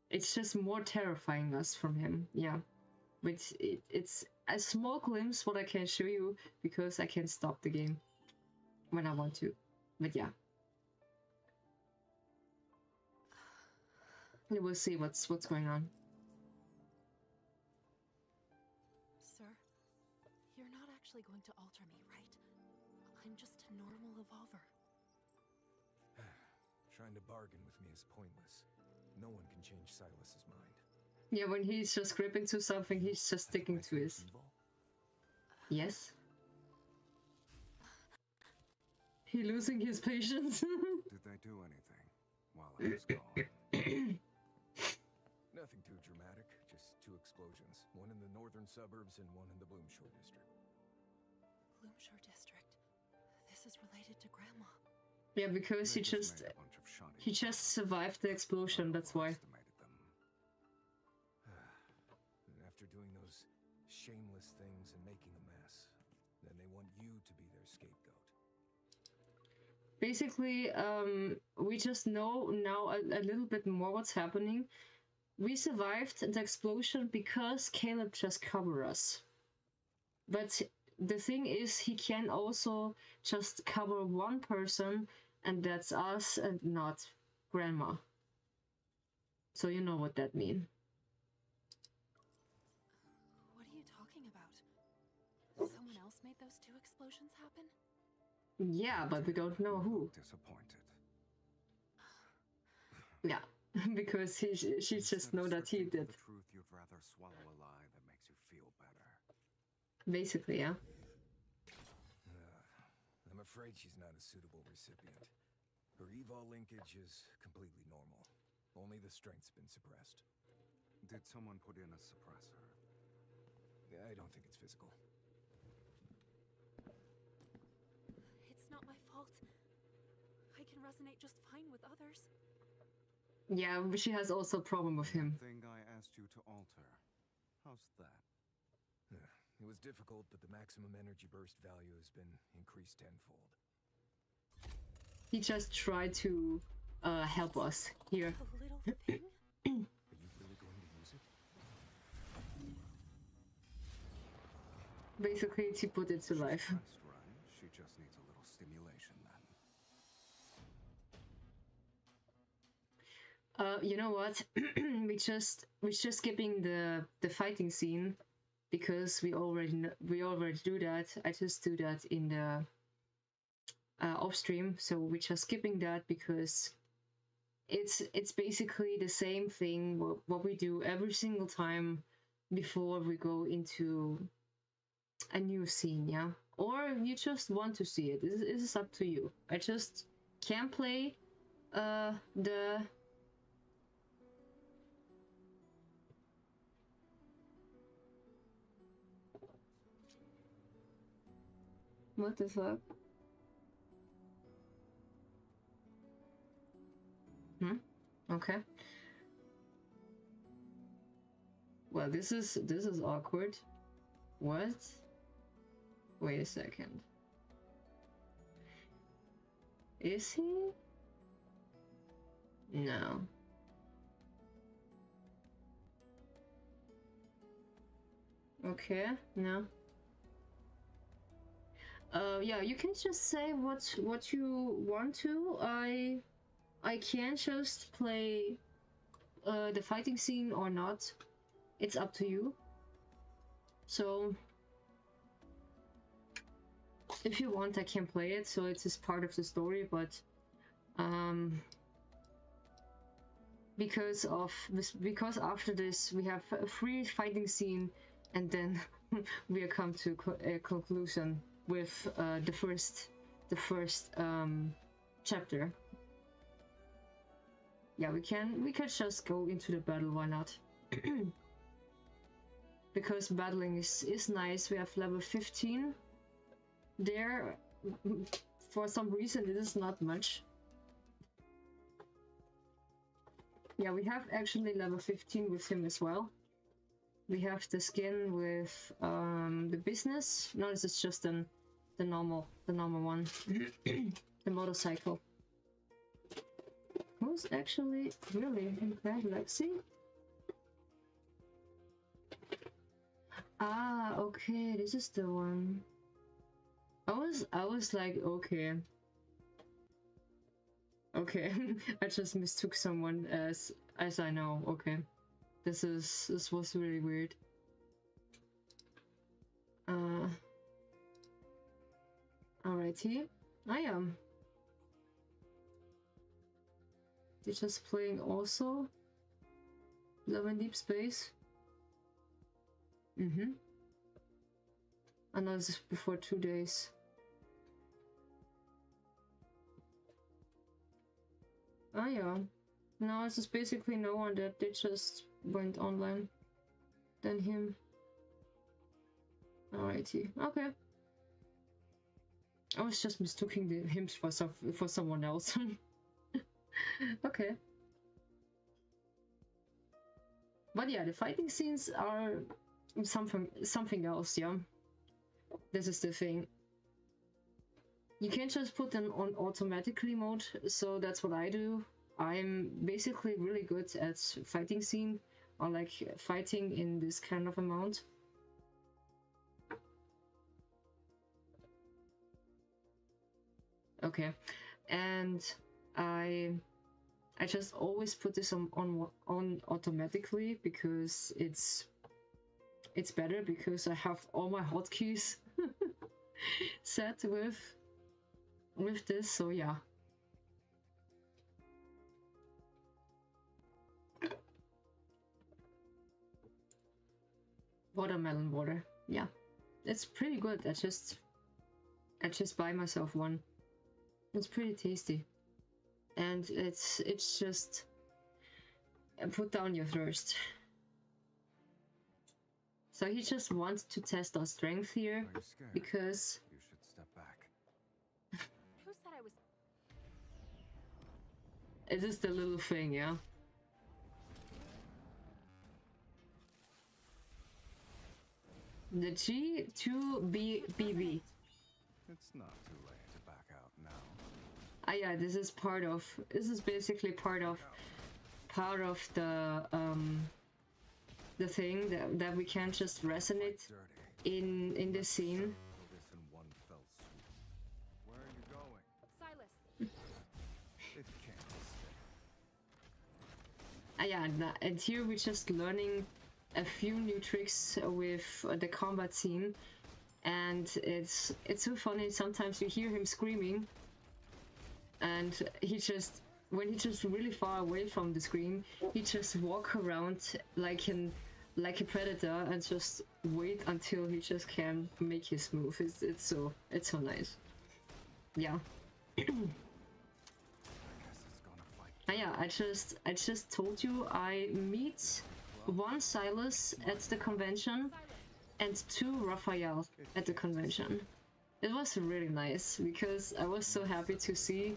it's just more terrifying us from him. Yeah, but it's a small glimpse what I can show you because I can stop the game when I want to. But yeah, we'll see what's going on. Sir, you're not actually going to alter me, right? I'm just a normal evolver. Trying to bargain with me is pointless. No one can change Silas's mind. Yeah, when he's just gripping to something, he's just sticking to his. Yes. He losing his patience. Did they do anything while I was gone? Nothing too dramatic, just 2 explosions. One in the northern suburbs and one in the Bloomshore district. Bloomshore district. This is related to Grandma. Yeah, because he just survived the explosion, that's why. After doing those shameless things and making a mess, then they want you to be their scapegoat. Basically, we just know now a little bit more what's happening. We survived the explosion because Caleb just covered us. But the thing is, he can also just cover one person, and that's us and not Grandma. So you know what that means. What are you talking about? Someone else made those 2 explosions happen? Yeah, but we don't know who. Disappointed. Yeah, because she just know that he did. The truth, you'd rather swallow a lie that makes you feel better. Basically, yeah. I'm afraid she's not a suitable recipient. Her evol linkage is completely normal. Only the strength's been suppressed. Did someone put in a suppressor? I don't think it's physical. It's not my fault. I can resonate just fine with others. Yeah, but she has also a problem with him. Thing I asked you to alter. How's that? It was difficult, but the maximum energy burst value has been increased tenfold. He just tried to help us here. A little thing? Are you really going to use it? Basically, to put it to life. Right. She just needs a little stimulation then. You know what? we're just skipping the fighting scene because we already do that. I just do that in the off stream, so we're just skipping that because it's basically the same thing what we do every single time before we go into a new scene, yeah, or you just want to see it. This is up to you. I just can't play the what the fuck? Okay. Well, this is awkward. What? Wait a second. Is he? No. Okay, no. Yeah, you can just say what you want to. I can just play the fighting scene or not. It's up to you. So if you want, I can play it, so it is part of the story, but because after this we have a free fighting scene, and then we come to a conclusion with the first chapter. Yeah, we can just go into the battle, why not? Because battling is nice. We have level 15 there. For some reason it is not much. Yeah, we have actually level 15 with him as well. We have the skin with the business. No, this is just the normal one. The motorcycle. Who's actually really in bad, Lexi? Ah, okay, this is the one. I was like, okay. Okay, I just mistook someone as I know. Okay, this was really weird. Alrighty, I am. You're just playing also. Love and Deespace. I know this is before 2 days. Oh yeah. No, it's just basically no one that they just went online. Than him. Alrighty. Okay. I was just mistaking him for someone else. Okay. But yeah, the fighting scenes are something else, yeah. This is the thing. You can't just put them on automatically mode, so that's what I do. I'm basically really good at fighting scene, or like fighting in this kind of amount. Okay, and I just always put this on automatically because it's better, because I have all my hotkeys set with this, so yeah. Watermelon water, yeah, it's pretty good. I just buy myself one. It's pretty tasty, and it's just put down your thirst. So he just wants to test our strength here, because you should step back. Who said I was? It is the little thing, yeah. The G2BBB. It's not too late to back out now. Ah yeah, this is basically part of the thing that we can't just resonate in the scene. Where are you going? Silas. It can't stay. Ah yeah, and here we're just learning a few new tricks with the combat scene, and it's so funny. Sometimes you hear him screaming, and when he's just really far away from the screen, he just walk around like an like a predator and just wait until he just can make his move. It's so nice. Yeah. Yeah, I just told you I meet one Silas at the convention and two Raphael at the convention. It was really nice because I was so happy to see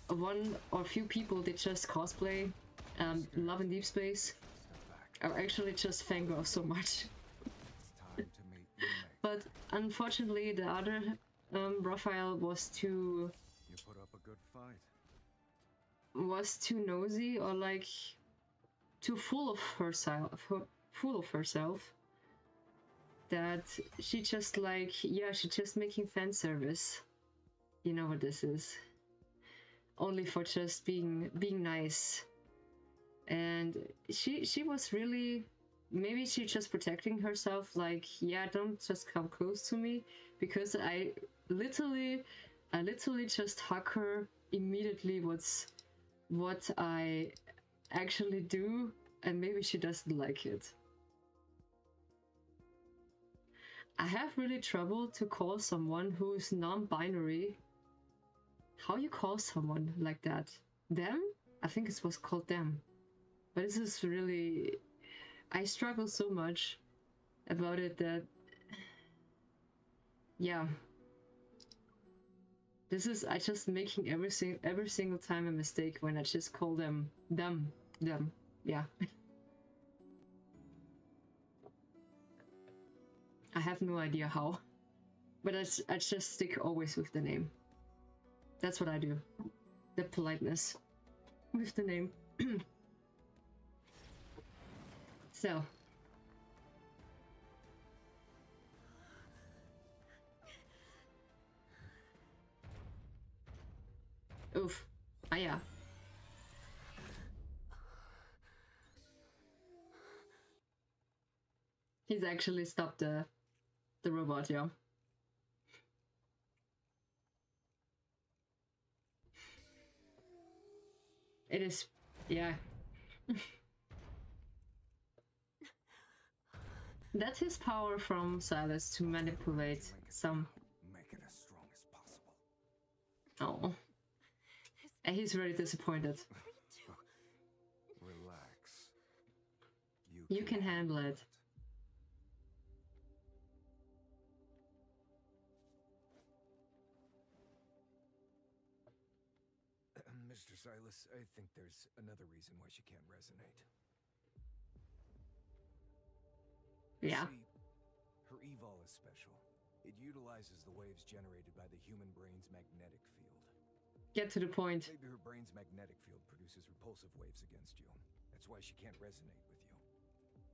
one or few people that just cosplay Love and Deespace. I actually just fangirl so much. But unfortunately the other Raphael was too nosy or like too full of herself that she just like, yeah, she's just making fan service. You know what this is. Only for just being nice. And she was really, maybe she just protecting herself, like, yeah, don't just come close to me, because I literally just hug her immediately what I actually do, and maybe she doesn't like it. I have really trouble to call someone who's non-binary. How you call someone like that? Them? I think it was called them. But this is really... I struggle so much about it that... Yeah. This is... I just making every single time a mistake when I just call them. Yeah. I have no idea how. But I just stick always with the name. That's what I do. The politeness. With the name. So. Oof. Ah, yeah. He's actually stopped the robot, yeah. It is, yeah. That's his power from Silas to manipulate some. Make it as strong as possible. Oh. And he's very disappointed. Relax. You can handle it. Mr. Silas, I think there's another reason why she can't resonate. Yeah. See, her evol is special. It utilizes the waves generated by the human brain's magnetic field. Get to the point. Maybe her brain's magnetic field produces repulsive waves against you. That's why she can't resonate with you.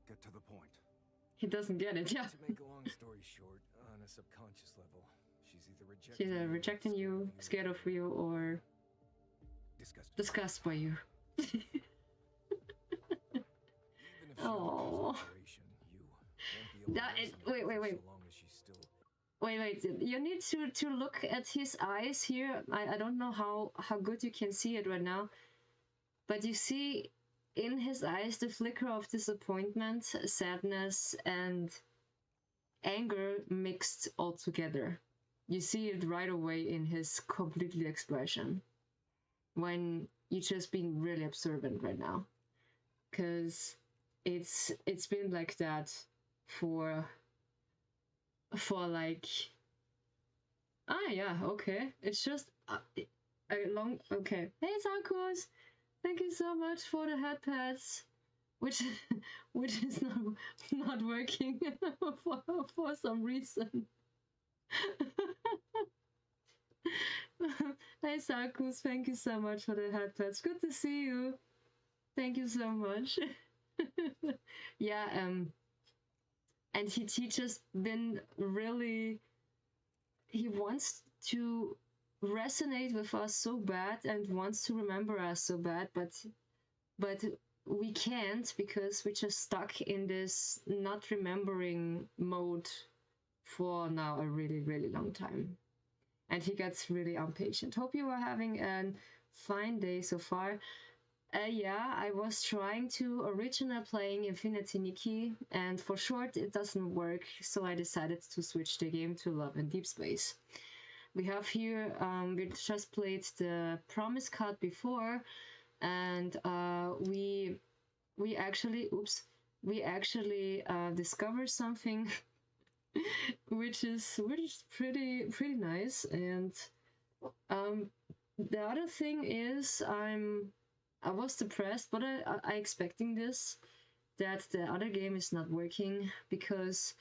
Get to the point. He doesn't get it, yeah. To make a long story short, on a subconscious level, she's either rejecting you, scared of you, or disgusted by you. Oh. Wait. You need to look at his eyes here. I don't know how good you can see it right now, but you see in his eyes the flicker of disappointment, sadness, and anger mixed all together. You see it right away in his completely expression when you're just being really observant right now, because it's been like that for like, yeah, okay, it's just a long, okay. Hey Sarkos, thank you so much for the head pads, which is not working for some reason. Hey Sarkos, thank you so much for the head pads. Good to see you. Thank you so much. Yeah, and he just been really, he wants to resonate with us so bad and wants to remember us so bad, but we can't, because we're just stuck in this not remembering mode for now a really, really long time. And he gets really impatient. Hope you are having a fine day so far. Yeah, I was trying to original playing Infinity Nikki, and for short it doesn't work, so I decided to switch the game to Love and Deespace. We have here, we just played the promise card before, and we actually, discovered something which is pretty nice. And the other thing is, I was depressed, but I expecting this, that the other game is not working because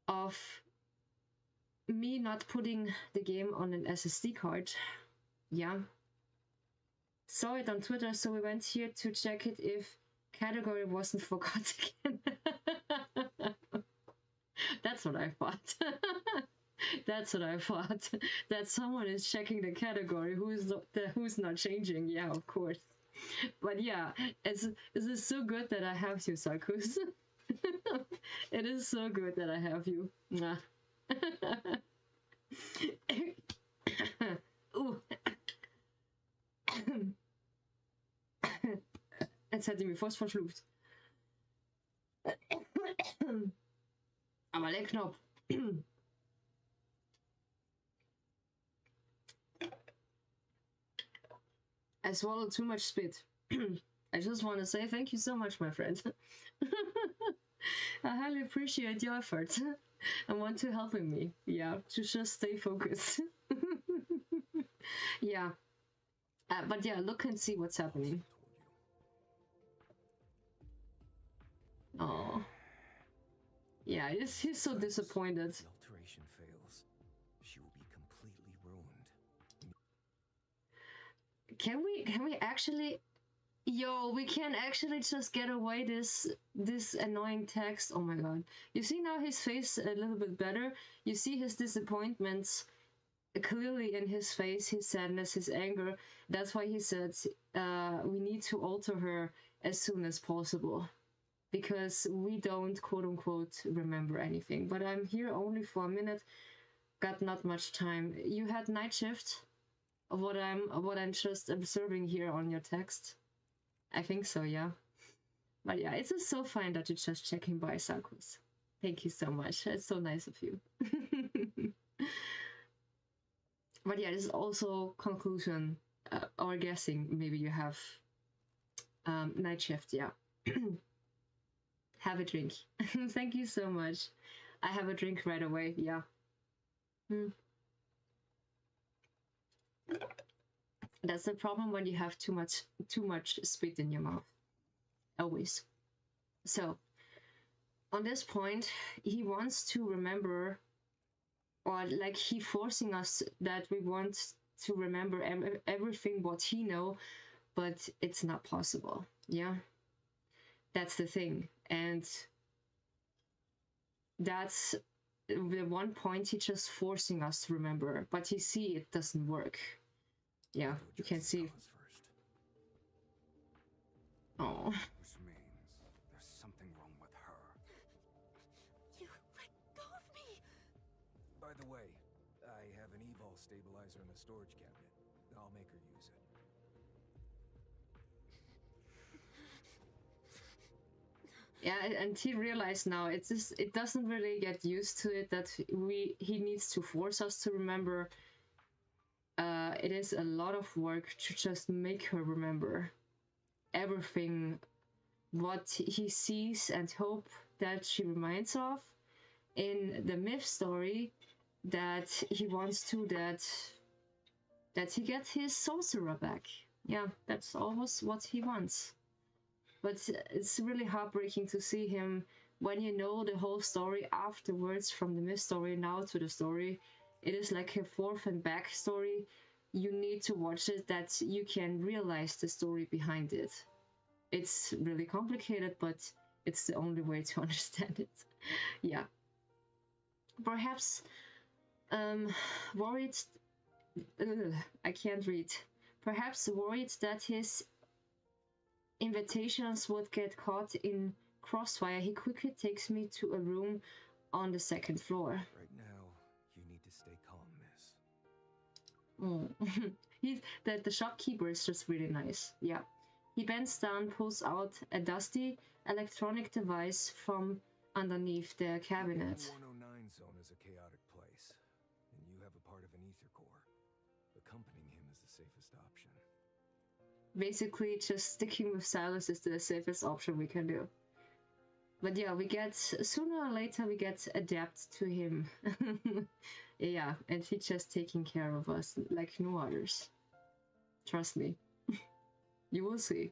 of me not putting the game on an SSD card. Yeah. Saw it on Twitter, so we went here to check it if category wasn't forgot again. That's what I thought. That's what I thought. That someone is checking the category who's not changing. Yeah, of course. But yeah, it is so good that I have you, Sarkus. It is so good that I have you. Jetzt hätte ich mich fast verschluckt. Aber leck Knopf. I swallowed too much spit. I just want to say thank you so much, my friend. I highly appreciate your effort and want to helping me. Yeah, to just stay focused. Yeah. But yeah, look and see what's happening. Oh. Yeah, he's so disappointed. If the alteration fails, she will be completely ruined. Can we actually, yo, we can actually just get away this annoying text. Oh my god. You see now his face a little bit better. You see his disappointments clearly in his face, his sadness, his anger. That's why he said we need to alter her as soon as possible, because we don't quote unquote remember anything. But I'm here only for a minute, got not much time. You had night shift of what I'm just observing here on your text. I think so, yeah. But yeah, it's just so fine that you're just checking by, Sarkus. Thank you so much. It's so nice of you. But yeah, this is also conclusion or guessing. Maybe you have night shift, yeah. Have a drink. Thank you so much. I have a drink right away, yeah. That's the problem when you have too much spit in your mouth. Always. So, on this point, he wants to remember, or like he forcing us that we want to remember everything what he know, but it's not possible. Yeah, that's the thing. And that's the one point he just forcing us to remember, but you see it doesn't work. Yeah, you can see. Oh. Which means there's something wrong with her. You let go of me! By the way, I have an evol stabilizer in the storage cabinet. I'll make her use it. Yeah, and he realized now it doesn't really get used to it that he needs to force us to remember. It is a lot of work to just make her remember everything what he sees and hope that she reminds of in the myth story, that he wants to that he gets his sorcerer back. Yeah, that's almost what he wants. But it's really heartbreaking to see him when you know the whole story afterwards, from the myth story now to the story. It is like a forth and back story. You need to watch it that you can realize the story behind it. It's really complicated, but it's the only way to understand it. Yeah. Perhaps worried. I can't read. Perhaps worried that his invitations would get caught in crossfire, he quickly takes me to a room on the second floor. Right now, you need to stay calm, miss. The shopkeeper is just really nice. Yeah. He bends down, pulls out a dusty electronic device from underneath the cabinet. The 109 zone is a chaotic place, and you have a part of an ether core. Accompanying him is the safest option. Basically, just sticking with Silas is the safest option we can do. But yeah, we get, sooner or later, we get adapt to him. Yeah, and he's just taking care of us like no others. Trust me. You will see.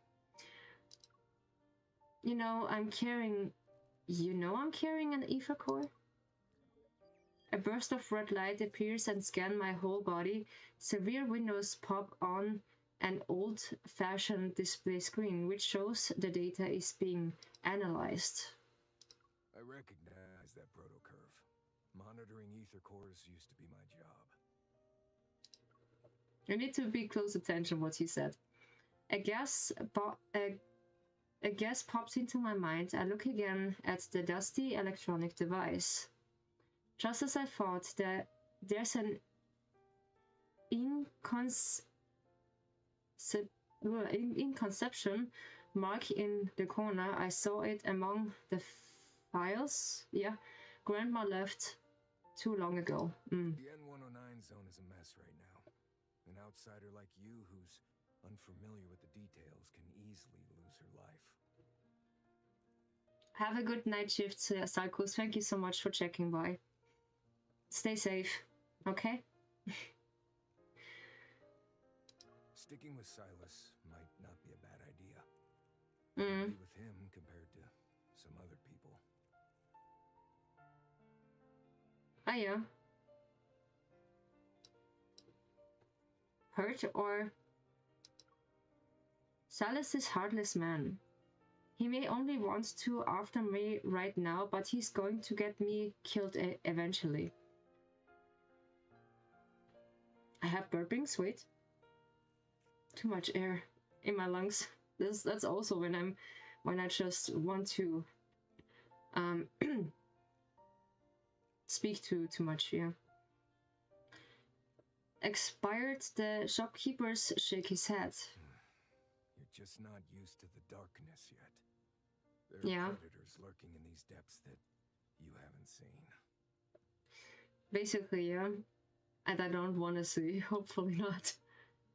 I'm carrying an ether core? A burst of red light appears and scans my whole body. Severe windows pop on an old-fashioned display screen, which shows the data is being analyzed. I recognize that protocurve. Monitoring ether cores used to be my job. You need to pay close attention what he said. A guess pops into my mind. I look again at the dusty electronic device. Just as I thought, there's an inconception mark in the corner. I saw it among the files. Yeah, Grandma left too long ago. The N109 zone is a mess right now. An outsider like you who's unfamiliar with the details can easily lose her life. Have a good night shift, Sarkos. Thank you so much for checking by. Stay safe, okay? Sticking with Silas might not be a bad idea. Mm. Be with him compared to some other people. Ah, yeah. Hurt or... Silas is heartless man. He may only want to after me right now, but he's going to get me killed eventually. I have burpings, wait. Too much air in my lungs. That's also when I just want to speak too much, yeah. Expired, the shopkeepers shake his head. You're just not used to the darkness yet. There Yeah. are predators lurking in these depths that you haven't seen. Basically, yeah. And I don't want to see, hopefully not.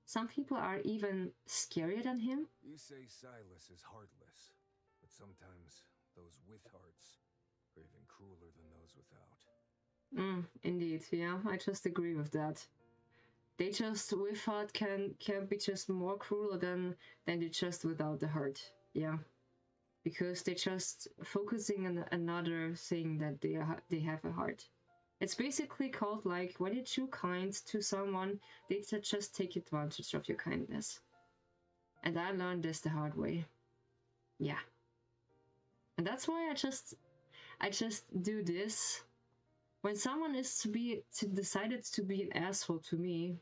Some people are even scarier than him. You say Silas is heartless, but sometimes those with hearts are even crueler than those without. Indeed, yeah, I just agree with that. They just with heart can be just more crueler than they just without the heart, yeah. Because they're just focusing on another thing that they have a heart. It's basically called like when you're too kind to someone, they just take advantage of your kindness. And I learned this the hard way. Yeah. And that's why I just do this. When someone is decided to be an asshole to me,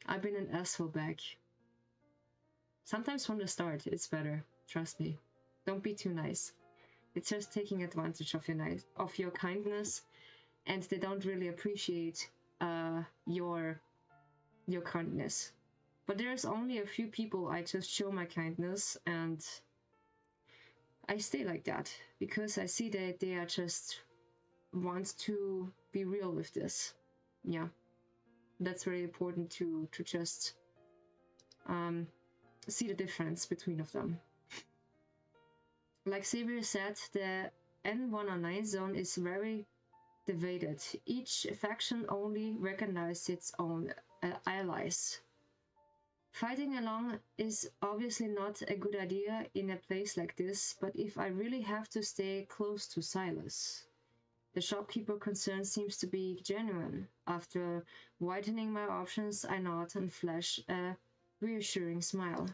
I've been an asshole back. Sometimes from the start, it's better. Trust me. Don't be too nice. It's just taking advantage of your kindness. And they don't really appreciate your kindness. But there's only a few people I just show my kindness, and I stay like that because I see that they are just want to be real with this. Yeah, that's very important to just see the difference between of them. Like Xavier said, the N109 zone is very divided. Each faction only recognizes its own allies. Fighting along is obviously not a good idea in a place like this, but if I really have to stay close to Silas. The shopkeeper concern seems to be genuine. After widening my options, I nod and flash a reassuring smile.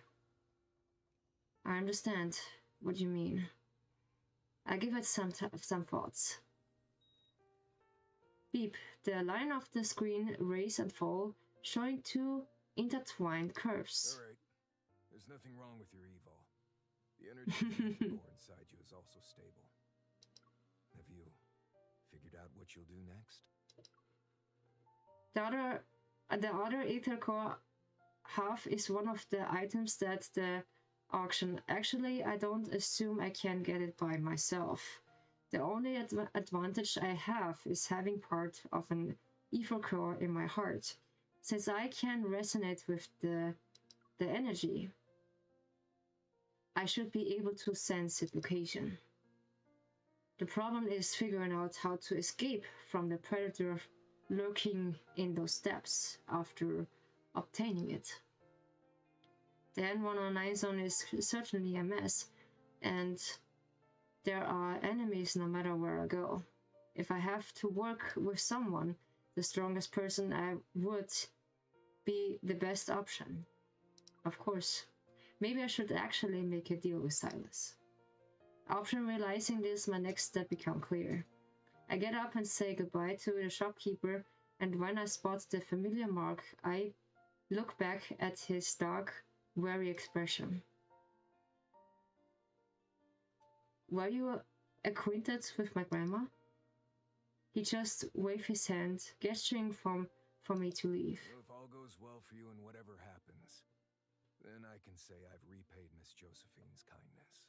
I understand what you mean. I give it some thoughts. Beep. The line of the screen raise and fall, showing two intertwined curves. All right. There's nothing wrong with your evil. The energy core inside you is also stable. Have you figured out what you'll do next? The other ether core half is one of the items that the auction. Actually, I don't assume I can get it by myself. The only advantage I have is having part of an ether core in my heart, since I can resonate with the energy. I should be able to sense its location. The problem is figuring out how to escape from the predator lurking in those steps after obtaining it. The N109 zone is certainly a mess, and there are enemies no matter where I go. If I have to work with someone, the strongest person I would be the best option. Of course, maybe I should actually make a deal with Silas. After realizing this, my next step becomes clear. I get up and say goodbye to the shopkeeper, and when I spot the familiar mark, I look back at his dark, wary expression. Were you acquainted with my grandma? He just waved his hand, gesturing for me to leave. Well, if all goes well for you and whatever happens, then I can say I've repaid Miss Josephine's kindness.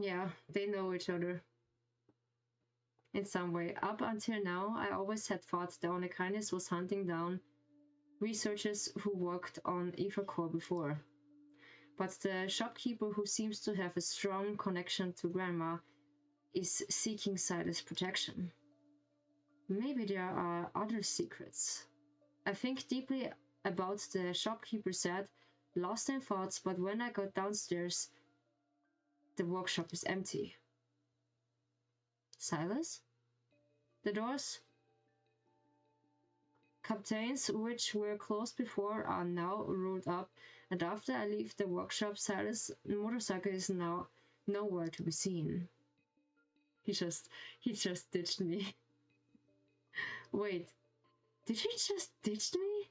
Yeah, they know each other. In some way. Up until now, I always had thought the only kindness was hunting down researchers who worked on Ether Core before. But the shopkeeper, who seems to have a strong connection to Grandma, is seeking Silas' protection. Maybe there are other secrets. I think deeply about the shopkeeper said, lost in thoughts, but when I got downstairs, the workshop is empty. Silas? The doors, captains, which were closed before, are now rolled up, and after I leave the workshop, Silas' motorcycle is now nowhere to be seen. He just ditched me. Wait, did he just ditch me?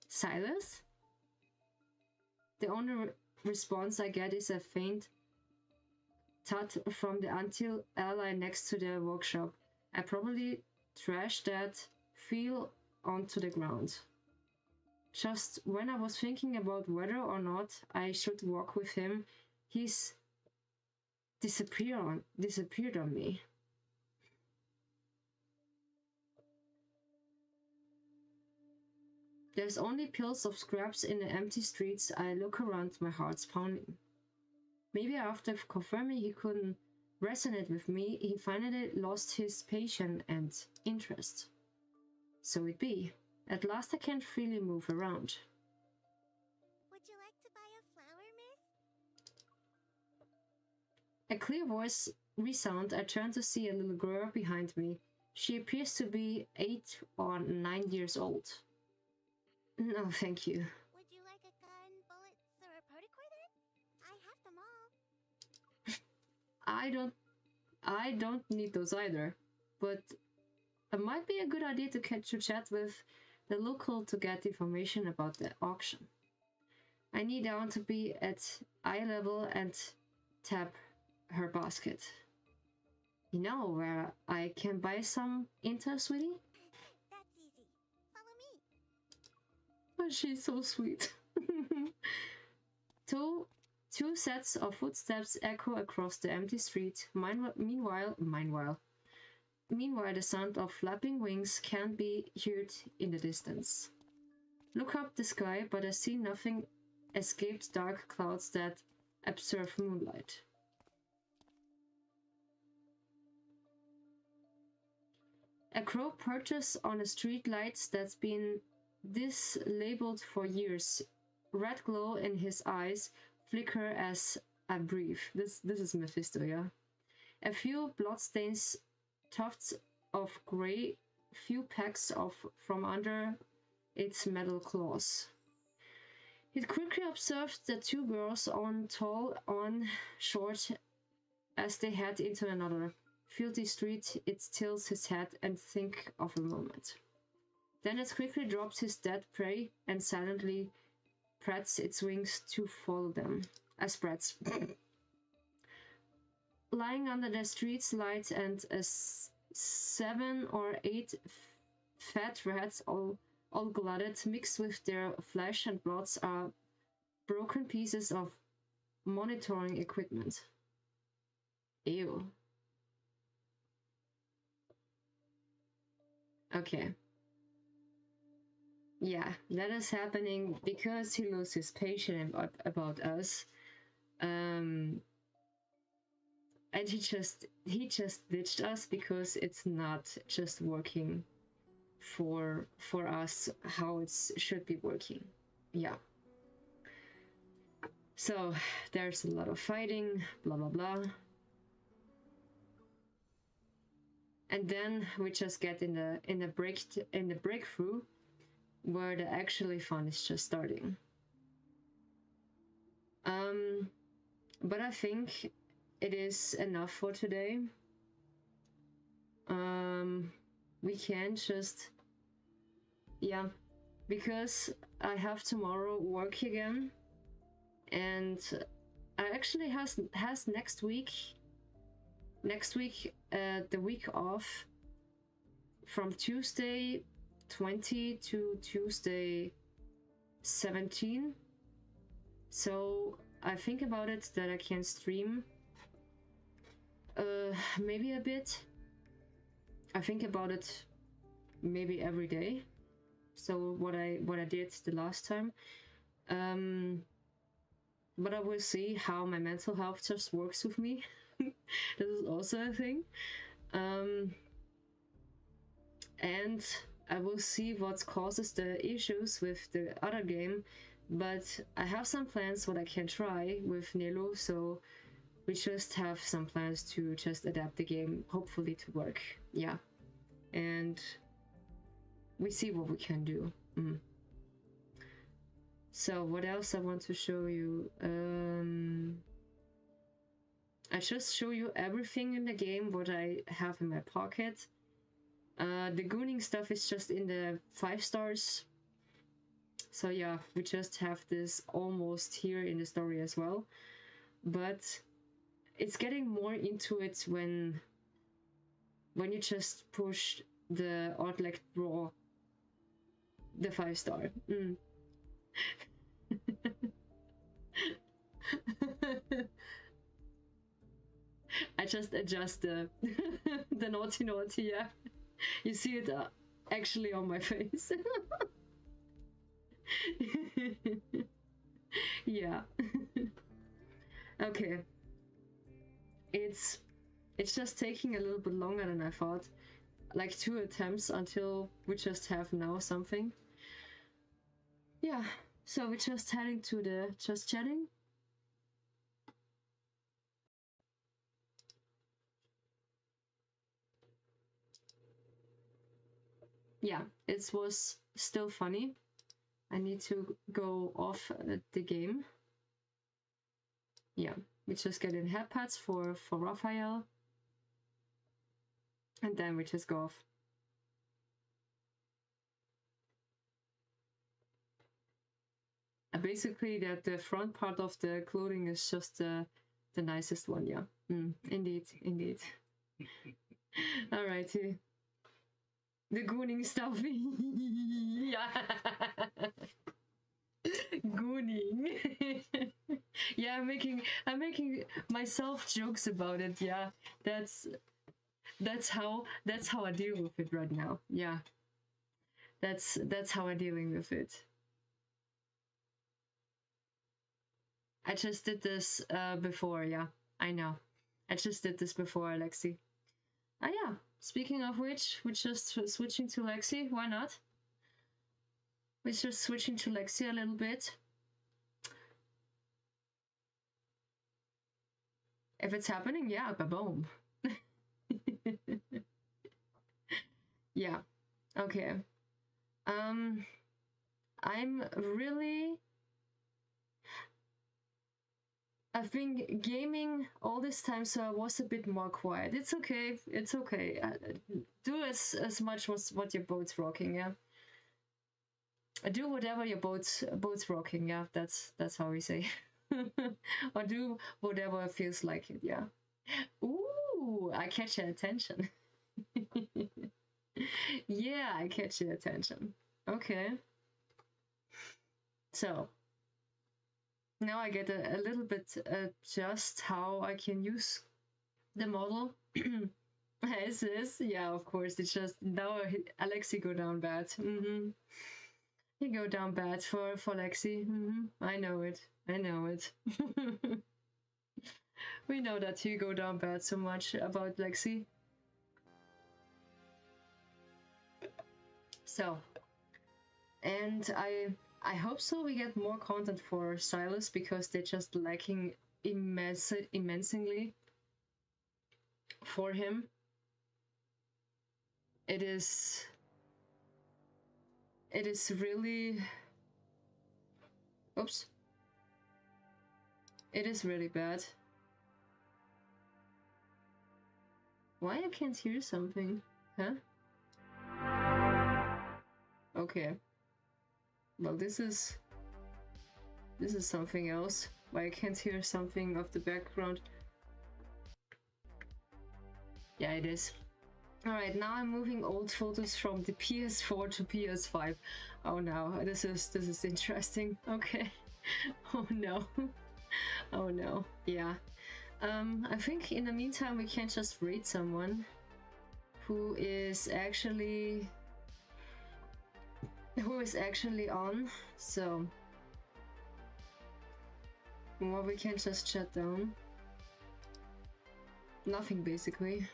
Silas? The only response I get is a faint thud from the until ally next to the workshop. I probably trashed that feel onto the ground. Just when I was thinking about whether or not I should walk with him, he's disappeared on me. There's only piles of scraps in the empty streets. I look around, my heart's pounding. Maybe after confirming he couldn't resonate with me, he finally lost his patience and interest. So it be. At last I can freely move around. Would you like to buy a flower, miss? A clear voice resounds. I turn to see a little girl behind me. She appears to be 8 or 9 years old. No, thank you. Would you like a gun, bullets, or a protocore then? I have them all. I don't need those either, but it might be a good idea to chat with the local to get information about the auction. I kneel down to be at eye level and tap her basket. You know where I can buy some intel, sweetie? That's easy. Follow me. Oh, she's so sweet. Two sets of footsteps echo across the empty street. Meanwhile, the sound of flapping wings can be heard in the distance. Look up the sky, but I see nothing escaped dark clouds that absorb moonlight. A crow perches on a street light that's been dislabeled for years. Red glow in his eyes flicker as I breathe. This is Mephisto, yeah? A few bloodstains, tufts of grey, few pecks from under its metal claws. It quickly observes the two girls, on tall, on short, as they head into another filthy street. It tilts his head and thinks of a moment. Then it quickly drops his dead prey and silently spreads its wings to follow them. Spreads. Lying under the street's light and 7 or 8 fat rats, all all glutted, mixed with their flesh and bloods, are broken pieces of monitoring equipment. Ew. Okay. Yeah, that is happening because he loses patience about us. And he just ditched us because it's not just working for us how it should be working. Yeah. So there's a lot of fighting, blah blah blah. And then we just get in the breakthrough where the actually fun is just starting. But I think it is enough for today. We can just, yeah, because I have tomorrow work again, and I actually has next week the week off from Tuesday 20 to Tuesday 17. So I think about it that I can stream maybe a bit. I think about it maybe every day. So what I did the last time. But I will see how my mental health just works with me. This is also a thing. And I will see what causes the issues with the other game. But I have some plans what I can try with Nelo, so we just have some plans to just adapt the game, hopefully to work. Yeah. And we see what we can do. So what else I want to show you? I just show you everything in the game what I have in my pocket. The gooning stuff is just in the 5 stars. So yeah, we just have this almost here in the story as well. But it's getting more into it when you just push the Ortlect Raw, the 5 star. I just adjust the the naughty, yeah. You see it actually on my face. Yeah. Okay. It's just taking a little bit longer than I thought. Like 2 attempts until we just have now something. Yeah. So we're just heading to the just chatting. Yeah, it was still funny. I need to go off the game. Yeah, we just get in head pads for Raphael. And then we just go off. Basically, that the front part of the clothing is just the nicest one, yeah. Indeed. Alrighty. The gooning stuff. Yeah. Gooning. Yeah, I'm making myself jokes about it. Yeah, that's how I deal with it right now. Yeah, that's how I'm dealing with it. I just did this before. Yeah, I know. I just did this before, Alexi. Ah, yeah. Speaking of which, we're just switching to Lexi. Why not? We're just switching to Lexi a little bit. If it's happening, yeah, ba-boom. Yeah. Okay. I'm really... I've been gaming all this time, so I was a bit more quiet. It's okay. It's okay. Do as much as what your boat's rocking, yeah. Do whatever your boat's rocking, yeah. That's how we say. Or do whatever feels like it, yeah. Ooh, I catch your attention. Yeah, I catch your attention. Okay. So now I get a little bit just how I can use the model. Is this? Yeah, of course. It's just now Alexi go down bad. He go down bad for Lexi. I know it. I know it. We know that you go down bad so much about Lexi. So, and I hope so we get more content for Silas because they're just lacking immensely for him. It is really, oops, it is really bad. Why I can't hear something, huh? Okay, well this is something else. Why I can't hear something of the background. Yeah, it is. Alright, now I'm moving old photos from the PS4 to PS5. Oh no, this is interesting. Okay. Oh no. Oh no. Yeah. I think in the meantime we can just rate someone who is actually on. So well, we can just shut down. Nothing basically.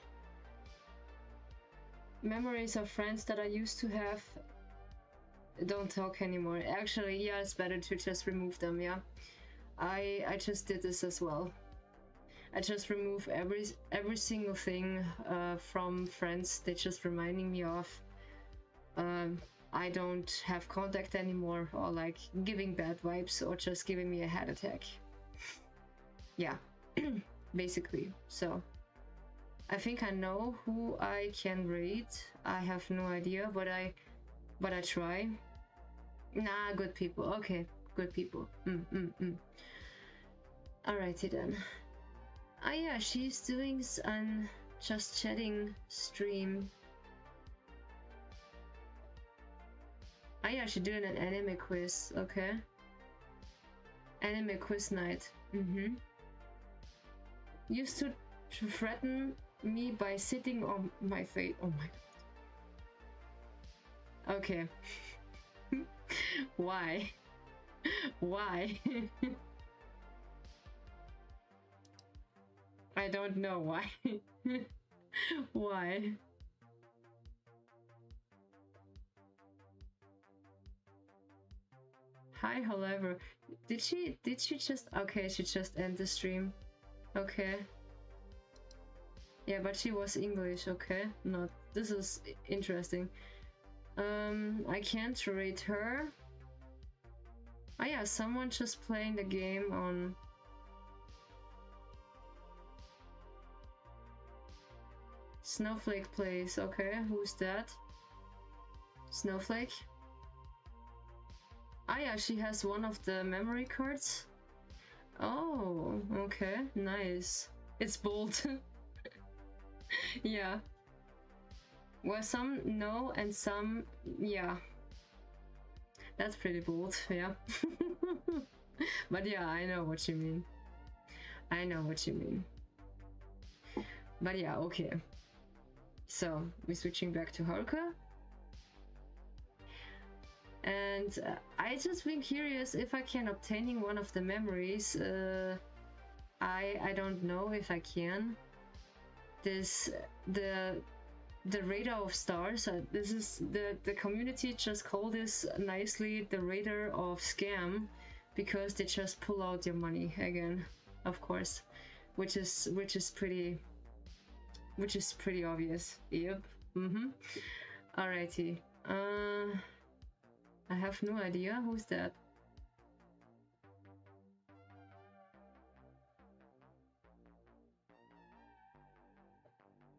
Memories of friends that I used to have don't talk anymore. Actually, yeah, it's better to just remove them, yeah. I just did this as well. I just remove every single thing from friends that just reminding me of I don't have contact anymore, or like giving bad vibes, or just giving me a heart attack. Yeah, basically. So I think I know who I can rate. I have no idea, but I try. Nah, good people. Okay, good people. Alrighty then. Ah yeah, she's doing an just chatting stream. Ah yeah, she's doing an anime quiz. Okay. Anime quiz night. Used to threaten me by sitting on my face. Oh my god. Okay. Why? Why? I don't know why. Why? Hi, however, did she just, okay, she just end the stream. Okay. Yeah, but she was English, okay? Not, this is interesting. I can't rate her. Oh yeah, someone just playing the game on... Snowflake plays, okay, who's that? Snowflake? Ah yeah, she has one of the memory cards. Oh, okay, nice. It's bold. Yeah. Well, some no and some, yeah. That's pretty bold, yeah. But yeah, I know what you mean. I know what you mean. But yeah, okay. So, we're switching back to Haruka. And I just been curious if I can obtaining one of the memories. I don't know if I can. This the radar of stars. This is the community just call this nicely the radar of scam, because they just pull out your money again, of course, which is pretty obvious. Yep. Alrighty. I have no idea who's that.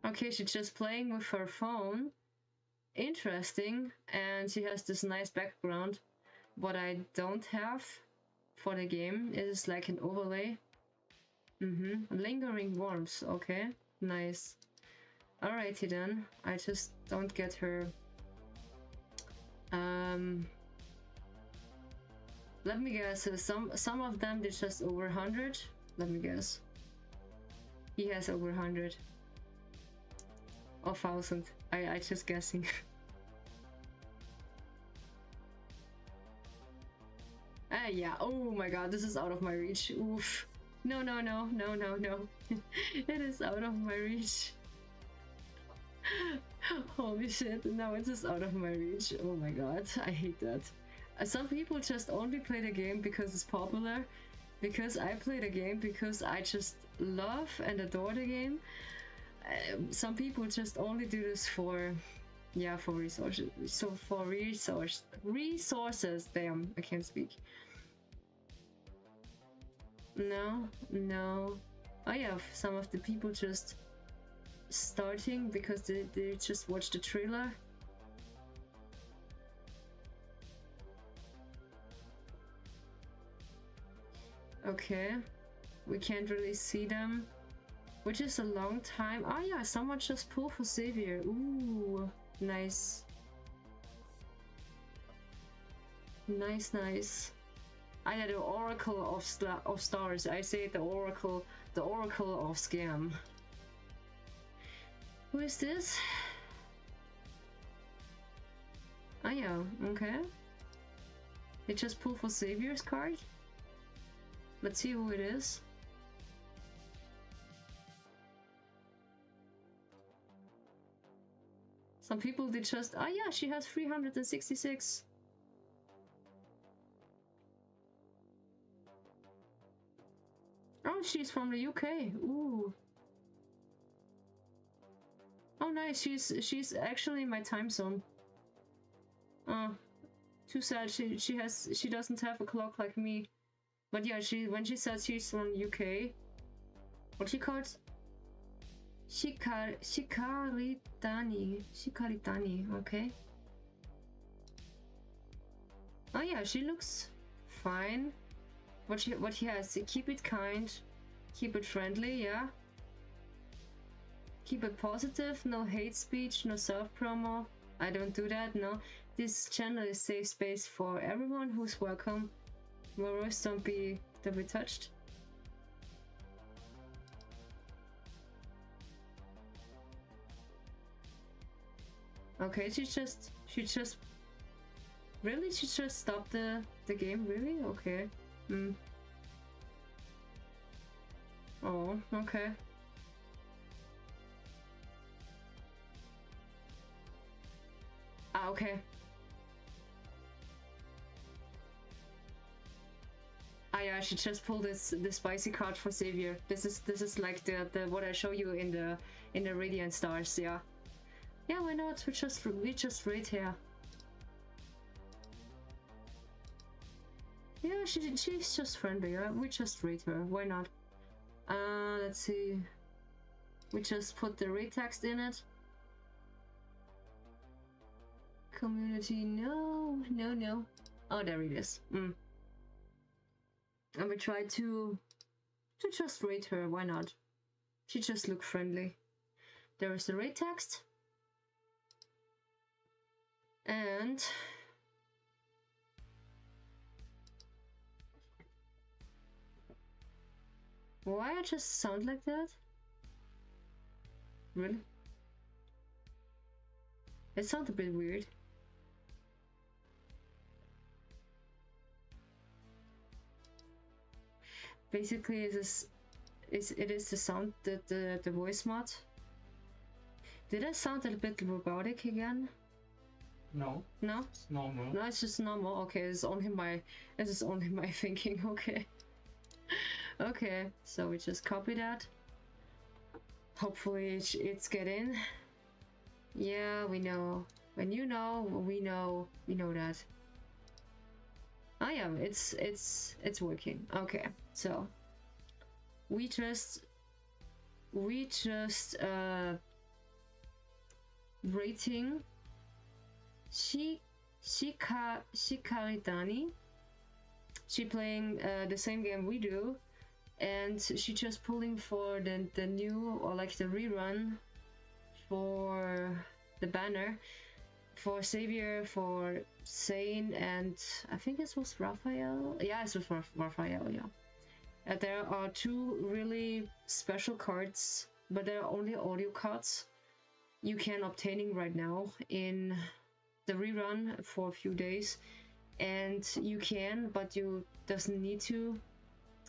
Okay, she's just playing with her phone. Interesting. And she has this nice background. What I don't have for the game is like an overlay. Lingering warmth. Okay, nice. Alrighty then. I just don't get her Let me guess. Some of them did just over 100. Let me guess. He has over 100 or 1,000. I just guessing. Yeah. Oh my god, this is out of my reach. Oof. No. It is out of my reach. Holy shit, no, it's just out of my reach. Oh my god, I hate that. Some people just only play the game because it's popular. Because I play the game because I just love and adore the game. Some people just only do this for, yeah, for resources. So for resources, damn, I can't speak. No. Oh yeah, some of the people just starting because they just watched the trailer. Okay, we can't really see them, which is a long time. Oh yeah, someone just pulled for Savior. Ooh, nice. Nice. I had the Oracle of Stars. I say the Oracle of Scam. Who is this? Oh yeah, okay. They just pulled for Savior's card. Let's see who it is. Some people did just, oh yeah, she has 366. Oh, she's from the UK. Ooh. Oh nice, she's actually in my time zone. Oh, too sad. She doesn't have a clock like me. But yeah, when she says she's from UK, what she called? Shikaritani, okay. Oh yeah, she looks fine. What he has, keep it kind, keep it friendly, yeah. Keep it positive, no hate speech, no self-promo. I don't do that, no. This channel is safe space for everyone who's welcome. Moros, don't be touched. Okay, she just really, she just stopped the game, really? Okay. Oh, okay. Ah, okay. Ah yeah, she just pulled the spicy card for Savior. This is like the what I show you in the Radiant Stars, yeah. Yeah, why not? We just rate here. Yeah, she's just friendly, yeah? We just rate her, why not? Let's see. We just put the rate text in it. Community, no. Oh, there it is. And we try to just rate her, why not? She just looked friendly. There is the rate text. And why I just sound like that? Really? It sounds a bit weird. Basically, it is the sound that the voice mod. Did I sound a bit robotic again? No. No? It's normal. No, it's just normal. Okay, it's only my thinking. Okay. Okay, so we just copy that. Hopefully it's get in. Yeah, we know. When you know, we know that. Oh yeah, it's working. Okay, so we just rating Shikaritani. She playing the same game we do, and she just pulling for the new, or like the rerun for the banner for Savior for Zane and I think it was Raphael. Yeah, it was Raphael, yeah. There are 2 really special cards, but they're only audio cards you can obtaining right now in the rerun for a few days. And you can, but you doesn't need to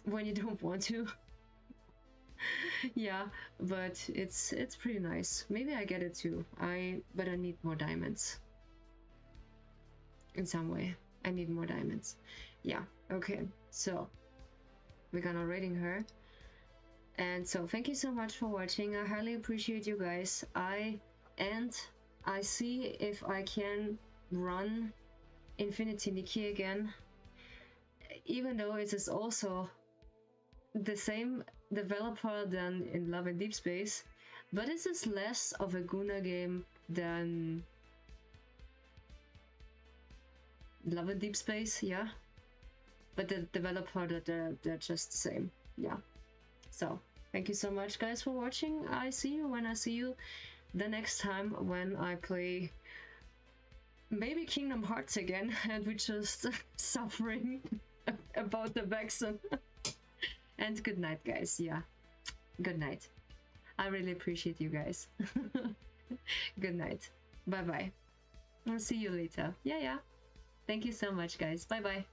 when you don't want to. Yeah, but it's pretty nice. Maybe I get it too. But I need more diamonds. In some way, I need more diamonds. Yeah, okay. So we're gonna rating her. And so thank you so much for watching. I highly appreciate you guys. I see if I can run Infinity Nikki again, even though it is also the same developer than in Love and Deespace, but this is less of a Guna game than Love and Deespace, yeah. But the developer, they're just the same, yeah. So thank you so much, guys, for watching. I see you when I see you the next time when I play maybe Kingdom Hearts again, and we're just suffering about the vaccine. And good night, guys. Yeah, good night. I really appreciate you guys. Good night. Bye bye. I'll see you later. Yeah. Thank you so much, guys. Bye bye.